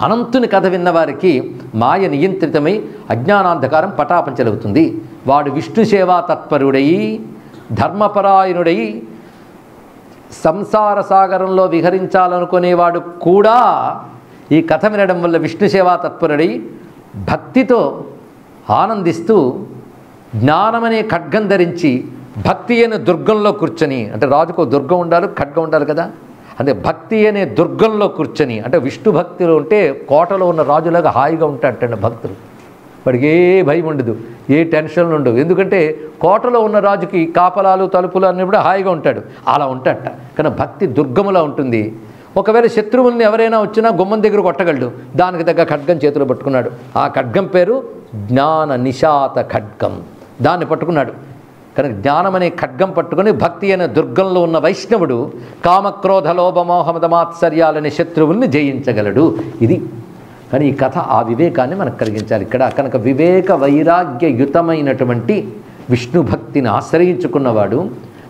అనంతుని కథ విన్నవారికి మాయ నియంత్రితమై అజ్ఞానాంధకారం పటాపంచలవుతుంది. వాడు విష్ణు సేవా తత్పరుడై ధర్మపరాయణుడై సంసార సాగరంలో విహరించాలనుకునేవాడు కూడా ఈ కథ వినడం వల్ల విష్ణు సేవా తత్పరుడై భక్తితో ఆనందిస్తూ జ్ఞానమనే ఖడ్గం ధరించి భక్తి అనే దుర్గంలో కూర్చొని, అంటే రాజుకు దుర్గం ఉండాలి, ఖడ్గం ఉండాలి కదా, అంటే భక్తి అనే దుర్గంలో కూర్చొని, అంటే విష్ణు భక్తిలో ఉంటే కోటలో ఉన్న రాజులాగా హాయిగా ఉంటాడట భక్తులు. వాడికి ఏ భయం ఉండదు, ఏ టెన్షన్లు ఉండవు. ఎందుకంటే కోటలో ఉన్న రాజుకి కాపలాలు తలుపులు అన్నీ కూడా హాయిగా ఉంటాడు, అలా ఉంటాడట. కానీ భక్తి దుర్గములా ఉంటుంది. ఒకవేళ శత్రువుల్ని ఎవరైనా వచ్చినా గుమ్మం దగ్గర కొట్టగలడు, దానికి తగ్గ ఖడ్గం చేతిలో పట్టుకున్నాడు. ఆ ఖడ్గం పేరు జ్ఞాన నిశాత ఖడ్గం, దాన్ని పట్టుకున్నాడు. కనుక జ్ఞానం అనే ఖడ్గం పట్టుకొని భక్తి అనే దుర్గంలో ఉన్న వైష్ణవుడు కామక్రోధ లోభమోహమదమాత్సర్యాలనే శత్రువుల్ని జయించగలడు. ఇది కానీ ఈ కథ ఆ వివేకాన్ని మనకు కలిగించాలి ఇక్కడ. కనుక వివేక వైరాగ్యయుతమైనటువంటి విష్ణు భక్తిని ఆశ్రయించుకున్నవాడు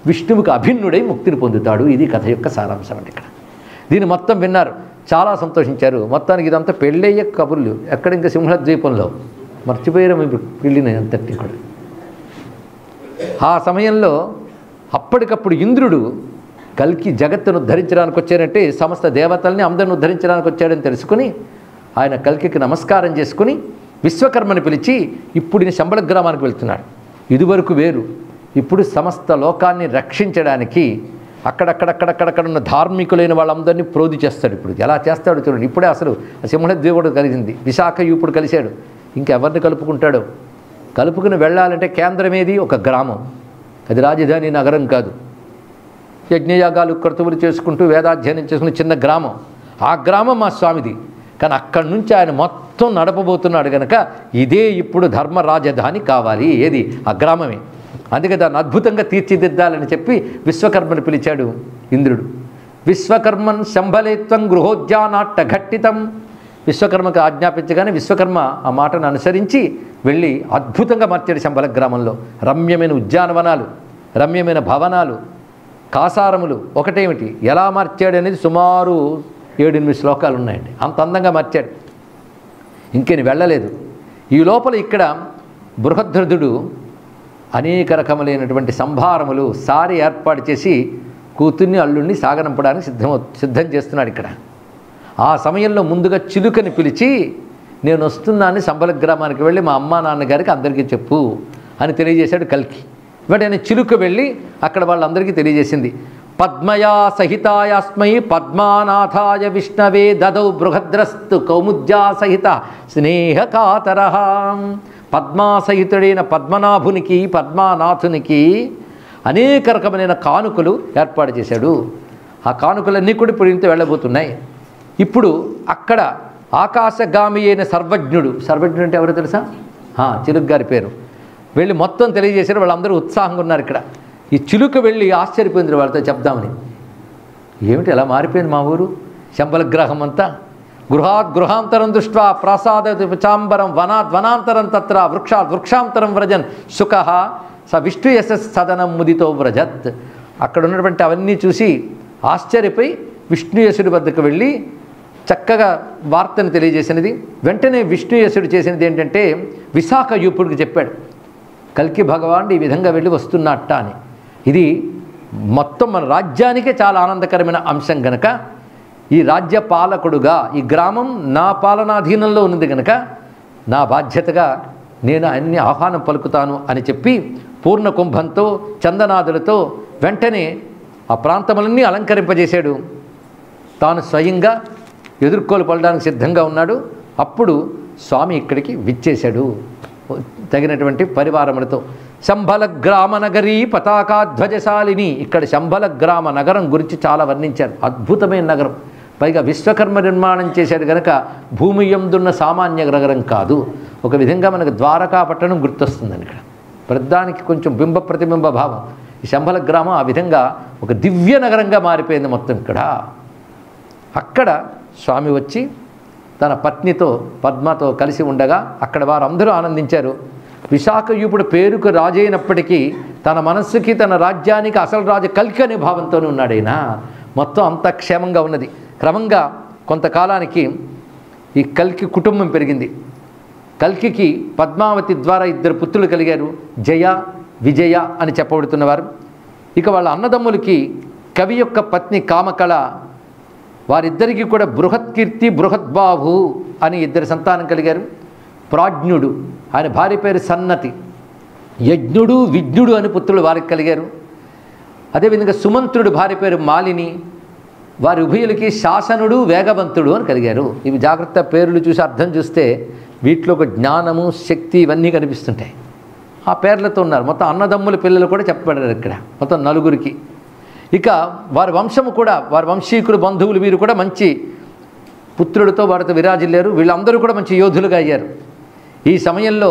విష్ణువుకి అభిన్నుడై ముక్తిని పొందుతాడు. ఇది కథ యొక్క సారాంశం అండి. ఇక్కడ దీన్ని మొత్తం విన్నారు, చాలా సంతోషించారు. మొత్తానికి ఇదంతా పెళ్ళయ్యే కబుర్లు. ఎక్కడ ఇంకా సింహద్వీపంలో మర్చిపోయారు పెళ్ళిన అంతటి కూడా. ఆ సమయంలో అప్పటికప్పుడు ఇంద్రుడు కల్కి జగత్తును ఉద్ధరించడానికి వచ్చారంటే సమస్త దేవతల్ని అందరిని ఉద్ధరించడానికి వచ్చాడని తెలుసుకుని ఆయన కల్కికి నమస్కారం చేసుకుని విశ్వకర్మని పిలిచి ఇప్పుడు ఈయన శంబళ గ్రామానికి వెళ్తున్నాడు. ఇదివరకు వేరు, ఇప్పుడు సమస్త లోకాన్ని రక్షించడానికి అక్కడక్కడక్కడక్కడక్కడ ఉన్న ధార్మికులైన వాళ్ళందరినీ ప్రోధి చేస్తాడు. ఇప్పుడు ఎలా చేస్తాడు చూడండి. ఇప్పుడే అసలు సింహద్వీపుడు కలిసింది, విశాఖ ఇప్పుడు కలిశాడు, ఇంకెవరిని కలుపుకుంటాడో. కలుపుకుని వెళ్ళాలంటే కేంద్రమేది ఒక గ్రామం, అది రాజధాని నగరం కాదు. యజ్ఞయాగాలు క్రతువులు చేసుకుంటూ వేదాధ్యయనం చేసుకుని చిన్న గ్రామం, ఆ గ్రామం మా స్వామిది. కానీ అక్కడి నుంచి ఆయన మొత్తం నడపబోతున్నాడు కనుక ఇదే ఇప్పుడు ధర్మ రాజధాని కావాలి, ఏది ఆ గ్రామమే. అందుకే దాన్ని అద్భుతంగా తీర్చిదిద్దాలని చెప్పి విశ్వకర్మను పిలిచాడు ఇంద్రుడు. విశ్వకర్మన్ శంభలేత్వం గృహోద్యానాట్ట ఘట్టితం. విశ్వకర్మకు ఆజ్ఞాపించగానే విశ్వకర్మ ఆ మాటను అనుసరించి వెళ్ళి అద్భుతంగా మార్చాడు శంబల గ్రామంలో. రమ్యమైన ఉద్యానవనాలు, రమ్యమైన భవనాలు, కాసారములు ఒకటేమిటి ఎలా మార్చాడు అనేది సుమారు 7-8 శ్లోకాలు ఉన్నాయండి. అంత అందంగా మార్చాడు. ఇంకేని వెళ్ళలేదు. ఈ లోపల ఇక్కడ బృహద్రథుడు అనేక రకములైనటువంటి సంభారములు సారి ఏర్పాటు చేసి కూతుర్ని అల్లుడిని సాగనంపడానికి సిద్ధం చేస్తున్నాడు ఇక్కడ. ఆ సమయంలో ముందుగా చిలుకని పిలిచి నేను వస్తున్నాను శంబల గ్రామానికి వెళ్ళి మా అమ్మా నాన్నగారికి అందరికీ చెప్పు అని తెలియజేశాడు కల్కి. వెంటనే చిలుక వెళ్ళి అక్కడ వాళ్ళందరికీ తెలియజేసింది. పద్మయా సహితాయాస్మై పద్మానాథాయ విష్ణవే దదౌ బృహద్రస్తు కౌముద్యా సహిత స్నేహకాతర. పద్మాసహితుడైన పద్మనాభునికి పద్మానాథునికి అనేక రకమైన కానుకలు ఏర్పాటు చేశాడు. ఆ కానుకలన్నీ కూడా ఇప్పుడు ఇంత వెళ్ళబోతున్నాయి. ఇప్పుడు అక్కడ ఆకాశగామి అయిన సర్వజ్ఞుడు అంటే ఎవరో తెలుసా? చిలుక గారి పేరు. వెళ్ళి మొత్తం తెలియజేశారు. వాళ్ళందరూ ఉత్సాహంగా ఉన్నారు ఇక్కడ. ఈ చిలుక వెళ్ళి ఆశ్చర్యపోయింది వాళ్ళతో చెప్దామని. ఏమిటి ఎలా మారిపోయింది మా ఊరు శంబల గ్రహం అంతా, గృహాత్ గృహాంతరం దృష్ట్వా ప్రాసాద చాంబరం వనాత్ వనాంతరం తత్ర వృక్షాత్ వృక్షాంతరం వ్రజన్ సుఖ స విష్ణు యశస్ సదనం ముదితో వ్రజత్. అక్కడ ఉన్నటువంటి అవన్నీ చూసి ఆశ్చర్యపోయి విష్ణుయసుడి వద్దకు వెళ్ళి చక్కగా వార్తను తెలియజేసినది. వెంటనే విష్ణుయసుడు చేసినది ఏంటంటే విశాఖ యూపుడికి చెప్పాడు, కల్కి భగవానుడు ఈ విధంగా వెళ్ళి వస్తున్నట్ట అని. ఇది మొత్తం మన రాజ్యానికే చాలా ఆనందకరమైన అంశం గనక, ఈ రాజ్య పాలకుడుగా ఈ గ్రామం నా పాలనాధీనంలో ఉన్నది గనక నా బాధ్యతగా నేను అన్ని ఆహ్వానం పలుకుతాను అని చెప్పి పూర్ణ కుంభంతో చందనాదులతో వెంటనే ఆ ప్రాంతములన్నీ అలంకరింపజేశాడు. తాను స్వయంగా ఎదుర్కోలు పడడానికి సిద్ధంగా ఉన్నాడు. అప్పుడు స్వామి ఇక్కడికి విచ్చేశాడు తగినటువంటి పరివారములతో. శంభల గ్రామ నగరీ పతాకాధ్వజశాలిని. ఇక్కడ శంభల గ్రామ నగరం గురించి చాలా వర్ణించారు. అద్భుతమైన నగరం, పైగా విశ్వకర్మ నిర్మాణం చేశాడు కనుక భూమి యందున్న సామాన్య నగరం కాదు. ఒక విధంగా మనకు ద్వారకా పట్టణం గుర్తొస్తుందని ఇక్కడ ప్రధానికి కొంచెం బింబ ప్రతిబింబ భావం. ఈ శంభల గ్రామం ఆ విధంగా ఒక దివ్య నగరంగా మారిపోయింది మొత్తం ఇక్కడ. అక్కడ స్వామి వచ్చి తన పత్నితో పద్మతో కలిసి ఉండగా అక్కడ వారందరూ ఆనందించారు. విశాఖయూపుడు పేరుకు రాజైనప్పటికీ తన మనస్సుకి తన రాజ్యానికి అసలు రాజు కల్కి అనే భావంతోనే ఉన్నాడైనా. మొత్తం అంత క్షేమంగా ఉన్నది. క్రమంగా కొంతకాలానికి ఈ కల్కి కుటుంబం పెరిగింది. కల్కికి పద్మావతి ద్వారా 2 పుత్రులు కలిగారు, జయ విజయ అని చెప్పబడుతున్నవారు. ఇక వాళ్ళ అన్నదమ్ములకి కవి యొక్క పత్ని కామకళ, వారిద్దరికీ కూడా బృహత్కీర్తి బృహద్బాహు అని 2 సంతానం కలిగారు. ప్రాజ్ఞుడు ఆయన భార్య పేరు సన్నతి, యజ్ఞుడు విజ్ఞుడు అని పుత్రులు వారికి కలిగారు. అదేవిధంగా సుమంత్రుడు భార్య పేరు మాలిని, వారి ఉభయులకి శాసనుడు వేగవంతుడు అని కలిగారు. ఇవి జాగ్రత్త పేర్లు చూసి అర్థం చూస్తే వీటిలో ఒక జ్ఞానము శక్తి ఇవన్నీ కనిపిస్తుంటాయి. ఆ పేర్లతో ఉన్నారు. మొత్తం అన్నదమ్ముల పిల్లలు కూడా చెప్పబడ్డారు ఇక్కడ మొత్తం 4కి. ఇక వారి వంశము కూడా వారి వంశీకులు బంధువులు వీరు కూడా మంచి పుత్రుడితో వారితో విరాజిల్లారు. వీళ్ళందరూ కూడా మంచి యోధులుగా అయ్యారు. ఈ సమయంలో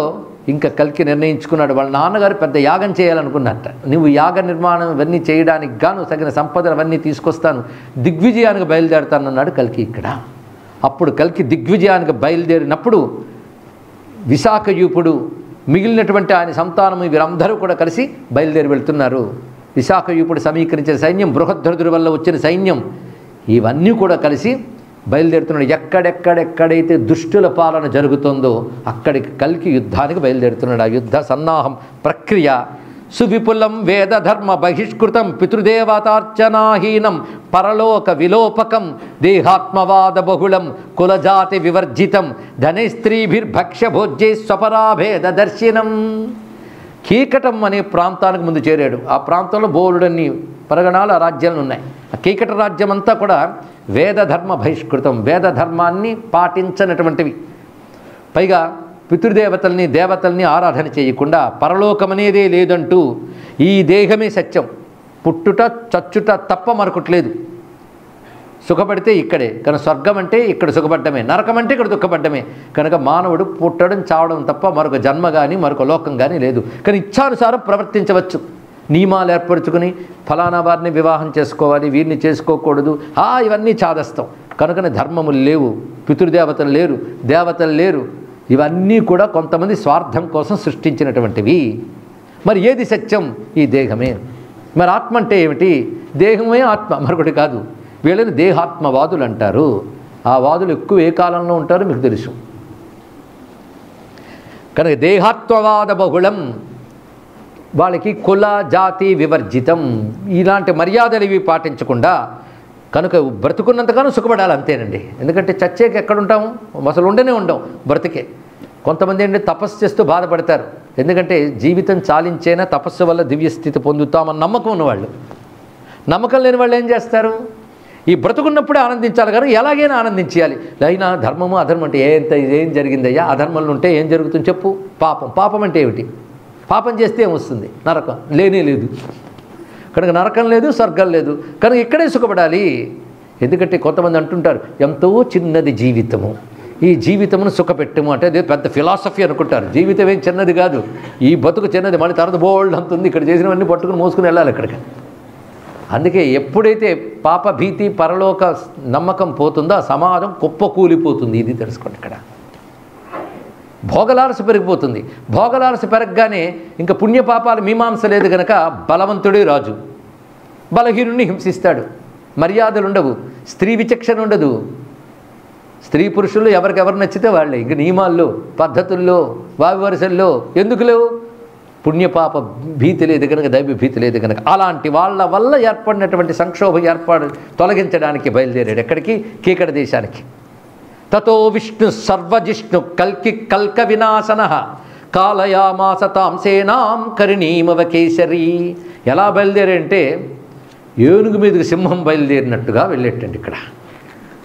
ఇంకా కల్కి నిర్ణయించుకున్నాడు, వాళ్ళ నాన్నగారు పెద్ద యాగం చేయాలనుకున్నట్ట. నువ్వు యాగ నిర్మాణం ఇవన్నీ చేయడానికి గాను తగిన సంపదలు అవన్నీ తీసుకొస్తాను, దిగ్విజయానికి బయలుదేరుతానన్నాడు కల్కి ఇక్కడ. అప్పుడు కల్కి దిగ్విజయానికి బయలుదేరినప్పుడు విశాఖయూపుడు మిగిలినటువంటి ఆయన సంతానము వీరందరూ కూడా కలిసి బయలుదేరి వెళ్తున్నారు. విశాఖయూపుడు సమీకరించిన సైన్యం, బృహద్రథుడి వల్ల వచ్చిన సైన్యం ఇవన్నీ కూడా కలిసి బయలుదేరుతున్నాడు. ఎక్కడెక్కడెక్కడైతే దుష్టుల పాలన జరుగుతుందో అక్కడికి కల్కి యుద్ధానికి బయలుదేరుతున్నాడు. ఆ యుద్ధ సన్నాహం ప్రక్రియ సువిపులం వేద ధర్మ బహిష్కృతం పితృదేవతార్చనాహీనం పరలోక విలోపకం దేహాత్మవాద బహుళం కులజాతి వివర్జితం ధనైస్త్రీభిర్భక్ష్య భోజ్యై స్వపరాభేద దర్శనం. కీకటం అనే ప్రాంతానికి ముందు చేరాడు. ఆ ప్రాంతంలో బోలుడన్ని పరగణాలు ఆ రాజ్యాలు ఉన్నాయి. ఆ కీకట రాజ్యం అంతా కూడా వేదధర్మ బహిష్కృతం, వేదధర్మాన్ని పాటించనటువంటివి. పైగా పితృదేవతల్ని దేవతల్ని ఆరాధన చేయకుండా పరలోకమనేదే లేదంటూ ఈ దేహమే సత్యం, పుట్టుట చచ్చుట తప్ప మరొకట్లేదు. సుఖపడితే ఇక్కడే, కనుక స్వర్గం అంటే ఇక్కడ సుఖపడ్డమే, నరకం అంటే ఇక్కడ దుఃఖపడ్డమే. కనుక మానవుడు పుట్టడం చావడం తప్ప మరొక జన్మ కానీ మరొక లోకం కానీ లేదు. కానీ ఇచ్ఛానుసారం ప్రవర్తించవచ్చు. నియమాలు ఏర్పరచుకుని ఫలానా వారిని వివాహం చేసుకోవాలి, వీరిని చేసుకోకూడదు, ఇవన్నీ చాదస్తాం. కనుకనే ధర్మములు లేవు, పితృదేవతలు లేరు, దేవతలు లేరు. ఇవన్నీ కూడా కొంతమంది స్వార్థం కోసం సృష్టించినటువంటివి. మరి ఏది సత్యం? ఈ దేహమే. మరి ఆత్మ అంటే ఏమిటి? దేహమే ఆత్మ, మరొకటి కాదు. వీళ్ళని దేహాత్మవాదులు అంటారు. ఆ వాదులు ఎక్కువ ఏ కాలంలో ఉంటారో మీకు తెలుసు. కనుక దేహాత్మవాద బహుళం, వాళ్ళకి కుల జాతి వివర్జితం, ఇలాంటి మర్యాదలు ఇవి పాటించకుండా కనుక బ్రతుకున్నంతగానో సుఖపడాలి అంతేనండి. ఎందుకంటే చచ్చేకి ఎక్కడుంటాము? అసలు ఉండనే ఉండం, బ్రతికే. కొంతమంది ఏంటంటే తపస్సు చేస్తూ బాధపడతారు. ఎందుకంటే జీవితం చాలించేనా తపస్సు వల్ల దివ్యస్థితి పొందుతామన్న నమ్మకం ఉన్నవాళ్ళు. నమ్మకం లేని వాళ్ళు ఏం చేస్తారు? ఈ బ్రతుకున్నప్పుడే ఆనందించాలి కానీ ఎలాగైనా ఆనందించాలి. అయినా ధర్మము అధర్మం అంటే ఏం జరిగిందయ్యా? అధర్మంలో ఉంటే ఏం జరుగుతుంది చెప్పు? పాపం. పాపం అంటే ఏమిటి? పాపం చేస్తే ఏమొస్తుంది? నరకం. లేనే లేదు. కనుక నరకం లేదు, స్వర్గం లేదు. కనుక ఇక్కడే సుఖపడాలి. ఎందుకంటే కొంతమంది అంటుంటారు ఎంతో చిన్నది జీవితము, ఈ జీవితమును సుఖపెట్టము అంటే అదే పెద్ద ఫిలాసఫీ అనుకుంటారు. జీవితం ఏం చిన్నది కాదు, ఈ బతుకు చిన్నది. మళ్ళీ తర్వాత బోల్డ్ అంత ఉంది, ఇక్కడ చేసినవన్నీ పట్టుకుని మోసుకుని వెళ్ళాలి అక్కడికి. అందుకే ఎప్పుడైతే పాప భీతి పరలోక నమ్మకం పోతుందో ఆ సమాజం కుప్పకూలిపోతుంది. ఇది తెలుసుకోండి. ఇక్కడ భోగలాలస పెరిగిపోతుంది. భోగలాలస పెరగగానే ఇంకా పుణ్యపాపాలు మీమాంస లేదు కనుక బలవంతుడే రాజు, బలహీనుడిని హింసిస్తాడు. మర్యాదలు ఉండవు, స్త్రీ విచక్షణ ఉండదు. స్త్రీ పురుషులు ఎవరికెవరు నచ్చితే వాళ్ళే. ఇంక నియమాల్లో, పద్ధతుల్లో, వావివరుసల్లో ఎందుకు లేవు? పుణ్యపాప భీతి లేదు కనుక, దైవ భీతి లేదు కనుక. అలాంటి వాళ్ళ వల్ల ఏర్పడినటువంటి సంక్షోభం తొలగించడానికి బయలుదేరాడు. ఎక్కడికి? కీకట దేశానికి. తతో విష్ణు సర్వజిష్ణు కల్కి కల్క వినాశన కాలయామాస తాం సేనాం కరిణీమవ కేసరి. ఎలా బయలుదేరంటే ఏనుగు మీదకి సింహం బయలుదేరినట్టుగా వెళ్ళేటండి. ఇక్కడ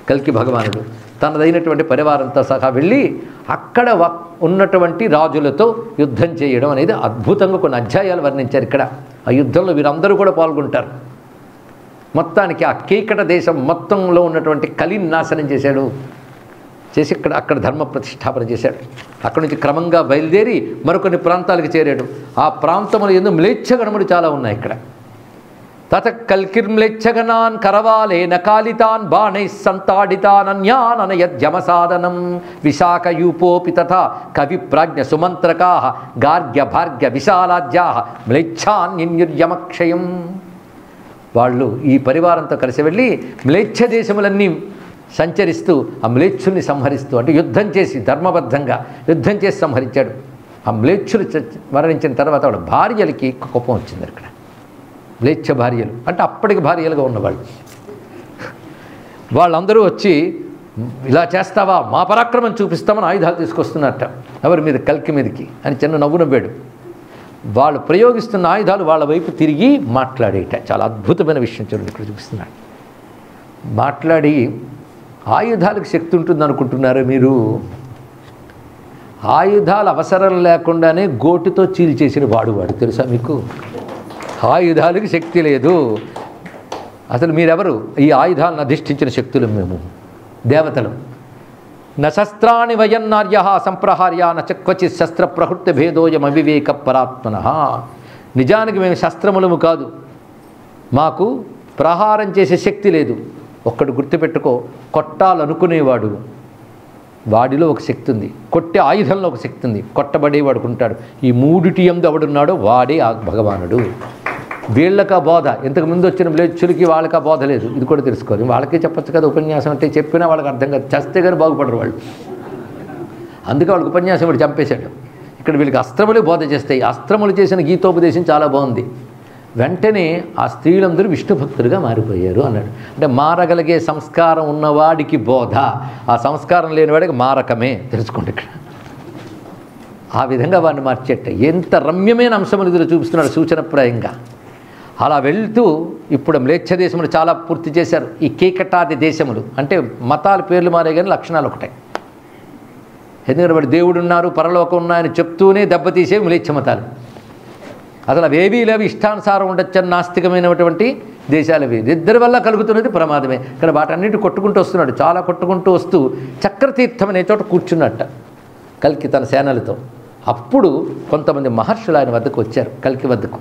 కల్కి భగవానుడు తనదైనటువంటి పరివారంతో సహా వెళ్ళి అక్కడ ఉన్నటువంటి రాజులతో యుద్ధం చేయడం అనేది అద్భుతంగా కొన్ని అధ్యాయాలు వర్ణించారు. ఇక్కడ ఆ యుద్ధంలో వీరందరూ కూడా పాల్గొంటారు. మొత్తానికి ఆ కీకట దేశం మొత్తంలో ఉన్నటువంటి కలిని నాశనం చేశాడు. చేసి అక్కడ ధర్మ ప్రతిష్టాపన చేశాడు. అక్కడి నుంచి క్రమంగా బయలుదేరి మరికొన్ని ప్రాంతాలకు చేరాడు. ఆ ప్రాంతంలో ఎందు మ్లేచ్ఛగణములు చాలా ఉన్నాయి. ఇక్కడ తత కల్కిర్మ్లేచ్ఛగణాన్ కరవాలేన కాళితాన్ బాణై సంతాడితాన్ అన్యాన్ అనయద్యమసాదనం విశాఖయూపోపి తథా కవి ప్రాజ్ఞ సుమంత్రకా గార్గ్య భార్గ్య విశాలాద్యా మ్లేచ్ఛాన్యమక్షయం. వాళ్ళు ఈ పరివారంతో కలిసి వెళ్ళి మ్లేచ్ఛ దేశములన్నీ సంచరిస్తూ ఆ మ్లేచ్ఛుల్ని సంహరిస్తూ, అంటే యుద్ధం చేసి ధర్మబద్ధంగా యుద్ధం చేసి సంహరించాడు. ఆ మ్లేచ్ఛులు మరణించిన తర్వాత వాళ్ళ భార్యలకి కోపం వచ్చింది. ఇక్కడ మ్లేచ్ఛ భార్యలు అంటే అప్పటికి భార్యలుగా ఉన్నవాళ్ళు, వాళ్ళందరూ వచ్చి ఇలా చేస్తావా, మా పరాక్రమం చూపిస్తామని ఆయుధాలు తీసుకొస్తున్నట్ట ఎవరి మీద? కల్కి మీదకి అని చిన్న నవ్వు నవ్వాడు. వాళ్ళు ప్రయోగిస్తున్న ఆయుధాలు వాళ్ళ వైపు తిరిగి మాట్లాడేట. చాలా అద్భుతమైన విషయం చూడండి ఇక్కడ చూపిస్తున్నాడు. మాట్లాడి ఆయుధాలకు శక్తి ఉంటుంది అనుకుంటున్నారా మీరు? ఆయుధాలు అవసరం లేకుండానే గోటితో చీల్చేసిన వాడు తెలుసా మీకు? ఆయుధాలకు శక్తి లేదు. అసలు మీరెవరు? ఈ ఆయుధాలను అధిష్ఠించిన శక్తులు మేము, దేవతలు. న శస్త్రాణి వయన్నార్య సంప్రహార్య నక్వచి శస్త్ర ప్రహృత్య భేదోయం అవివేక పరాత్మన. నిజానికి మేము శస్త్రములము కాదు, మాకు ప్రహారం చేసే శక్తి లేదు. ఒక్కడు గుర్తుపెట్టుకో, కొట్టాలనుకునేవాడు వాడిలో ఒక శక్తి ఉంది, కొట్టే ఆయుధంలో ఒక శక్తి ఉంది, కొట్టబడేవాడుకు ఉంటాడు. ఈ మూడిటి యందు ఎవడున్నాడో వాడే ఆ భగవానుడు. వీళ్ళకా బోధ, ఇంతకుముందు వచ్చిన మ్లేచ్ఛులకి వాళ్ళకా బోధ లేదు. ఇది కూడా తెలుసుకోవాలి. వాళ్ళకే చెప్పచ్చు కదా ఉపన్యాసం అంటే, చెప్పినా వాళ్ళకి అర్థం కాదు, చేస్తే కానీ బాగుపడరు వాళ్ళు. అందుకే వాళ్ళకి ఉపన్యాసం వాడు చంపేశాడు. ఇక్కడ వీళ్ళకి అస్త్రములే బోధ చేస్తాయి. అస్త్రములు చేసిన గీతోపదేశం చాలా బాగుంది. వెంటనే ఆ స్త్రీలందరూ విష్ణు భక్తులుగా మారిపోయారు అన్నాడు. అంటే మారగలిగే సంస్కారం ఉన్నవాడికి బోధ, ఆ సంస్కారం లేనివాడికి మారకమే. తెలుసుకోండి ఇక్కడ. ఆ విధంగా వాడిని మార్చేట ఎంత రమ్యమైన అంశములు ఇందులో చూపిస్తున్నాడు సూచనప్రాయంగా. అలా వెళ్తూ ఇప్పుడు మ్లేచ్ఛ దేశములు చాలా పూర్తి చేశారు. ఈ కీకటాది దేశములు అంటే మతాల పేర్లు మారే కానీ లక్షణాలు ఒకటే. ఎందుకంటే వాడు దేవుడు ఉన్నారు, పరలోకం ఉన్నాయని చెప్తూనే దెబ్బతీసే మ్లేచ్ఛ మతాలు. అసలు అవేవీ లేవి, ఇష్టానుసారం ఉండొచ్చని నాస్తికమైనటువంటి దేశాలు అవి. ఇద్దరి వల్ల కలుగుతున్నది ప్రమాదమే. ఇక్కడ వాటన్నిటి కొట్టుకుంటూ వస్తున్నాడు. చాలా కొట్టుకుంటూ వస్తూ చక్రతీర్థం అనే చోట కూర్చున్నట్ట కల్కి తన సేనలతో. అప్పుడు కొంతమంది మహర్షులు ఆయన వద్దకు వచ్చారు, కల్కి వద్దకు.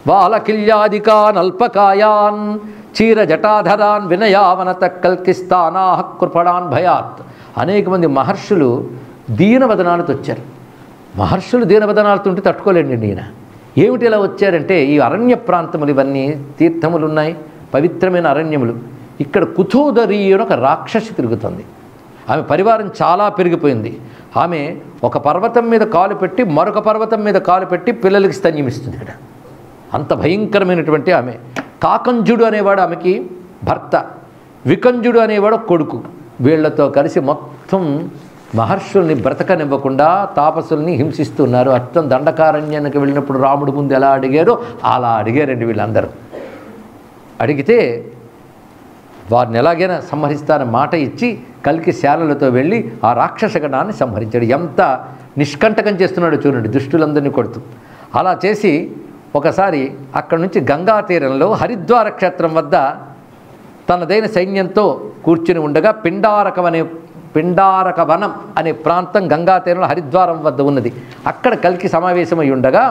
వాలకిల్యాదికాన్ అల్పకాయాన్ చీర జటాధరాన్ వినయావనత కల్కిస్తానా కృపడాన్ భయాత్. అనేక మంది మహర్షులు దీనవదనాలతో వచ్చారు. మహర్షులు దీనవదనాలతో ఉంటే తట్టుకోలేండి ఈయన. ఏమిటి ఇలా వచ్చారంటే, ఈ అరణ్య ప్రాంతములు ఇవన్నీ తీర్థములు ఉన్నాయి, పవిత్రమైన అరణ్యములు. ఇక్కడ కుథోదరి అని ఒక రాక్షసి తిరుగుతుంది. ఆమె పరివారం చాలా పెరిగిపోయింది. ఆమె ఒక పర్వతం మీద కాలు పెట్టి మరొక పర్వతం మీద కాలు పెట్టి పిల్లలకి స్తన్యమిస్తుంది. ఇక్కడ అంత భయంకరమైనటువంటి ఆమె. కాకంజుడు అనేవాడు ఆమెకి భర్త, వికంజుడు అనేవాడు కొడుకు. వీళ్లతో కలిసి మొత్తం మహర్షుల్ని బ్రతకనివ్వకుండా తాపసుల్ని హింసిస్తున్నారు. అర్థం దండకారణ్యానికి వెళ్ళినప్పుడు రాముడు ముందు ఎలా అడిగారో అలా అడిగారండి వీళ్ళందరూ. అడిగితే వారిని ఎలాగైనా సంహరిస్తారని మాట ఇచ్చి కల్కి శాలలతో వెళ్ళి ఆ రాక్షసగణాన్ని సంహరించాడు. ఎంత నిష్కంటకం చేస్తున్నాడో చూడండి, దుష్టులందరినీ కొడుతూ. అలా చేసి ఒకసారి అక్కడి నుంచి గంగా తీరంలో హరిద్వార క్షేత్రం వద్ద తనదైన సైన్యంతో కూర్చుని ఉండగా పిండారక వనం అనే ప్రాంతం గంగా తీరంలో హరిద్వారం వద్ద ఉన్నది. అక్కడ కల్కి సమావేశమై ఉండగా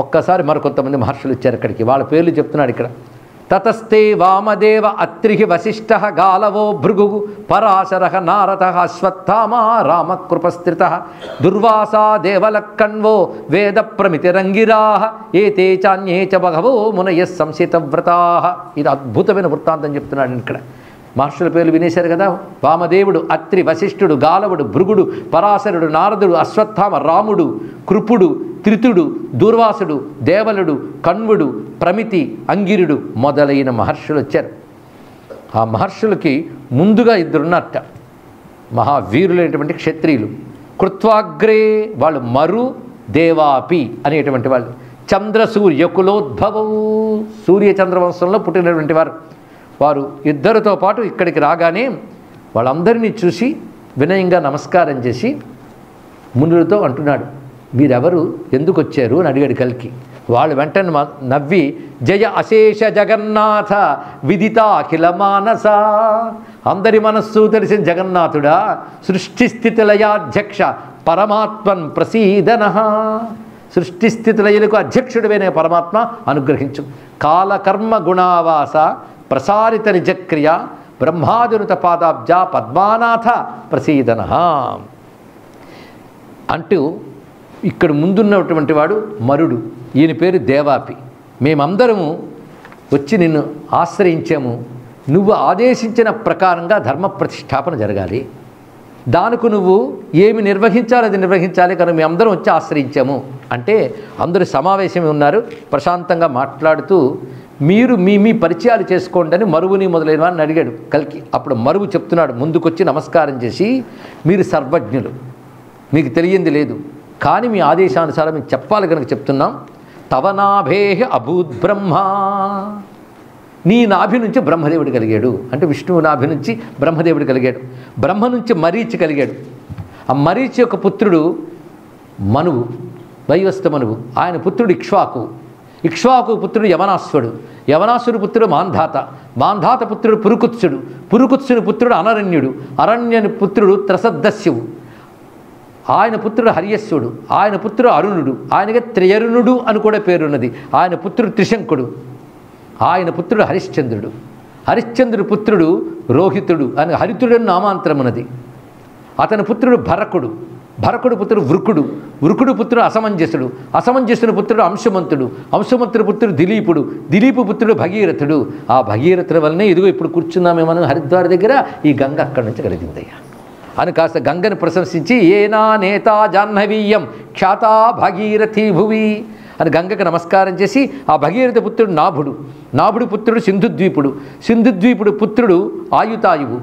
ఒక్కసారి మరికొంతమంది మహర్షులు వచ్చారు అక్కడికి. వాళ్ళ పేర్లు చెప్తున్నాడు ఇక్కడ. తతస్తే వామదేవ అత్రి వశిష్ఠ గాలవో భృగు పరాశర నారద అశ్వత్థామా రామకృపస్థిత దుర్వాసా దేవలక్కణ్వో వేద ప్రమితిరంగిరా ఏతే చాన్యే చ బహవో మునయ సంశితవ్రతా. ఇది అద్భుతమైన వృత్తాంతం చెప్తున్నాడు ఇక్కడ. మహర్షుల పేర్లు వినేశారు కదా. వామదేవుడు, అత్రి, వశిష్ఠుడు, గాలవుడు, భృగుడు, పరాశరుడు, నారదుడు, అశ్వత్థామ, రాముడు, కృపుడు, త్రితుడు, దూర్వాసుడు, దేవలుడు, కణ్వుడు, ప్రమితి, అంగిరుడు మొదలైన మహర్షులు వచ్చారు. ఆ మహర్షులకి ముందుగా ఇద్దరున్నట్ట, మహావీరులైనటువంటి క్షత్రియులు. కృత్వాగ్రే వాళ్ళు మరు దేవాపి అనేటువంటి వాళ్ళు. చంద్ర సూర్యకులోద్భవవు, సూర్యచంద్రవంశంలో పుట్టినటువంటి వారు. వారు ఇద్దరితో పాటు ఇక్కడికి రాగానే వాళ్ళందరినీ చూసి వినయంగా నమస్కారం చేసి మునులతో అంటున్నాడు, మీరెవరు, ఎందుకు వచ్చారు అని అడిగాడు కల్కి. వాళ్ళు వెంటనే నవ్వి, జయ అశేష జగన్నాథ విదిత అఖిల మానస, అందరి మనస్సు తెలిసిన జగన్నాథుడా, సృష్టిస్థితిలయాధ్యక్ష పరమాత్మన్ ప్రసీదన, సృష్టిస్థితిలయలకు అధ్యక్షుడివైన పరమాత్మ అనుగ్రహించు. కాలకర్మ గుణావాస ప్రసారిత నిజక్రియ బ్రహ్మాదునుత పాదాబ్జ పద్మానాథ ప్రసీదన అంటూ ఇక్కడ ముందున్నటువంటి వాడు మరుడు, ఈయన పేరు దేవాపి. మేమందరము వచ్చి నిన్ను ఆశ్రయించాము, నువ్వు ఆదేశించిన ప్రకారంగా ధర్మ ప్రతిష్టాపన జరగాలి, దానికి నువ్వు ఏమి నిర్వహించాలో అది నిర్వహించాలి, కనుక మేమందరం వచ్చి ఆశ్రయించాము అంటే అందరూ సమావేశమే ఉన్నారు. ప్రశాంతంగా మాట్లాడుతూ మీరు మీ పరిచయాలు చేసుకోండి అని మరువుని మొదలైన వారిని అడిగాడు కల్కి. అప్పుడు మరువు చెప్తున్నాడు, ముందుకొచ్చి నమస్కారం చేసి, మీరు సర్వజ్ఞులు, మీకు తెలియంది లేదు, కానీ మీ ఆదేశానుసారం మేము చెప్పాలి కనుక చెప్తున్నాం. తవనాభేహ అభూత్ బ్రహ్మ, నీ నాభి నుంచి బ్రహ్మదేవుడు కలిగాడు, అంటే విష్ణువు నాభి నుంచి బ్రహ్మదేవుడు కలిగాడు. బ్రహ్మ నుంచి మరీచి కలిగాడు. ఆ మరీచి యొక్క పుత్రుడు మనువు, వైవస్త మనువు. ఆయన పుత్రుడు ఇక్ష్వాకు, ఇక్ష్వాకు పుత్రుడు యవనాశ్వడు, యవనాశ్వడు పుత్రుడు మాంధాత, మాంధాత పుత్రుడు పురుకుత్సుడు, పురుకుత్సుని పుత్రుడు అనరణ్యుడు, అరణ్యుని పుత్రుడు త్రసద్దస్యువు, ఆయన పుత్రుడు హర్యస్సుడు, ఆయన పుత్రుడు అరుణుడు, ఆయనకి త్రియరుణుడు అని కూడా పేరున్నది. ఆయన పుత్రుడు త్రిశంకుడు, ఆయన పుత్రుడు హరిశ్చంద్రుడు, హరిశ్చంద్రుడి పుత్రుడు రోహితుడు అని హరితుడు నామాంతరం ఉన్నది. అతని పుత్రుడు భరకుడు, భరకుడు పుత్రుడు వృకుడు, వృకుడు పుత్రుడు అసమంజసుడు, అసమంజసుని పుత్రుడు అంశుమంతుడు, అంశుమంతుడి పుత్రుడు దిలీపుడు, దిలీపు పుత్రుడు భగీరథుడు. ఆ భగీరథుల వల్లనే ఇదిగో ఇప్పుడు కూర్చున్నామే మనం హరిద్వార్ దగ్గర, ఈ గంగ అక్కడి నుంచి కలిగిందయ్యా అని కాస్త గంగని ప్రశంసించి, ఏనా నేత జాహ్నవీయం ఖ్యాతా భగీరథీ భువి అని గంగకు నమస్కారం చేసి, ఆ భగీరథ పుత్రుడు నాభుడు, నాభుడు పుత్రుడు సింధుద్వీపుడు, సింధుద్వీపుడు పుత్రుడు ఆయుతాయువు,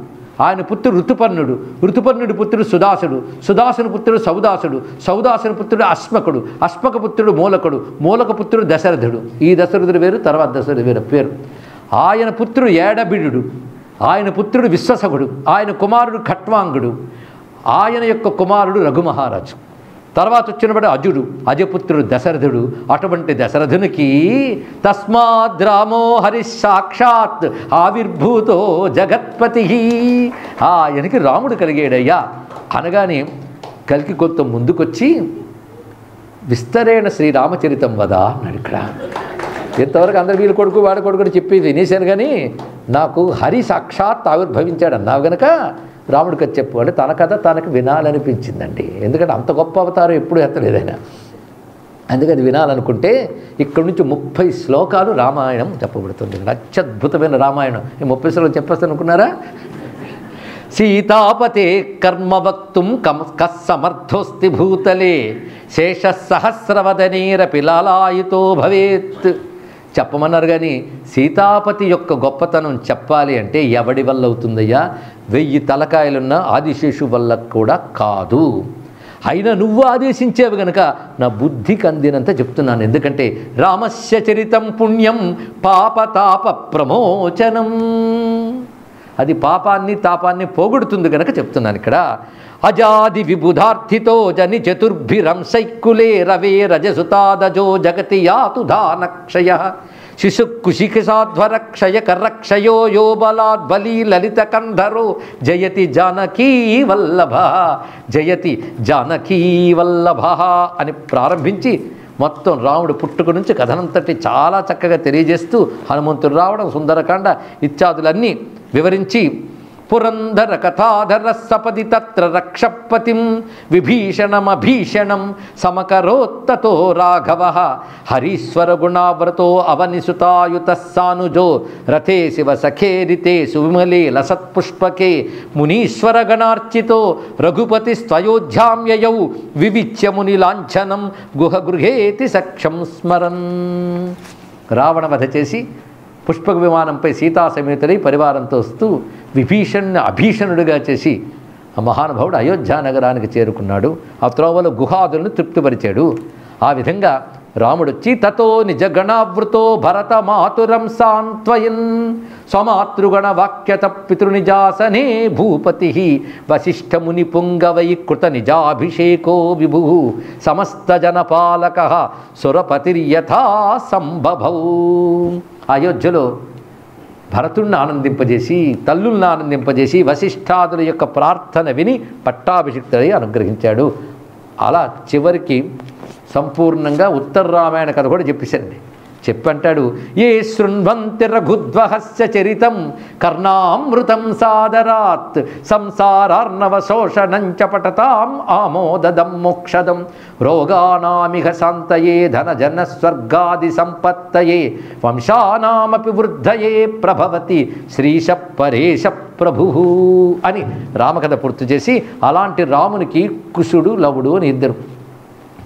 ఆయన పుత్రుడు ఋతుపర్ణుడు, ఋతుపర్ణుడి పుత్రుడు సుదాసుడు, సుదాసుని పుత్రుడు సౌదాసుడు, సౌదాసుని పుత్రుడు అశ్మకుడు, అశ్మక పుత్రుడు మూలకుడు, మూలక పుత్రుడు దశరథుడు. ఈ దశరథుడు వేరు, తర్వాత దశరథుడు వేరు పేరు. ఆయన పుత్రుడు ఏడబిడుడు, ఆయన పుత్రుడు విశ్వసకుడు, ఆయన కుమారుడు ఖట్వాంగుడు, ఆయన యొక్క కుమారుడు రఘుమహారాజు. తర్వాత వచ్చినప్పుడు అజుడు, అజపుత్రుడు దశరథుడు. అటువంటి దశరథునికి తస్మాద్ రామో హరి సాక్షాత్ ఆవిర్భూతో జగత్పతి, ఆయనకి రాముడు కలిగాడయ్యా అనగానే కలికి కొంత ముందుకొచ్చి, విస్తరేణ శ్రీరామచరితం వదా అన్నాడు. ఇక్కడ ఎంతవరకు అందరు వీళ్ళ కొడుకు వాడి కొడుకు చెప్పి వినేశాను, కానీ నాకు హరి సాక్షాత్ ఆవిర్భవించాడు అన్నావు గనక రాముడి కథ చెప్పు అంటే తన కథ తనకు వినాలనిపించిందండి. ఎందుకంటే అంత గొప్ప అవతారం ఎప్పుడు ఎత్తలేదు ఆయన. అందుకే అది వినాలనుకుంటే ఇక్కడి నుంచి 30 శ్లోకాలు రామాయణం చెప్పబడుతుంది. అత్యద్భుతమైన రామాయణం. ఈ 30 శ్లోకాలు చెప్పేస్తాను అనుకున్నారా? సీతాపతే కర్మవక్తుం కస్సమర్థోస్తి భూతలే శేష సహస్రవదనేరపి లాలాయితో భవేత్ చెప్పమన్నారు. కానీ సీతాపతి యొక్క గొప్పతనం చెప్పాలి అంటే ఎవడి వల్ల అవుతుందయ్యా? 1000 తలకాయలున్న ఆదిశేషు వల్ల కూడా కాదు. అయినా నువ్వు ఆదేశించేవి గనక నా బుద్ధికి అందినంత చెప్తున్నాను. ఎందుకంటే రామస్య చరితం పుణ్యం పాపతాప ప్రమోచనం, అది పాపాన్ని తాపాన్ని పోగొడుతుంది గనక చెప్తున్నాను. ఇక్కడ అజాది విబుధార్థితో జని చతుర్భిరంశైకులే రవే రజసుతాదజో జగతి యాతు దానక్షయ శిశు కుశిఖసాధ్వర క్షయ కర్రక్షయో యో బలాద్బలీ లలిత కంధరో జయతి జానకీ వల్లభ, జయతి జానకీ వల్లభ అని ప్రారంభించి మొత్తం రాముడు పుట్టుక నుంచి కథనంతటి చాలా చక్కగా తెలియజేస్తూ హనుమంతుడు రావడం, సుందరకాండ ఇత్యాదులన్నీ వివరించి పురంధర కథాధర సపది తత్ర రక్షపతిం విభీషణమభీషణం సమకరోత్తతో రాఘవ హరీశ్వర గుణావ్రతో అవనిసుతాయుత సానుజో రథే శివ సఖేరితే సువిమలే లసత్పుష్పకే మునీశ్వర గణార్చితో రఘుపతి స్వయోధ్యామ్యయౌ వివిచ్య ముని లాంఛనం గుహగృహేతి సఖ్యం స్మరన్. రావణ వధ చేసి పుష్పక విమానంపై సీతా సమేతుడై పరివారంతో వస్తూ విభీషణ్ణి అభీషణుడిగా చేసి ఆ మహానుభావుడు అయోధ్య నగరానికి చేరుకున్నాడు. ఆ త్రోవలో గుహాదులను తృప్తిపరిచాడు. ఆ విధంగా రాముడొచ్చి తతో నిజ గణావృతో భరత మాతురం సాంత్వయన్ స్వమాతృగణ వాక్యత పితృనిజాసనే భూపతి వశిష్ఠముని పుంగవై కృత నిజాభిషేకో విభు సమస్త జనపాలక సురపతిర్యథా సంభవౌ. అయోధ్యలో భరతుడిని ఆనందింపజేసి, తల్లుల్ని ఆనందింపజేసి, వశిష్ఠాదుల యొక్క ప్రార్థన విని పట్టాభిషిక్తుడై అనుగ్రహించాడు. అలా చివరికి సంపూర్ణంగా ఉత్తర రామాయణ కథ కూడా చెప్పేశారండి. చెప్పంటాడు, ఏ శృణ్వంతి రఘుద్వహస్య చరితం కర్ణామృతం సాదరాత్ సంసారార్ణవ శోషణంచ పటతాం ఆమోదదం మోక్షదం రోగానామిహ శాంతయే ధనజన స్వర్గాది సంపత్తయే వంశానామపి వృద్ధయే ప్రభవతి శ్రీశ పరేశ ప్రభు అని రామకథ పూర్తి చేసి, అలాంటి రామునికి కుశుడు లవుడు అని ఇద్దరు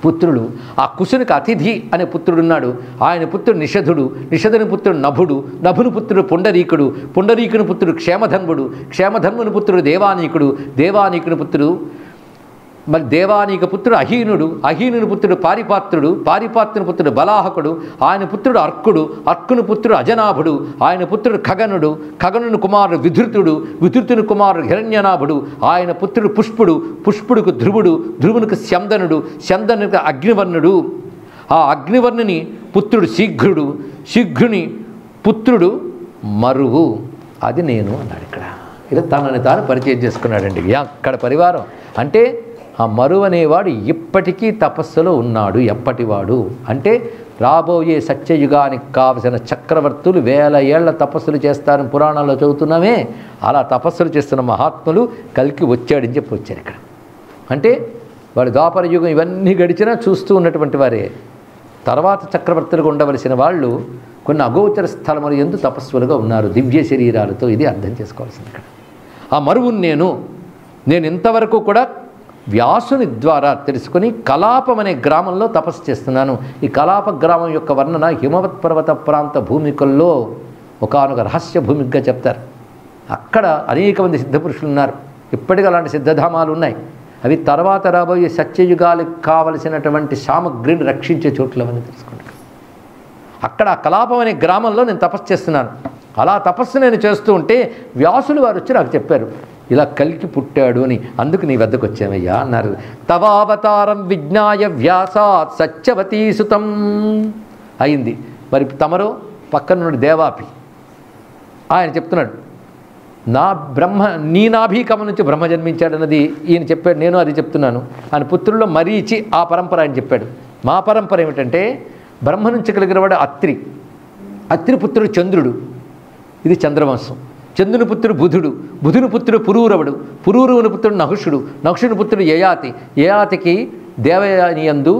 పుత్రులు. ఆ కుశునికి అతిథి అనే పుత్రుడున్నాడు. ఆయన పుత్రుడు నిషధుడు, నిషధుని పుత్రుడు నభుడు, నభుని పుత్రుడు పుండరీకుడు, పుండరీకుని పుత్రుడు క్షేమధన్వుడు, క్షేమధన్వుని పుత్రుడు దేవానీకుడు, దేవానీకుని పుత్రుడు మరి దేవానీక పుత్రుడు అహీనుడు, అహీనుని పుత్రుడు పారిపాత్రుడు, పారిపాత్రుని పుత్రుడు బలాహకుడు, ఆయన పుత్రుడు అర్కుడు, అర్కుని పుత్రుడు అజనాభుడు, ఆయన పుత్రుడు ఖగనుడు, ఖగనుని కుమారుడు విధృతుడు, విధృతుని కుమారుడు హిరణ్యనాభుడు, ఆయన పుత్రుడు పుష్పుడు, పుష్పుడుకు ధ్రువుడు, ధ్రువునికి స్యందనుడు, స్యందనునికి అగ్నివర్ణుడు, ఆ అగ్నివర్ణుని పుత్రుడు శీఘ్రుడు, శీఘ్రుని పుత్రుడు మరువు. అది నేను అన్నాడు. ఇక్కడ ఇలా తనని తాను పరిచయం చేసుకున్నాడండి. అక్కడ పరివారం అంటే ఆ మరువు అనేవాడు ఇప్పటికీ తపస్సులో ఉన్నాడు. ఎప్పటివాడు అంటే రాబోయే సత్యయుగానికి కావలసిన చక్రవర్తులు వేల ఏళ్ల తపస్సులు చేస్తారని పురాణాల్లో చదువుతున్నామే, అలా తపస్సులు చేస్తున్న మహాత్ములు కల్కి వచ్చాడని చెప్పి వచ్చారు ఇక్కడ. అంటే వాడు ద్వాపర యుగం ఇవన్నీ గడిచినా చూస్తూ ఉన్నటువంటి వారే. తర్వాత చక్రవర్తులుగా ఉండవలసిన వాళ్ళు కొన్ని అగోచర స్థలములు ఎందు తపస్సులుగా ఉన్నారు దివ్య శరీరాలతో. ఇది అర్థం చేసుకోవాల్సింది ఇక్కడ. ఆ మరువును నేను ఇంతవరకు కూడా వ్యాసుని ద్వారా తెలుసుకొని కలాపం అనే గ్రామంలో తపస్సు చేస్తున్నాను. ఈ కలాప గ్రామం యొక్క వర్ణన హిమవత్ పర్వత ప్రాంత భూమికల్లో ఒకానొక రహస్య భూమికగా చెప్తారు. అక్కడ అనేక మంది సిద్ధపురుషులు ఉన్నారు. ఇప్పటికీ అలాంటి సిద్ధధామాలు ఉన్నాయి. అవి తర్వాత రాబోయే సత్యయుగాలకు కావలసినటువంటి సామగ్రిని రక్షించే చోట్లవని తెలుసుకుంటారు. అక్కడ ఆ కలాపం అనే గ్రామంలో నేను తపస్సు చేస్తున్నాను. అలా తపస్సు నేను చేస్తూ ఉంటే వ్యాసులు వారు వచ్చి నాకు చెప్పారు, ఇలా కల్కి పుట్టాడు అని. అందుకు నీ వద్దకు వచ్చామయ్యా అన్నారు. తవావతారం విజ్ఞాయ వ్యాసాత్ సత్యవతీసుతం అయింది. మరి తమరో పక్కనున్న దేవాపి ఆయన చెప్తున్నాడు, నీ నాభీకమ నుంచి బ్రహ్మ జన్మించాడన్నది ఈయన చెప్పాడు. నేను అది చెప్తున్నాను. ఆయన పుత్రుల్లో మరీచి ఆ పరంపర ఆయన చెప్పాడు. మా పరంపర ఏమిటంటే బ్రహ్మ నుంచి కలిగినవాడు అత్రి, అత్రి పుత్రుడు చంద్రుడు, ఇది చంద్రవంశం. చంద్రుని పుత్రుడు బుధుడు, బుధుని పుత్రుడు పురూరవుడు, పురూరవుని పుత్రుడు నహుషుడు, నహుషుని పుత్రుడు యయాతి, యయాతికి దేవయానియందు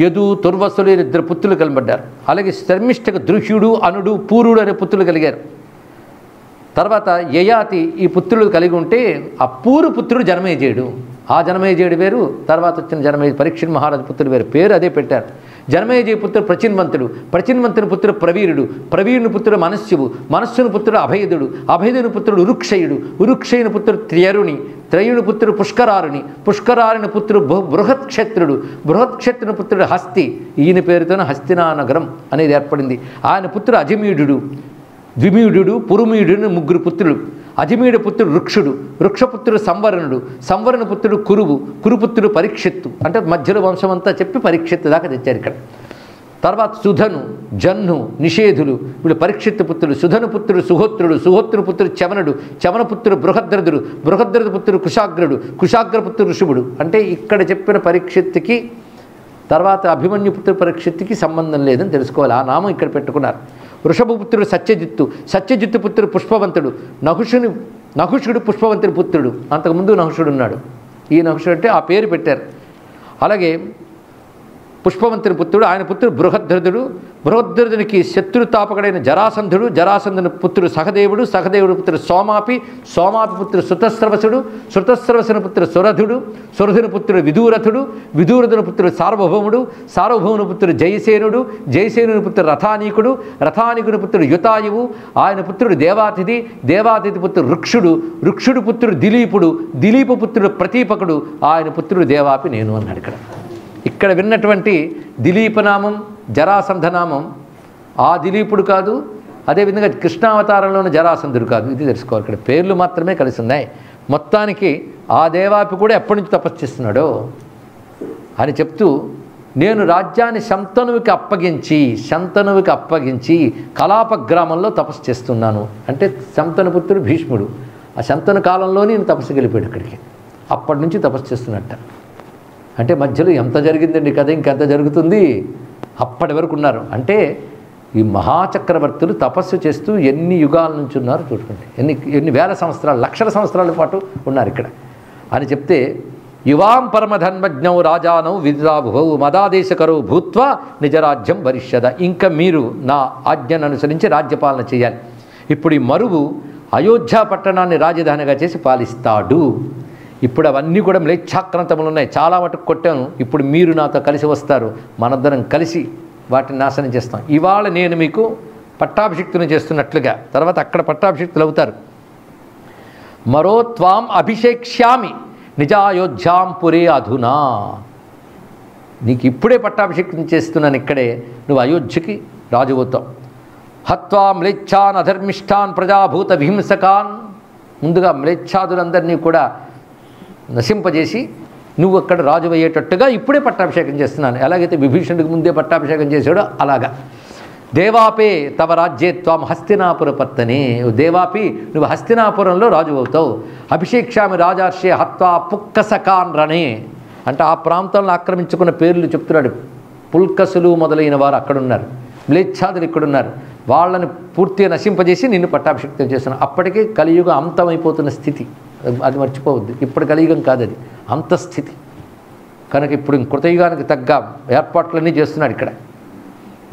యదు తుర్వసులు ఇద్దరు పుత్రులు కలబడ్డారు. అలాగే శర్మిష్ఠకు దృశ్యుడు అనుడు పూరుడు అనే పుత్రులు కలిగారు. తర్వాత యయాతి ఈ పుత్రులు కలిగి ఉంటే ఆ పూరు పుత్రుడు జనమేజయుడు. ఆ జనమేజయుడు వేరు, తర్వాత వచ్చిన జనమేజయ పరీక్షణ్ మహారాజు పుత్రుడు వేరు. పేరు అదే పెట్టారు. జనమేజయ పుత్రుడు ప్రచిన్వంతుడు, ప్రచిన్వంతుని పుత్రుడు ప్రవీరుడు, ప్రవీరుని పుత్రుడు మనస్సువు, మనస్సుని పుత్రుడు అభయదుడు, అభయదుని పుత్రుడు ఉరుక్షయుడు, ఉరుక్షయుని పుత్రుడు త్రయరుని, త్రయుని పుత్రుడు పుష్కరారుని, పుష్కరారుని పుత్రుడు బృహత్క్షత్రుడు, బృహత్క్షత్రుని పుత్రుడు హస్తి. ఈయన పేరుతోనే హస్తినానగరం అనేది ఏర్పడింది. ఆయన పుత్రుడు అజమీఢుడు, ద్విమీఢుడు, పురుమీఢుడు ముగ్గురు పుత్రులు. అజమీఢ పుత్రుడు వృక్షుడు, వృక్షపుత్రుడు సంవరణుడు, సంవరణ పుత్రుడు కురువు, కురుపుత్రుడు పరీక్షిత్తు. అంటే మధ్యలో వంశం అంతా చెప్పి పరీక్షిత్తు దాకా తెచ్చారు ఇక్కడ. తర్వాత సుధను, జన్ను, నిషేధులు వీళ్ళు పరీక్షిత్తు పుత్రుడు. సుధను పుత్రుడు సుహోత్రుడు, సుహోత్రుడు పుత్రుడు చవనుడు, చవన పుత్రుడు బృహద్రథుడు, బృహద్రథ పుత్రుడు కుశాగ్రుడు, కుశాగ్ర పుత్రుడు ఋషువుడు. అంటే ఇక్కడ చెప్పిన పరీక్షిత్తుకి తర్వాత అభిమన్యుపుత్రుడు పరీక్షిత్తుకి సంబంధం లేదని తెలుసుకోవాలి. ఆ నామం ఇక్కడ పెట్టుకున్నారు. వృషభపుత్రుడు సత్యజిత్తు, సత్యజిత్తు పుత్రుడు పుష్పవంతుడు, నహుషుడు పుష్పవంతుడి పుత్రుడు. అంతకుముందు నహుషుడు ఉన్నాడు. ఈ నహుషుడు అంటే ఆ పేరు పెట్టారు. అలాగే పుష్పవంతుని పుత్రుడు, ఆయన పుత్రుడు బృహద్రథుడు. బృహద్రథునికి శత్రుతాపకుడైన జరాసంధుడు, జరాసంధుని పుత్రుడు సహదేవుడు, సహదేవుడు పుత్రుడు సోమాపి పుత్రుడు శృతస్రవసుడు, శృతస్రవసుని పుత్రుడు సురధుడు, సురధుని పుత్రుడు విదూరథుడు, విదూరథుని పుత్రుడు సార్వభౌముడు, సార్వభౌముని పుత్రుడు జయసేనుడు, జయసేనుని పుత్రుడు రథానీకుడు, రథానీకుని పుత్రుడు యుతాయువు, ఆయన పుత్రుడు దేవాతిథి, దేవాతిథి పుత్రుడు రుక్షుడు, రుక్షుడు పుత్రుడు దిలీపుడు, దిలీపు పుత్రుడు ప్రతీపకుడు, ఆయన పుత్రుడు దేవాపి నేను అన్నాడు. ఇక్కడ విన్నటువంటి దిలీపనామం, జరాసంధనామం ఆ దిలీపుడు కాదు, అదేవిధంగా కృష్ణావతారంలోని జరాసంధుడు కాదు. ఇది తెలుసుకోవాలి. ఇక్కడ పేర్లు మాత్రమే కలిసి ఉన్నాయి. మొత్తానికి ఆ దేవాపి కూడా ఎప్పటి నుంచి తపస్సు చేస్తున్నాడో అని చెప్తూ, నేను రాజ్యాన్ని శంతనువుకి అప్పగించి కలాప గ్రామంలో తపస్సు చేస్తున్నాను అంటే శంతనుపుత్రుడు భీష్ముడు. ఆ శంతను కాలంలోనే నేను తపస్సు గెలిపాడు అక్కడికి. అప్పటి నుంచి తపస్సు చేస్తున్నట్ట. అంటే మధ్యలో ఎంత జరిగిందండి కదా, ఇంకెంత జరుగుతుంది. అప్పటి వరకు ఉన్నారు. అంటే ఈ మహాచక్రవర్తులు తపస్సు చేస్తూ ఎన్ని యుగాల నుంచి ఉన్నారు చూసుకోండి. ఎన్ని వేల సంవత్సరాలు, లక్షల సంవత్సరాల పాటు ఉన్నారు ఇక్కడ అని చెప్తే, యువాం పరమధర్మజ్ఞౌ రాజానౌ విద్రాభువౌ మదాదేశకరౌ భూత్వా నిజరాజ్యం వరిష్యద. ఇంకా మీరు నా ఆజ్ఞను అనుసరించి రాజ్యపాలన చేయాలి. ఇప్పుడు ఈ మరువు అయోధ్య పట్టణాన్ని రాజధానిగా చేసి పాలిస్తాడు. ఇప్పుడు అవన్నీ కూడా మ్లేచ్ఛాక్రాంతములు ఉన్నాయి. చాలా మటుకు కొట్టాను. ఇప్పుడు మీరు నాతో కలిసి వస్తారు. మనందరం కలిసి వాటిని నాశనం చేస్తాం. ఇవాళ నేను మీకు పట్టాభిషిక్తుని చేస్తున్నట్లుగా తర్వాత అక్కడ పట్టాభిషిక్తులు అవుతారు. మరో త్వాం అభిషేక్ష్యామి నిజాయోధ్యాం పురే అధునా. నీకు ఇప్పుడే పట్టాభిషిక్తుని చేస్తున్నాను. ఇక్కడే నువ్వు అయోధ్యకి రాజు అవుతావు. హత్వా మ్లేచ్ఛాన్ అధర్మిష్టాన్ ప్రజాభూత విహింసకాన్. ముందుగా మ్లేచ్ఛాదులందరినీ కూడా నశింపజేసి నువ్వు అక్కడ రాజు అయ్యేటట్టుగా ఇప్పుడే పట్టాభిషేకం చేస్తున్నాను. ఎలాగైతే విభీషణుడికి ముందే పట్టాభిషేకం చేశాడో అలాగా. దేవాపే తవ రాజ్యేత్వం హస్తినాపురపత్తనే. దేవాపి నువ్వు హస్తినాపురంలో రాజు అవుతావు. అభిషేక్షామి రాజార్షే హత్వా పుక్కసకాన్ రణే. అంటే ఆ ప్రాంతంలో ఆక్రమించుకున్న పేర్లు చెప్తున్నాడు. పుల్కసులు మొదలైన వారు అక్కడున్నారు, మ్లేచ్ఛాదులు ఇక్కడున్నారు. వాళ్ళని పూర్తిగా నశింపజేసి నిన్ను పట్టాభిషేకం చేస్తున్నాను. అప్పటికే కలియుగం అంతమైపోతున్న స్థితి, అది మర్చిపోవద్దు. ఇప్పుడు కలియుగం కాదు, అది అంతస్థితి. కనుక ఇప్పుడు కృతయుగానికి తగ్గ ఏర్పాట్లన్నీ చేస్తున్నాడు ఇక్కడ.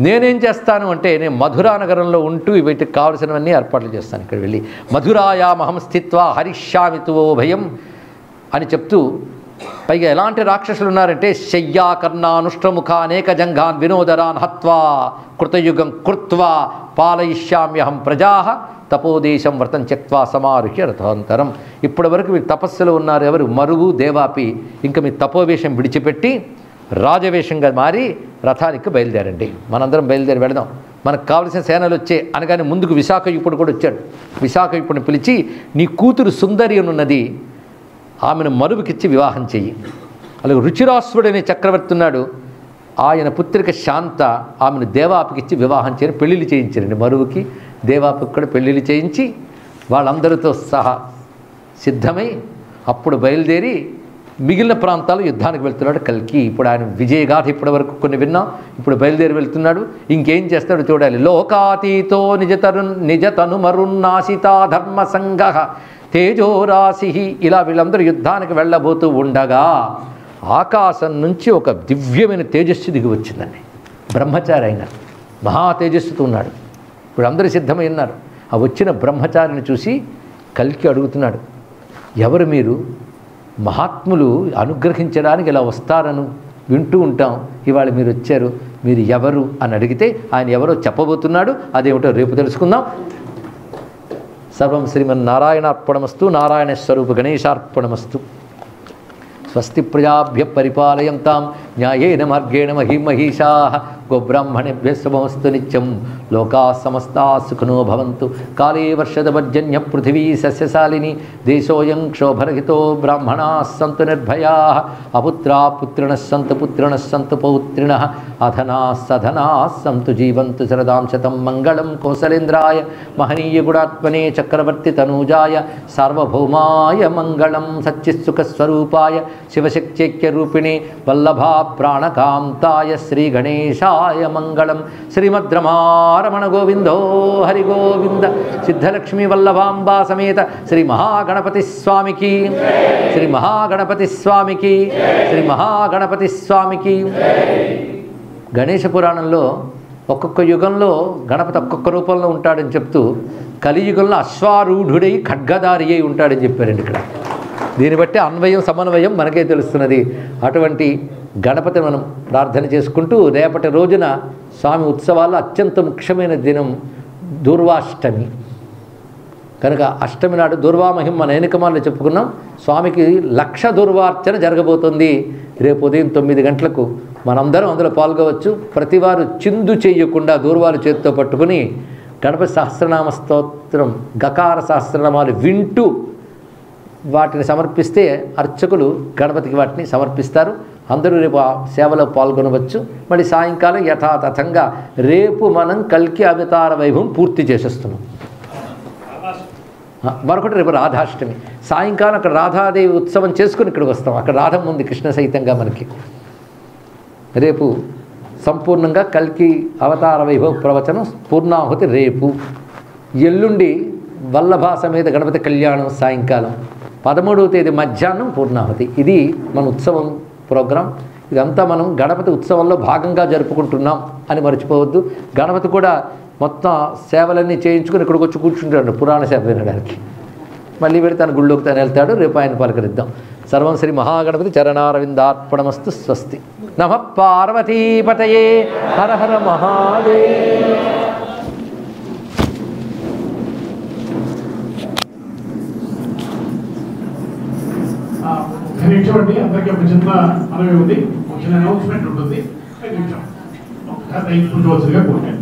నేనేం చేస్తాను అంటే, నేను మధురా నగరంలో ఉంటూ వీటికి కావలసినవన్నీ ఏర్పాట్లు చేస్తాను. ఇక్కడ వెళ్ళి మధురాయామహం స్థిత్వా హరిష్యామితువో భయం అని చెప్తూ, పైగా ఎలాంటి రాక్షసులు ఉన్నారంటే శయ్యాకర్ణానుష్ట్రముఖ అనేక జంఘాన్ వినోదరాన్ హత్వా కృతయుగం కృత్వా పాలయిష్యామ్యహం ప్రజా తపోదేశం వ్రతం త్యక్త్వా సమారుహ్య రథాంతరం. ఇప్పటి వరకు మీరు తపస్సులో ఉన్నారు ఎవరు? మరువు, దేవాపి. ఇంకా మీ తపోవేషం విడిచిపెట్టి రాజవేషంగా మారి రథానికి బయలుదేరండి. మనందరం బయలుదేరి వెళదాం. మనకు కావలసిన సేనలు వచ్చే అనగానే ముందుకు విశాఖయుపుడు కూడా వచ్చాడు. విశాఖయుపుడిని పిలిచి, నీ కూతురు సుందరి అనున్నది, ఆమెను మరువుకిచ్చి వివాహం చెయ్యి. అలాగే రుచిరాశ్వుడు అనే చక్రవర్తి ఉన్నాడు, ఆయన పుత్రిక శాంత, ఆమెను దేవాపికిచ్చి వివాహం చేయని పెళ్ళిళ్ళు చేయించారండి. మరువుకి దేవాపికి కూడా పెళ్ళిళ్ళు చేయించి వాళ్ళందరితో సహా సిద్ధమై అప్పుడు బయలుదేరి మిగిలిన ప్రాంతాలు యుద్ధానికి వెళ్తున్నాడు కల్కి. ఇప్పుడు ఆయన విజయగాథ ఇప్పటి వరకు కొన్ని విన్నాం. ఇప్పుడు బయలుదేరి వెళ్తున్నాడు. ఇంకేం చేస్తాడో చూడాలి. లోకాతీతో నిజతను మరున్నాసితా ధర్మ సంగ తేజోరాశి. ఇలా వీళ్ళందరూ యుద్ధానికి వెళ్ళబోతూ ఉండగా ఆకాశం నుంచి ఒక దివ్యమైన తేజస్సు దిగి వచ్చిందండి. బ్రహ్మచారి అయిన మహా తేజస్సుతో ఉన్నాడు. ఇప్పుడు అందరూ సిద్ధమై ఉన్నారు. ఆ వచ్చిన బ్రహ్మచారిని చూసి కల్కి అడుగుతున్నాడు, ఎవరు మీరు? మహాత్ములు అనుగ్రహించడానికి ఇలా వస్తారను వింటూ ఉంటాం, ఇవాళ మీరు వచ్చారు, మీరు ఎవరు అని అడిగితే ఆయన ఎవరో చెప్పబోతున్నాడు. అదేమిటో రేపు తెలుసుకుందాం. సర్వం శ్రీమన్నారాయణార్పణమస్తు. నారాయణ స్వరూప గణేశార్పణమస్తు. స్వస్తి ప్రజాభ్య పరిపాలయంతాం న్యాయేన మార్గేణ మహిమహీషాః. గోబ్రాహ్మణేభ్యः శుభమస్తు నిత్యం. లోకాः సమస్తాः సుఖినో భవంతు. కాళే వర్షదపర్జన్య పృథివీ సస్యశాలిని. దేశోऽयं క్షోభరహితో బ్రాహ్మణాः సంతు నిర్భయాः. అపుత్రాः పుత్రిణः సంతు పుత్రిణः సంతు పౌత్రిణः. అధనాः సధనాः సంతు జీవంతు శరదాం శతం. మంగళం కోసలేంద్రాయ మహనీయ గుణాత్మనే చక్రవర్తి తనూజాయ సార్వభౌమాయ మంగళం. సచ్చిత్సుఖస్వరూపాయ శివశక్త్యైక్యరూపిణే వల్లభా ప్రాణకాంతాయ శ్రీ గణేశాయ మంగళం. శ్రీమద్రమారమణ గోవిందో హరి గోవింద. సిద్ధలక్ష్మీ వల్లభాంబా సమేత శ్రీ మహాగణపతి స్వామికి, శ్రీ మహాగణపతి స్వామికి, శ్రీ మహాగణపతి స్వామికి. గణేశ పురాణంలో ఒక్కొక్క యుగంలో గణపతి ఒక్కొక్క రూపంలో ఉంటాడని చెప్తూ కలియుగంలో అశ్వారూఢుడై ఖడ్గదారి అయి ఉంటాడని చెప్పారండి ఇక్కడ. దీన్ని బట్టి అన్వయం సమన్వయం మనకే తెలుస్తున్నది. అటువంటి గణపతిని మనం ప్రార్థన చేసుకుంటూ రేపటి రోజున స్వామి ఉత్సవాల్లో అత్యంత ముఖ్యమైన దినం దూర్వాష్టమి కనుక అష్టమి నాడు దుర్వామహిం మన ఎన్నికమాల్లో చెప్పుకున్నాం. స్వామికి 1,00,000 దుర్వార్చన జరగబోతుంది. రేపు ఉదయం 9 గంటలకు మనందరం అందులో పాల్గొవచ్చు. ప్రతివారు చిందు చేయకుండా దూర్వాలు చేతితో పట్టుకుని గణపతి సహస్రనామ స్తోత్రం గకార సహస్రనామాలు వింటూ వాటిని సమర్పిస్తే అర్చకులు గణపతికి వాటిని సమర్పిస్తారు. అందరూ రేపు ఆ సేవలో పాల్గొనవచ్చు. మళ్ళీ సాయంకాలం యథాతథంగా రేపు మనం కల్కి అవతార వైభవం పూర్తి చేసేస్తున్నాం. మరొకటి రేపు రాధాష్టమి. సాయంకాలం అక్కడ రాధాదేవి ఉత్సవం చేసుకుని ఇక్కడికి వస్తాం. అక్కడ రాధమ్మ ఉంది కృష్ణ సహితంగా మనకి. రేపు సంపూర్ణంగా కల్కి అవతార వైభవ ప్రవచనం పూర్ణాహుతి రేపు. ఎల్లుండి వల్లభా సమేత గణపతి కళ్యాణం సాయంకాలం. 13వ తేదీ మధ్యాహ్నం పూర్ణాహుతి. ఇది మన ఉత్సవం ప్రోగ్రాం. ఇదంతా మనం గణపతి ఉత్సవంలో భాగంగా జరుపుకుంటున్నాం అని మర్చిపోవద్దు. గణపతి కూడా మొత్తం సేవలన్నీ చేయించుకుని ఇక్కడికి వచ్చి కూర్చుంటాడు పురాణ సేవ వినడానికి. మళ్ళీ వెళ్ళి తన గుళ్ళోకి తను వెళ్తాడు. రేపు ఆయన పలకరిద్దాం. సర్వం శ్రీ మహాగణపతి చరణారవిందార్పణమస్తు. స్వస్తి. నమః పార్వతీపతయే. హర హర మహాదేవ. నిమిషం అందరికీ ఒక చిన్న మనవి ఉంది, ఒక చిన్న అనౌన్స్మెంట్ ఉంటుంది. 5 నిమిషం ఒకసారి కూర్చోవచ్చుగా కోరుతాను.